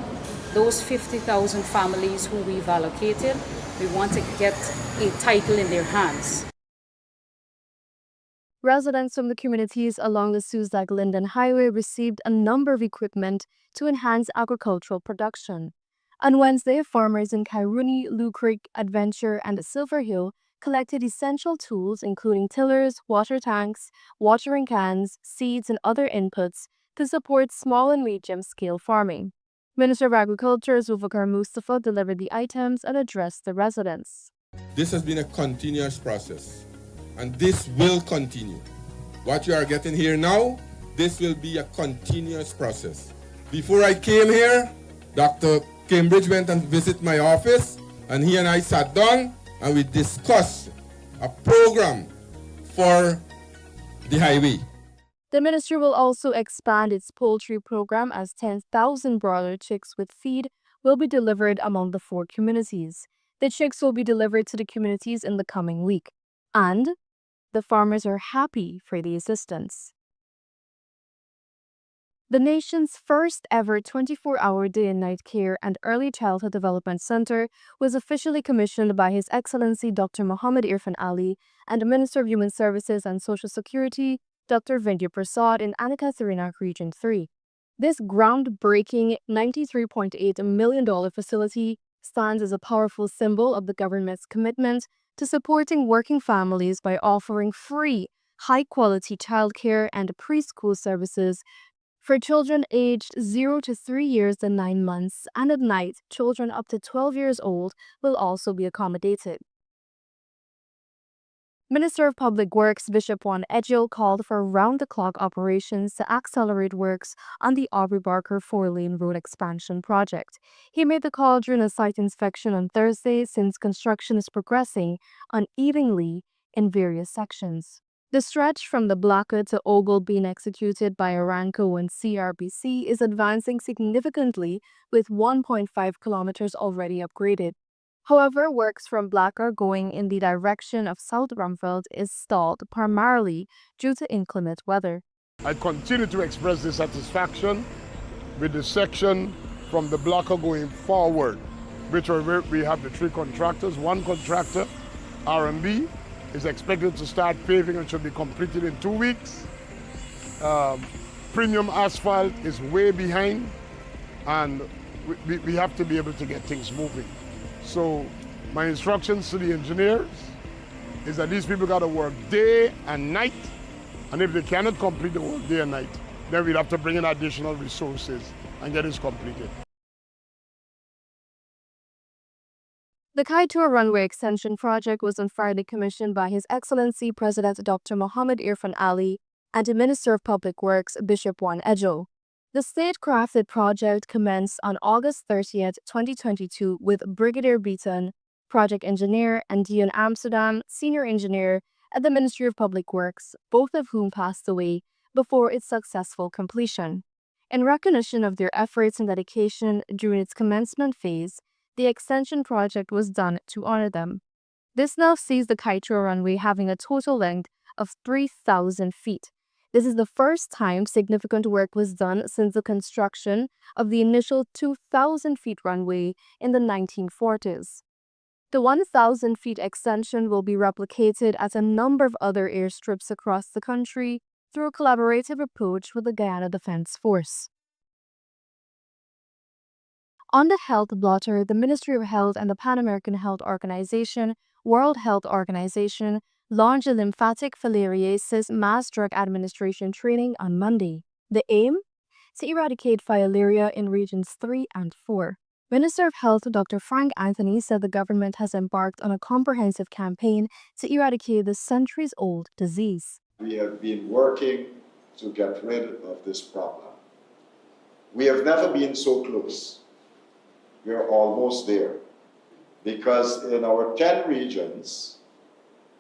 those 50,000 families who we've allocated. We want to get a title in their hands. Residents from the communities along the Suzdag-Linden Highway received a number of equipment to enhance agricultural production. On Wednesday, farmers in Kairuni, Lou Creek, Adventure, and Silver Hill collected essential tools including tillers, water tanks, watering cans, seeds, and other inputs to support small and medium-scale farming. Minister of Agriculture Zulfikar Mustafa delivered the items and addressed the residents. This has been a continuous process, and this will continue. What you are getting here now, this will be a continuous process. Before I came here, Dr. Cambridge went and visited my office, and he and I sat down and we discussed a program for the highway. The ministry will also expand its poultry program as 10,000 broiler chicks with feed will be delivered among the 4 communities. The chicks will be delivered to the communities in the coming week, and the farmers are happy for the assistance. The nation's first ever 24-hour day and night care and early childhood development center was officially commissioned by His Excellency Dr. Muhammad Irfan Ali and the Minister of Human Services and Social Security, Dr. Vindya Prasad in Annika-Sarinac Region 3. This groundbreaking $93.8 million facility stands as a powerful symbol of the government's commitment to supporting working families by offering free, high-quality childcare and preschool services for children aged 0 to 3 years and 9 months, and at night, children up to 12 years old will also be accommodated. Minister of Public Works Bishop Juan Edgil called for round-the-clock operations to accelerate works on the Aubrey Barker 4-lane road expansion project. He made the call during a site inspection on Thursday since construction is progressing unevenly in various sections. The stretch from the Blackwood to Ogle being executed by Aramco and CRBC is advancing significantly with 1.5 kilometers already upgraded. However, works from Blackwood going in the direction of South Rumfield is stalled primarily due to inclement weather. I continue to express dissatisfaction with the section from the Blackwood going forward, which we have the 3 contractors. One contractor, R&B, is expected to start paving and should be completed in 2 weeks. Premium asphalt is way behind, and we have to be able to get things moving. So my instructions to the engineers is that these people got to work day and night, and if they cannot complete the work day and night, then we'd have to bring in additional resources and get this completed. The Kaitour Runway Extension Project was on Friday commissioned by His Excellency President Dr. Mohammed Irfan Ali and the Minister of Public Works, Bishop Juan Ejo. The state-crafted project commenced on August 30th, 2022 with Brigadier Beaton, project engineer, and Dion Amsterdam, senior engineer at the Ministry of Public Works, both of whom passed away before its successful completion. In recognition of their efforts and dedication during its commencement phase, the extension project was done to honor them. This now sees the Kaitour runway having a total length of 3,000 feet. This is the first time significant work was done since the construction of the initial 2,000 feet runway in the 1940s. The 1,000 feet extension will be replicated at a number of other airstrips across the country through a collaborative approach with the Guyana Defense Force. On the health blotter, the Ministry of Health and the Pan American Health Organization, World Health Organization, launched a lymphatic filariasis mass drug administration training on Monday. The aim? To eradicate filaria in regions 3 and 4. Minister of Health Dr. Frank Anthony said the government has embarked on a comprehensive campaign to eradicate this centuries-old disease. We have been working to get rid of this problem. We have never been so close. We are almost there because in our 10 regions,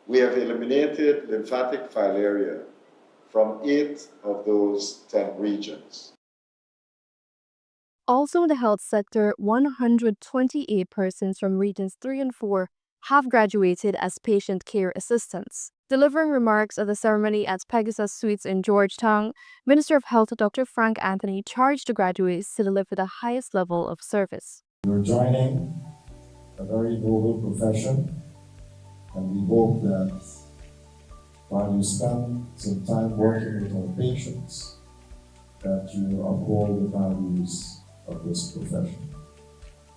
we have eliminated lymphatic filaria from 8 of those 10 regions. Also in the health sector, 128 persons from regions 3 and 4 have graduated as patient care assistants. Delivering remarks at the ceremony at Pegasus Suites in Georgetown, Minister of Health Dr. Frank Anthony charged the graduates to deliver the highest level of service. You're joining a very noble profession, and we hope that while you spend some time working with our patients, that you uphold the values of this profession.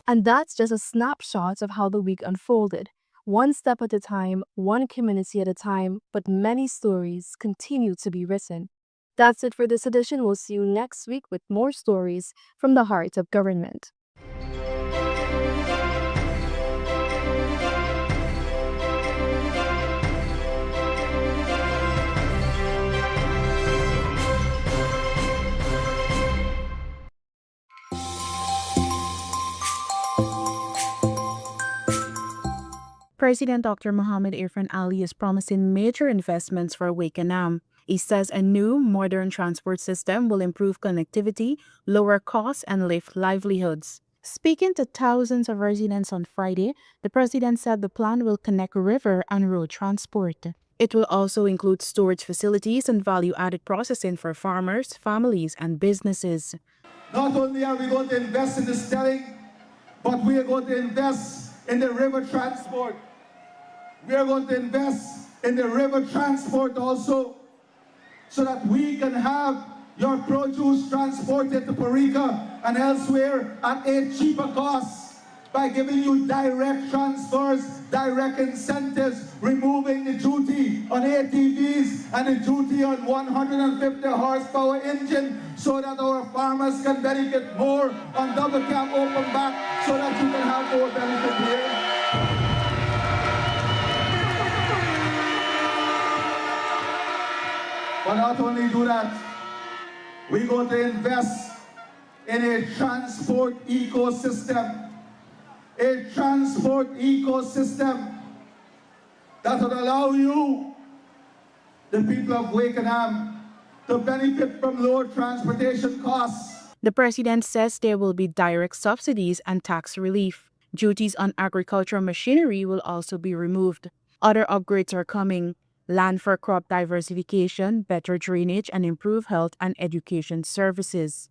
And that's just a snapshot of how the week unfolded. One step at a time, one community at a time, but many stories continue to be written. That's it for this edition. We'll see you next week with more stories from the heart of government. President Dr. Mohammed Irfan Ali is promising major investments for Guyana. He says a new, modern transport system will improve connectivity, lower costs, and lift livelihoods. Speaking to thousands of residents on Friday, the president said the plan will connect river and road transport. It will also include storage facilities and value-added processing for farmers, families, and businesses. Not only are we going to invest in the stelling, but we are going to invest in the river transport. We are going to invest in the river transport also, so that we can have your produce transported to Parika and elsewhere at a cheaper cost by giving you direct transfers, direct incentives, removing the duty on ATVs and the duty on 150 horsepower engine, so that our farmers can benefit more on double cab open back, so that you can have more benefit here. But not only do that, we're going to invest in a transport ecosystem. A transport ecosystem that would allow you, the people of Wakenham, to benefit from lower transportation costs. The president says there will be direct subsidies and tax relief. Duties on agricultural machinery will also be removed. Other upgrades are coming: land for crop diversification, better drainage, and improved health and education services.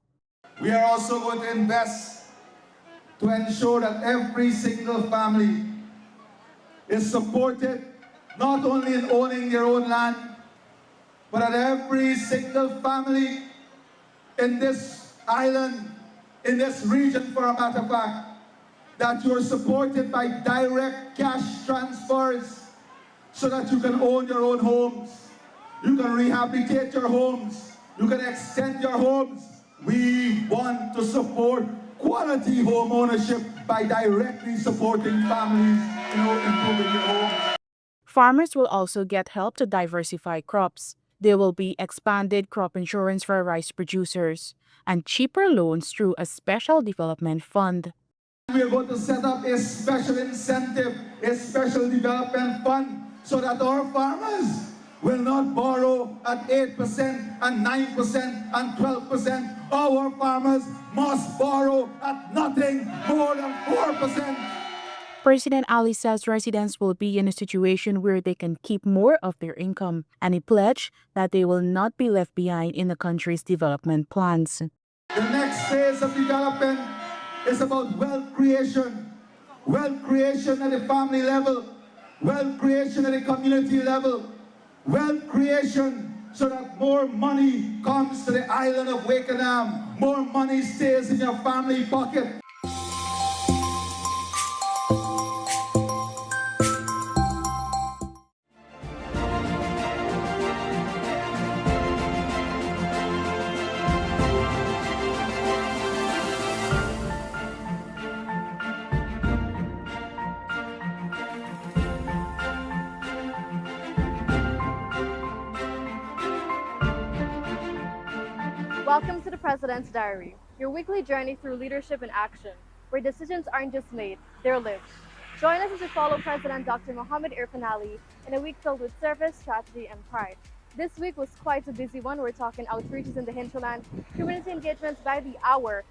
We are also going to invest to ensure that every single family is supported, not only in owning their own land, but that every single family in this island in this region, for a matter of fact, that you're supported by direct cash transfers so that you can own your own homes, you can rehabilitate your homes, you can extend your homes. We want to support quality home ownership by directly supporting families, improving their homes. Farmers will also get help to diversify crops. There will be expanded crop insurance for rice producers and cheaper loans through a special development fund. We are going to set up a special incentive, a special development fund, so that our farmers will not borrow at 8% and 9% and 12%. Our farmers must borrow at nothing more than 4%. President Ali says residents will be in a situation where they can keep more of their income, and he pledged that they will not be left behind in the country's development plans. The next phase of development is about wealth creation at the family level, wealth creation at the community level, wealth creation so that more money comes to the island of Wakenham, more money stays in your family pocket. Welcome to the President's Diary, your weekly journey through leadership in action, where decisions aren't just made, they're lived. Join us as we follow President Dr. Mohamed Irfan Ali in a week filled with service, strategy, and pride. This week was quite a busy one. We're talking outreaches in the hinterland, community engagements by the hour.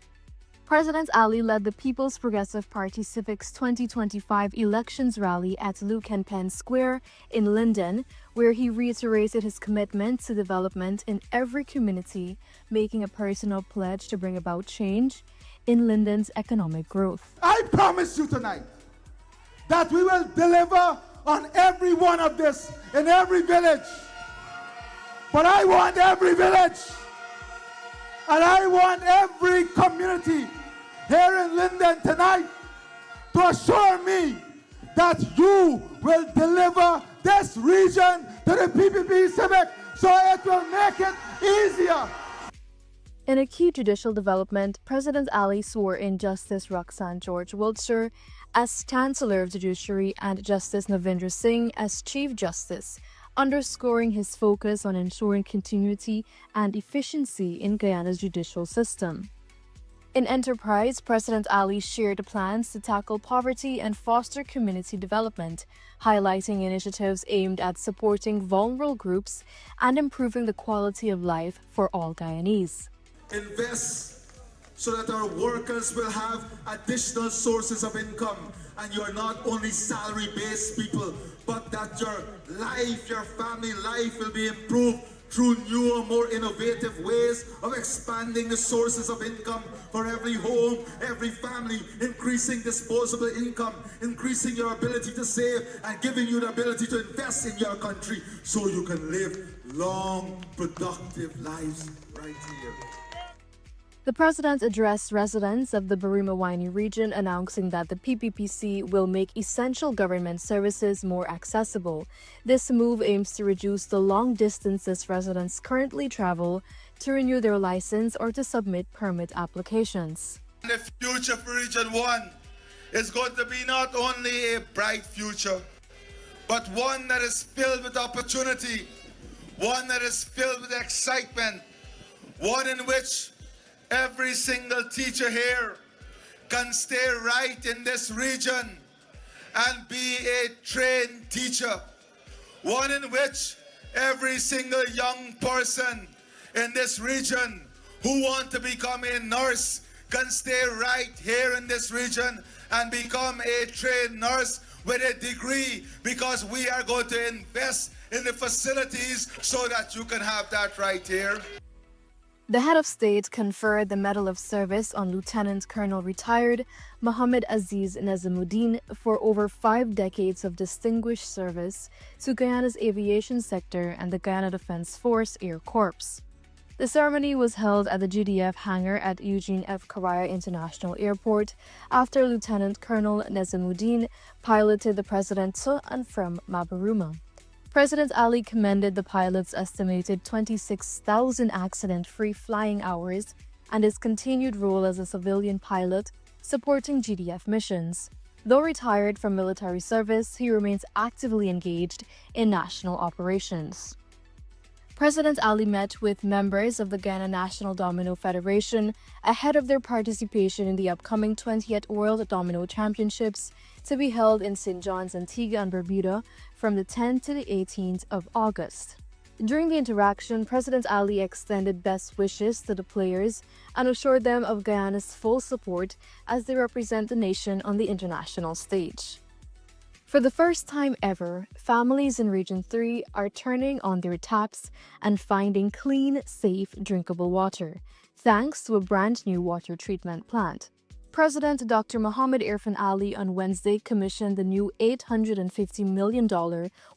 President Ali led the People's Progressive Party Civic's 2025 elections rally at Luke and Penn Square in Linden, where he reiterated his commitment to development in every community, making a personal pledge to bring about change in Linden's economic growth. I promise you tonight that we will deliver on every one of this in every village. But I want every village and I want every community here in Linden tonight to assure me that you will deliver this region to the PPP Civic so it will make it easier. In a key judicial development, President Ali swore in Justice Roxanne George Wiltshire as Chancellor of the Judiciary and Justice Navindra Singh as Chief Justice, underscoring his focus on ensuring continuity and efficiency in Guyana's judicial system. In Enterprise, President Ali shared plans to tackle poverty and foster community development, highlighting initiatives aimed at supporting vulnerable groups and improving the quality of life for all Guyanese. Invest so that our workers will have additional sources of income, and you're not only salary-based people, but that your life, your family life will be improved through newer, more innovative ways of expanding the sources of income for every home, every family, increasing disposable income, increasing your ability to save, and giving you the ability to invest in your country so you can live long, productive lives right here. The President addressed residents of the Barima Waini region, announcing that the PPPC will make essential government services more accessible. This move aims to reduce the long distances residents currently travel to renew their license or to submit permit applications. The future for Region 1 is going to be not only a bright future, but one that is filled with opportunity, one that is filled with excitement, one in which every single teacher here can stay right in this region and be a trained teacher. One in which every single young person in this region who want to become a nurse can stay right here in this region and become a trained nurse with a degree, because we are going to invest in the facilities so that you can have that right here. The head of state conferred the Medal of Service on Lieutenant Colonel retired Mohammed Aziz Nazimuddin for over 5 decades of distinguished service to Guyana's aviation sector and the Guyana Defense Force Air Corps. The ceremony was held at the GDF hangar at Eugene F. Correa International Airport after Lieutenant Colonel Nezimuddin piloted the president to and from Mabaruma. President Ali commended the pilot's estimated 26,000 accident-free flying hours and his continued role as a civilian pilot supporting GDF missions. Though retired from military service, he remains actively engaged in national operations. President Ali met with members of the Guyana National Domino Federation ahead of their participation in the upcoming 20th World Domino Championships to be held in St. John's, Antigua and Barbuda from the 10th to the 18th of August. During the interaction, President Ali extended best wishes to the players and assured them of Guyana's full support as they represent the nation on the international stage. For the first time ever, families in Region 3 are turning on their taps and finding clean, safe, drinkable water, thanks to a brand new water treatment plant. President Dr. Mohamed Irfan Ali on Wednesday commissioned the new $850 million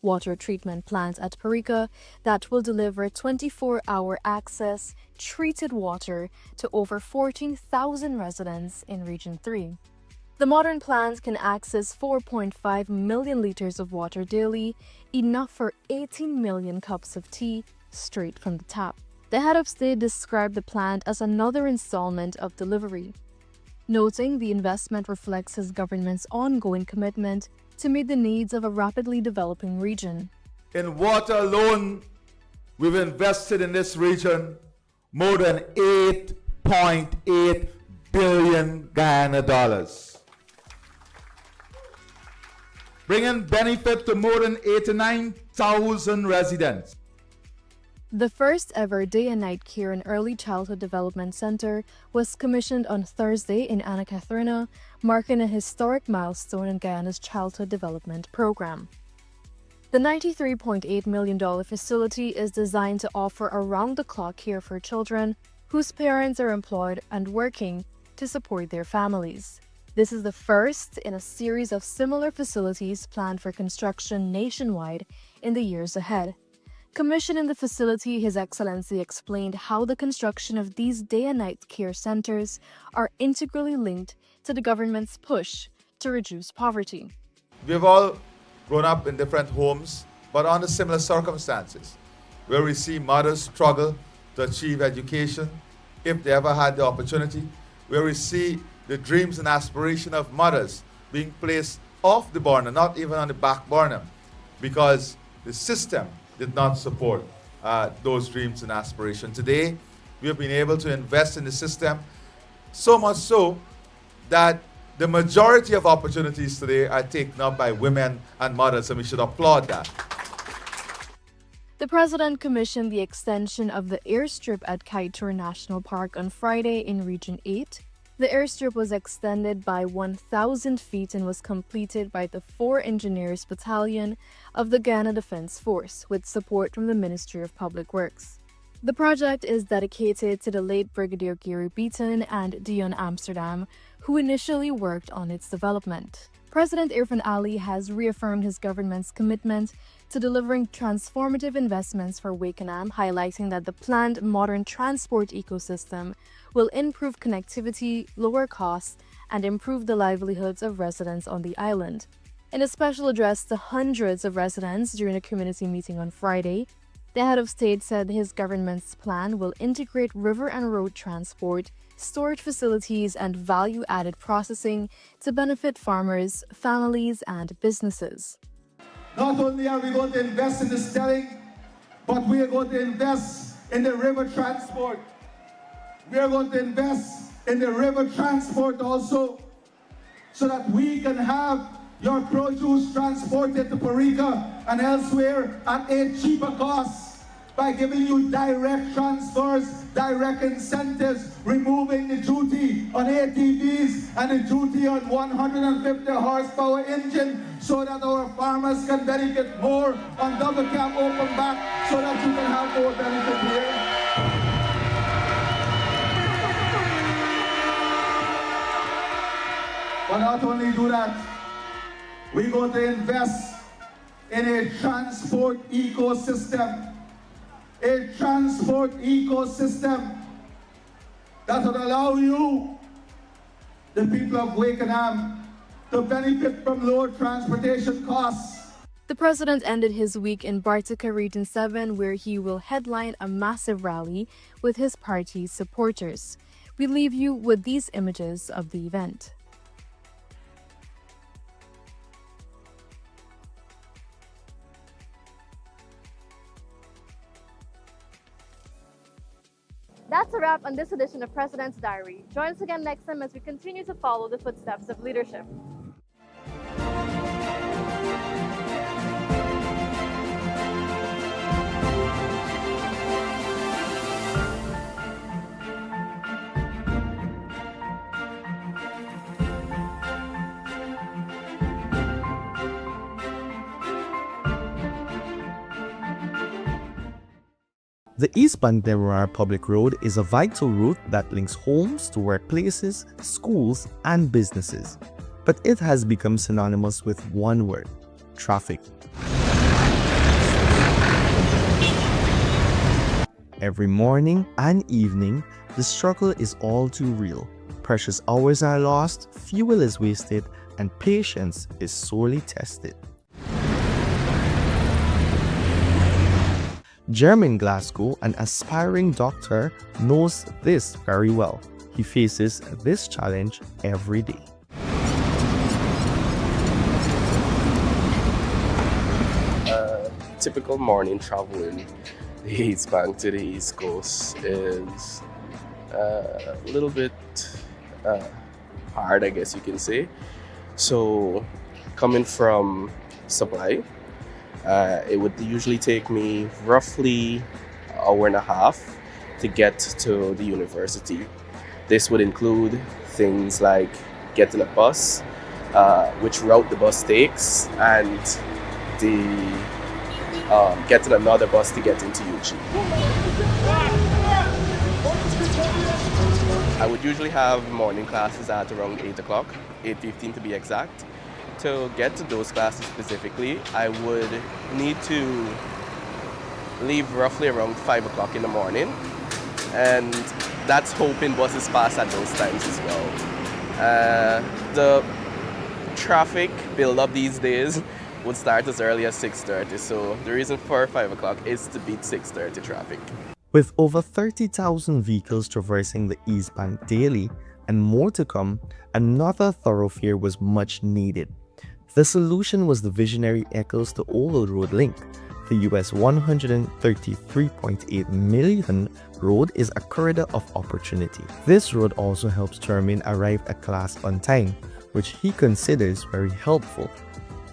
water treatment plant at Parika that will deliver 24-hour access treated water to over 14,000 residents in Region 3. The modern plant can access 4.5 million liters of water daily, enough for 18 million cups of tea straight from the tap. The head of state described the plant as another installment of delivery, noting the investment reflects his government's ongoing commitment to meet the needs of a rapidly developing region. In water alone, we've invested in this region more than 8.8 billion Guyana dollars, bringing benefit to more than 89,000 residents. The first ever day and night care and early childhood development center was commissioned on Thursday in Anna Catherina, marking a historic milestone in Guyana's childhood development program. The $93.8 million facility is designed to offer around-the-clock care for children whose parents are employed and working to support their families. This is the first in a series of similar facilities planned for construction nationwide in the years ahead. Commissioning the facility, His Excellency explained how the construction of these day and night care centers are integrally linked to the government's push to reduce poverty. We've all grown up in different homes, but under similar circumstances, where we see mothers struggle to achieve education, if they ever had the opportunity, where we see the dreams and aspiration of mothers being placed off the burner, not even on the back burner, because the system did not support those dreams and aspirations. Today, we have been able to invest in the system, so much so that the majority of opportunities today are taken up by women and mothers, and we should applaud that. The President commissioned the extension of the airstrip at Kaieteur National Park on Friday in Region 8. The airstrip was extended by 1,000 feet and was completed by the 4 Engineers Battalion of the Guyana Defense Force with support from the Ministry of Public Works. The project is dedicated to the late Brigadier Gary Beaton and Dion Amsterdam, who initially worked on its development. President Irfan Ali has reaffirmed his government's commitment to delivering transformative investments for Wakenham, highlighting that the planned modern transport ecosystem will improve connectivity, lower costs, and improve the livelihoods of residents on the island. In a special address to hundreds of residents during a community meeting on Friday, the head of state said his government's plan will integrate river and road transport, storage facilities, and value-added processing to benefit farmers, families, and businesses. Not only are we going to invest in the stelling, but we are going to invest in the river transport. We are going to invest in the river transport also, so that we can have your produce transported to Parika and elsewhere at a cheaper cost by giving you direct transfers, direct incentives, removing the duty on ATVs and the duty on 150 horsepower engine, so that our farmers can benefit more on double cab open back, so that you can have more benefit here. But not only do that, we're going to invest in a transport ecosystem, a transport ecosystem that would allow you, the people of Wakenham, to benefit from lower transportation costs. The president ended his week in Bartica Region 7, where he will headline a massive rally with his party's supporters. We leave you with these images of the event. That's a wrap on this edition of President's Diary. Join us again next time as we continue to follow the footsteps of leadership. The eastbound Demerara Public Road is a vital route that links homes to workplaces, schools, and businesses. But it has become synonymous with one word: traffic. Every morning and evening, the struggle is all too real. Precious hours are lost, fuel is wasted, and patience is sorely tested. Jeremy in Glasgow, an aspiring doctor, knows this very well. He faces this challenge every day. Typical morning traveling the East Bank to the East Coast is a little bit hard, I guess you can say. So, coming from Supply, it would usually take me roughly an hour and a half to get to the university. This would include things like getting a bus, which route the bus takes, and getting another bus to get into UG. I would usually have morning classes at around 8 o'clock, 8:15 to be exact. To get to those classes specifically, I would need to leave roughly around 5 o'clock in the morning, and that's hoping buses pass at those times as well. The traffic build-up these days would start as early as 6:30, so the reason for 5 o'clock is to beat 6:30 traffic. With over 30,000 vehicles traversing the East Bank daily and more to come, another thoroughfare was much needed. The solution was the visionary Eccles to Oval Road link. The US $133.8 million road is a corridor of opportunity. This road also helps Jermaine arrive at class on time, which he considers very helpful.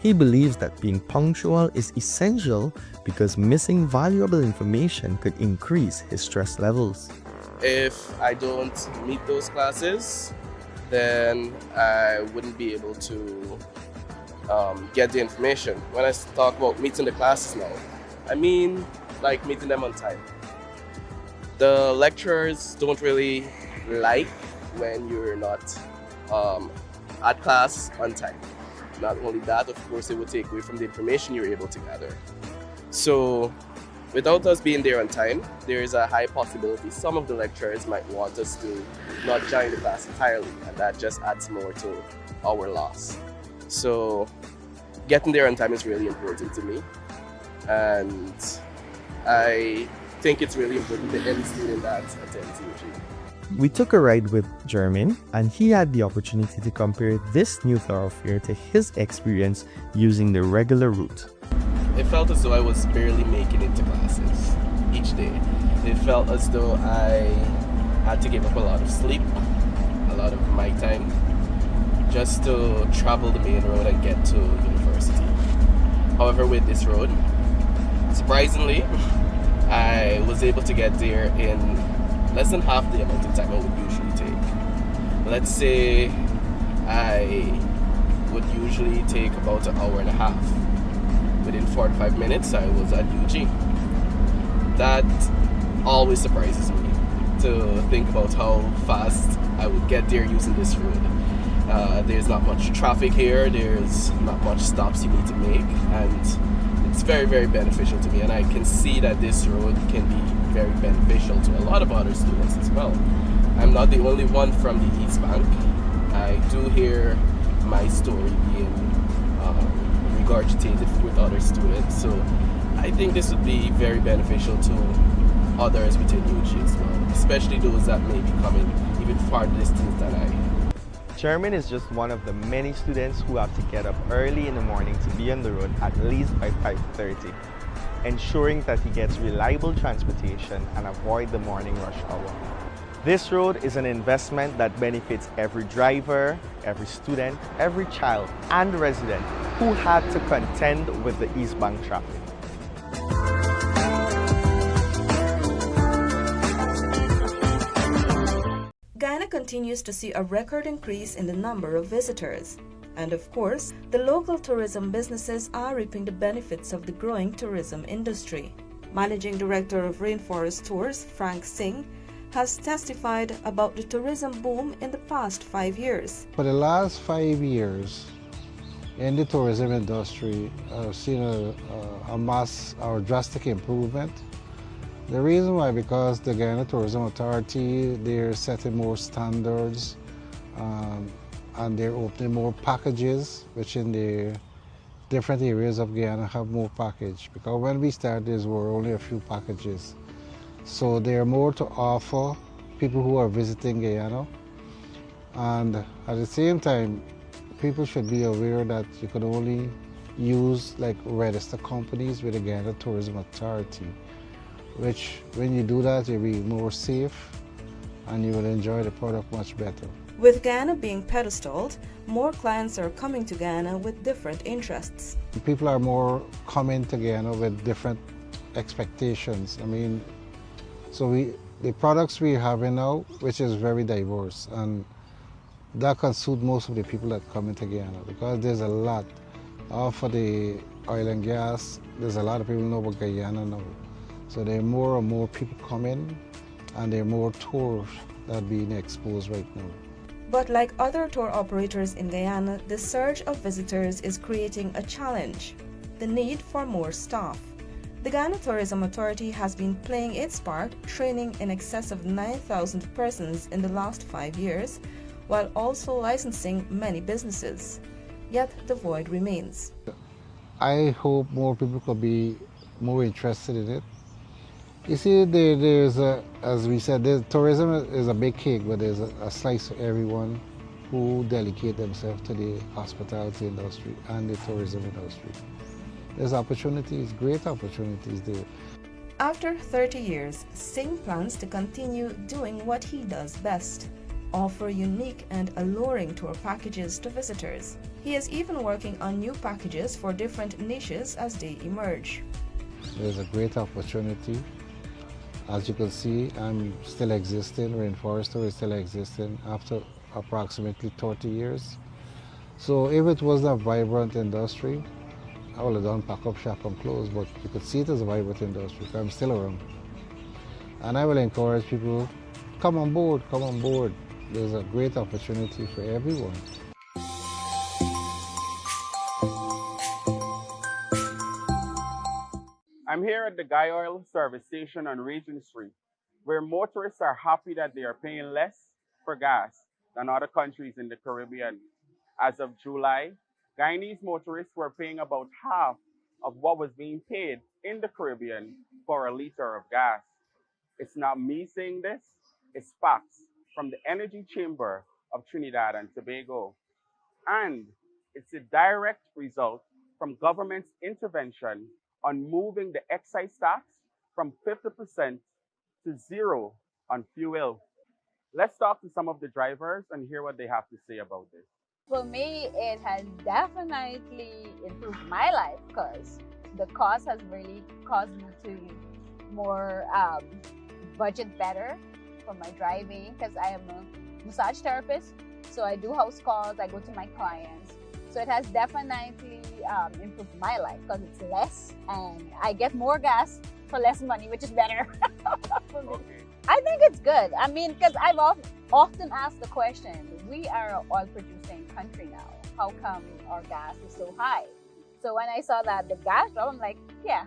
He believes that being punctual is essential because missing valuable information could increase his stress levels. If I don't meet those classes, then I wouldn't be able to get the information. When I talk about meeting the classes now, I mean like meeting them on time. The lecturers don't really like when you're not at class on time. Not only that, of course, it will take away from the information you're able to gather. So without us being there on time, there is a high possibility some of the lecturers might want us to not join the class entirely, and that just adds more to our loss. So getting there on time is really important to me, and I think it's really important to any student that attends UG. We took a ride with Jermaine, and he had the opportunity to compare this new thoroughfare to his experience using the regular route. It felt as though I was barely making it to classes each day. It felt as though I had to give up a lot of sleep, a lot of my time, just to travel the main road and get to university. However, with this road, surprisingly, I was able to get there in less than half the amount of time I would usually take. Let's say I would usually take about an hour and a half. Within 45 minutes, I was at UG. That always surprises me, to think about how fast I would get there using this road. There's not much traffic here, there's not much stops you need to make, and the it's very, very beneficial to me, and I can see that this road can be very beneficial to a lot of other students as well. I'm not the only one from the East Bank. I do hear my story being regurgitated with other students, so I think this would be very beneficial to others within UG as well, especially those that may be coming even farther distance than I. Chairman is just one of the many students who have to get up early in the morning to be on the road at least by 5:30, ensuring that he gets reliable transportation and avoid the morning rush hour. This road is an investment that benefits every driver, every student, every child, and resident who had to contend with the East Bank traffic. Guyana continues to see a record increase in the number of visitors. And of course, the local tourism businesses are reaping the benefits of the growing tourism industry. Managing Director of Rainforest Tours, Frank Singh, has testified about the tourism boom in the past 5 years. For the last 5 years, in the tourism industry, I've seen a mass or drastic improvement. The reason why, because the Guyana Tourism Authority, they're setting more standards and they're opening more packages, which in the different areas of Guyana have more package. Because when we started, there were only a few packages. So there are more to offer people who are visiting Guyana. And at the same time, people should be aware that you can only use like registered companies with the Guyana Tourism Authority, which when you do that, you'll be more safe and you will enjoy the product much better. With Guyana being pedestaled, more clients are coming to Guyana with different interests. People are more coming to Guyana with different expectations. I mean, so the products we have now, which is very diverse, and that can suit most of the people that come into Guyana, because there's a lot. For the oil and gas, there's a lot of people know about Guyana now. So there are more and more people coming, and there are more tours that are being exposed right now. But like other tour operators in Guyana, the surge of visitors is creating a challenge: the need for more staff. The Guyana Tourism Authority has been playing its part, training in excess of 9,000 persons in the last 5 years, while also licensing many businesses. Yet the void remains. I hope more people could be more interested in it. You see, there's as we said, tourism is a big cake, but there's a slice for everyone who dedicate themselves to the hospitality industry and the tourism industry. There's opportunities, great opportunities there. After 30 years, Singh plans to continue doing what he does best: offer unique and alluring tour packages to visitors. He is even working on new packages for different niches as they emerge. There's a great opportunity. As you can see, I'm still existing, Rainforest Tour is still existing after approximately 30 years. So if it was a vibrant industry, I would have done pack up shop and close, but you could see it as a vibrant industry, I'm still around. And I will encourage people, come on board, come on board. There's a great opportunity for everyone. I'm here at the Guy Oil service station on Regent Street, where motorists are happy that they are paying less for gas than other countries in the Caribbean. As of July, Guyanese motorists were paying about half of what was being paid in the Caribbean for a liter of gas. It's not me saying this, it's facts from the Energy Chamber of Trinidad and Tobago. And it's a direct result from government's intervention on moving the excise tax from 50% to zero on fuel. Let's talk to some of the drivers and hear what they have to say about this. For me, it has definitely improved my life because the cost has really caused me to more budget better for my driving, because I am a massage therapist. So I do house calls, I go to my clients. So it has definitely improved my life because it's less and I get more gas for less money, which is better for me. Okay. I think it's good. I mean, because I've often asked the question, we are an oil producing country now. How come our gas is so high? So when I saw that the gas drop, I'm like, yeah,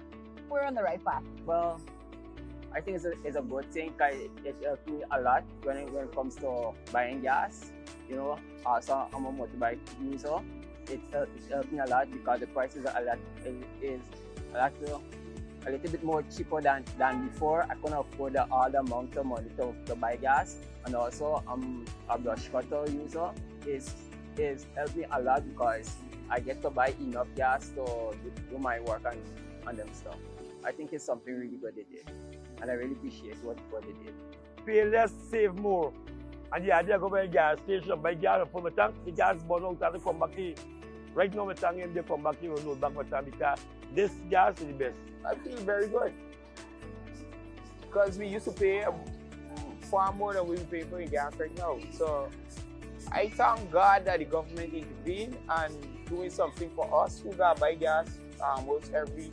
we're on the right path. Well, I think it's a good thing because it helped me a lot when it comes to buying gas. You know, also I'm a motorbike user. It helped me a lot because the prices are a little bit more cheaper than before. I couldn't afford all the amount of money to buy gas, and also I'm a brush cutter user. Is helped me a lot because I get to buy enough gas to do my work and them stuff. I think it's something really good they did, and I really appreciate what they did. Pay less, save more. And the idea go by a gas station, buy gas for my tank, the gas burn out and come back in. Right now, my tank in there, come back here, load back my tank because this gas is the best. I feel very good because we used to pay far more than we pay for gas right now. So I thank God that the government intervened and doing something for us who got buy gas almost every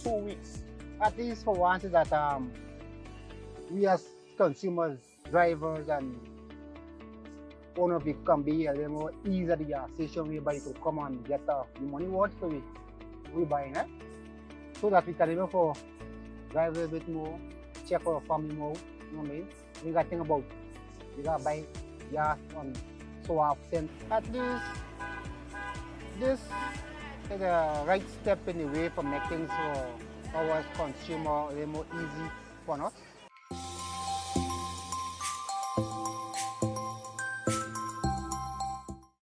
2 weeks. At least for once that we as consumers, drivers and owners can be a little more easy at the gas station whereby to come and get the money worth for we buying it. So that we can even for drive a bit more, check our family more, you know what I mean? We got to think about we got to buy gas on so often. At least this is the right step in the way for making things for our consumer a little more easy for us.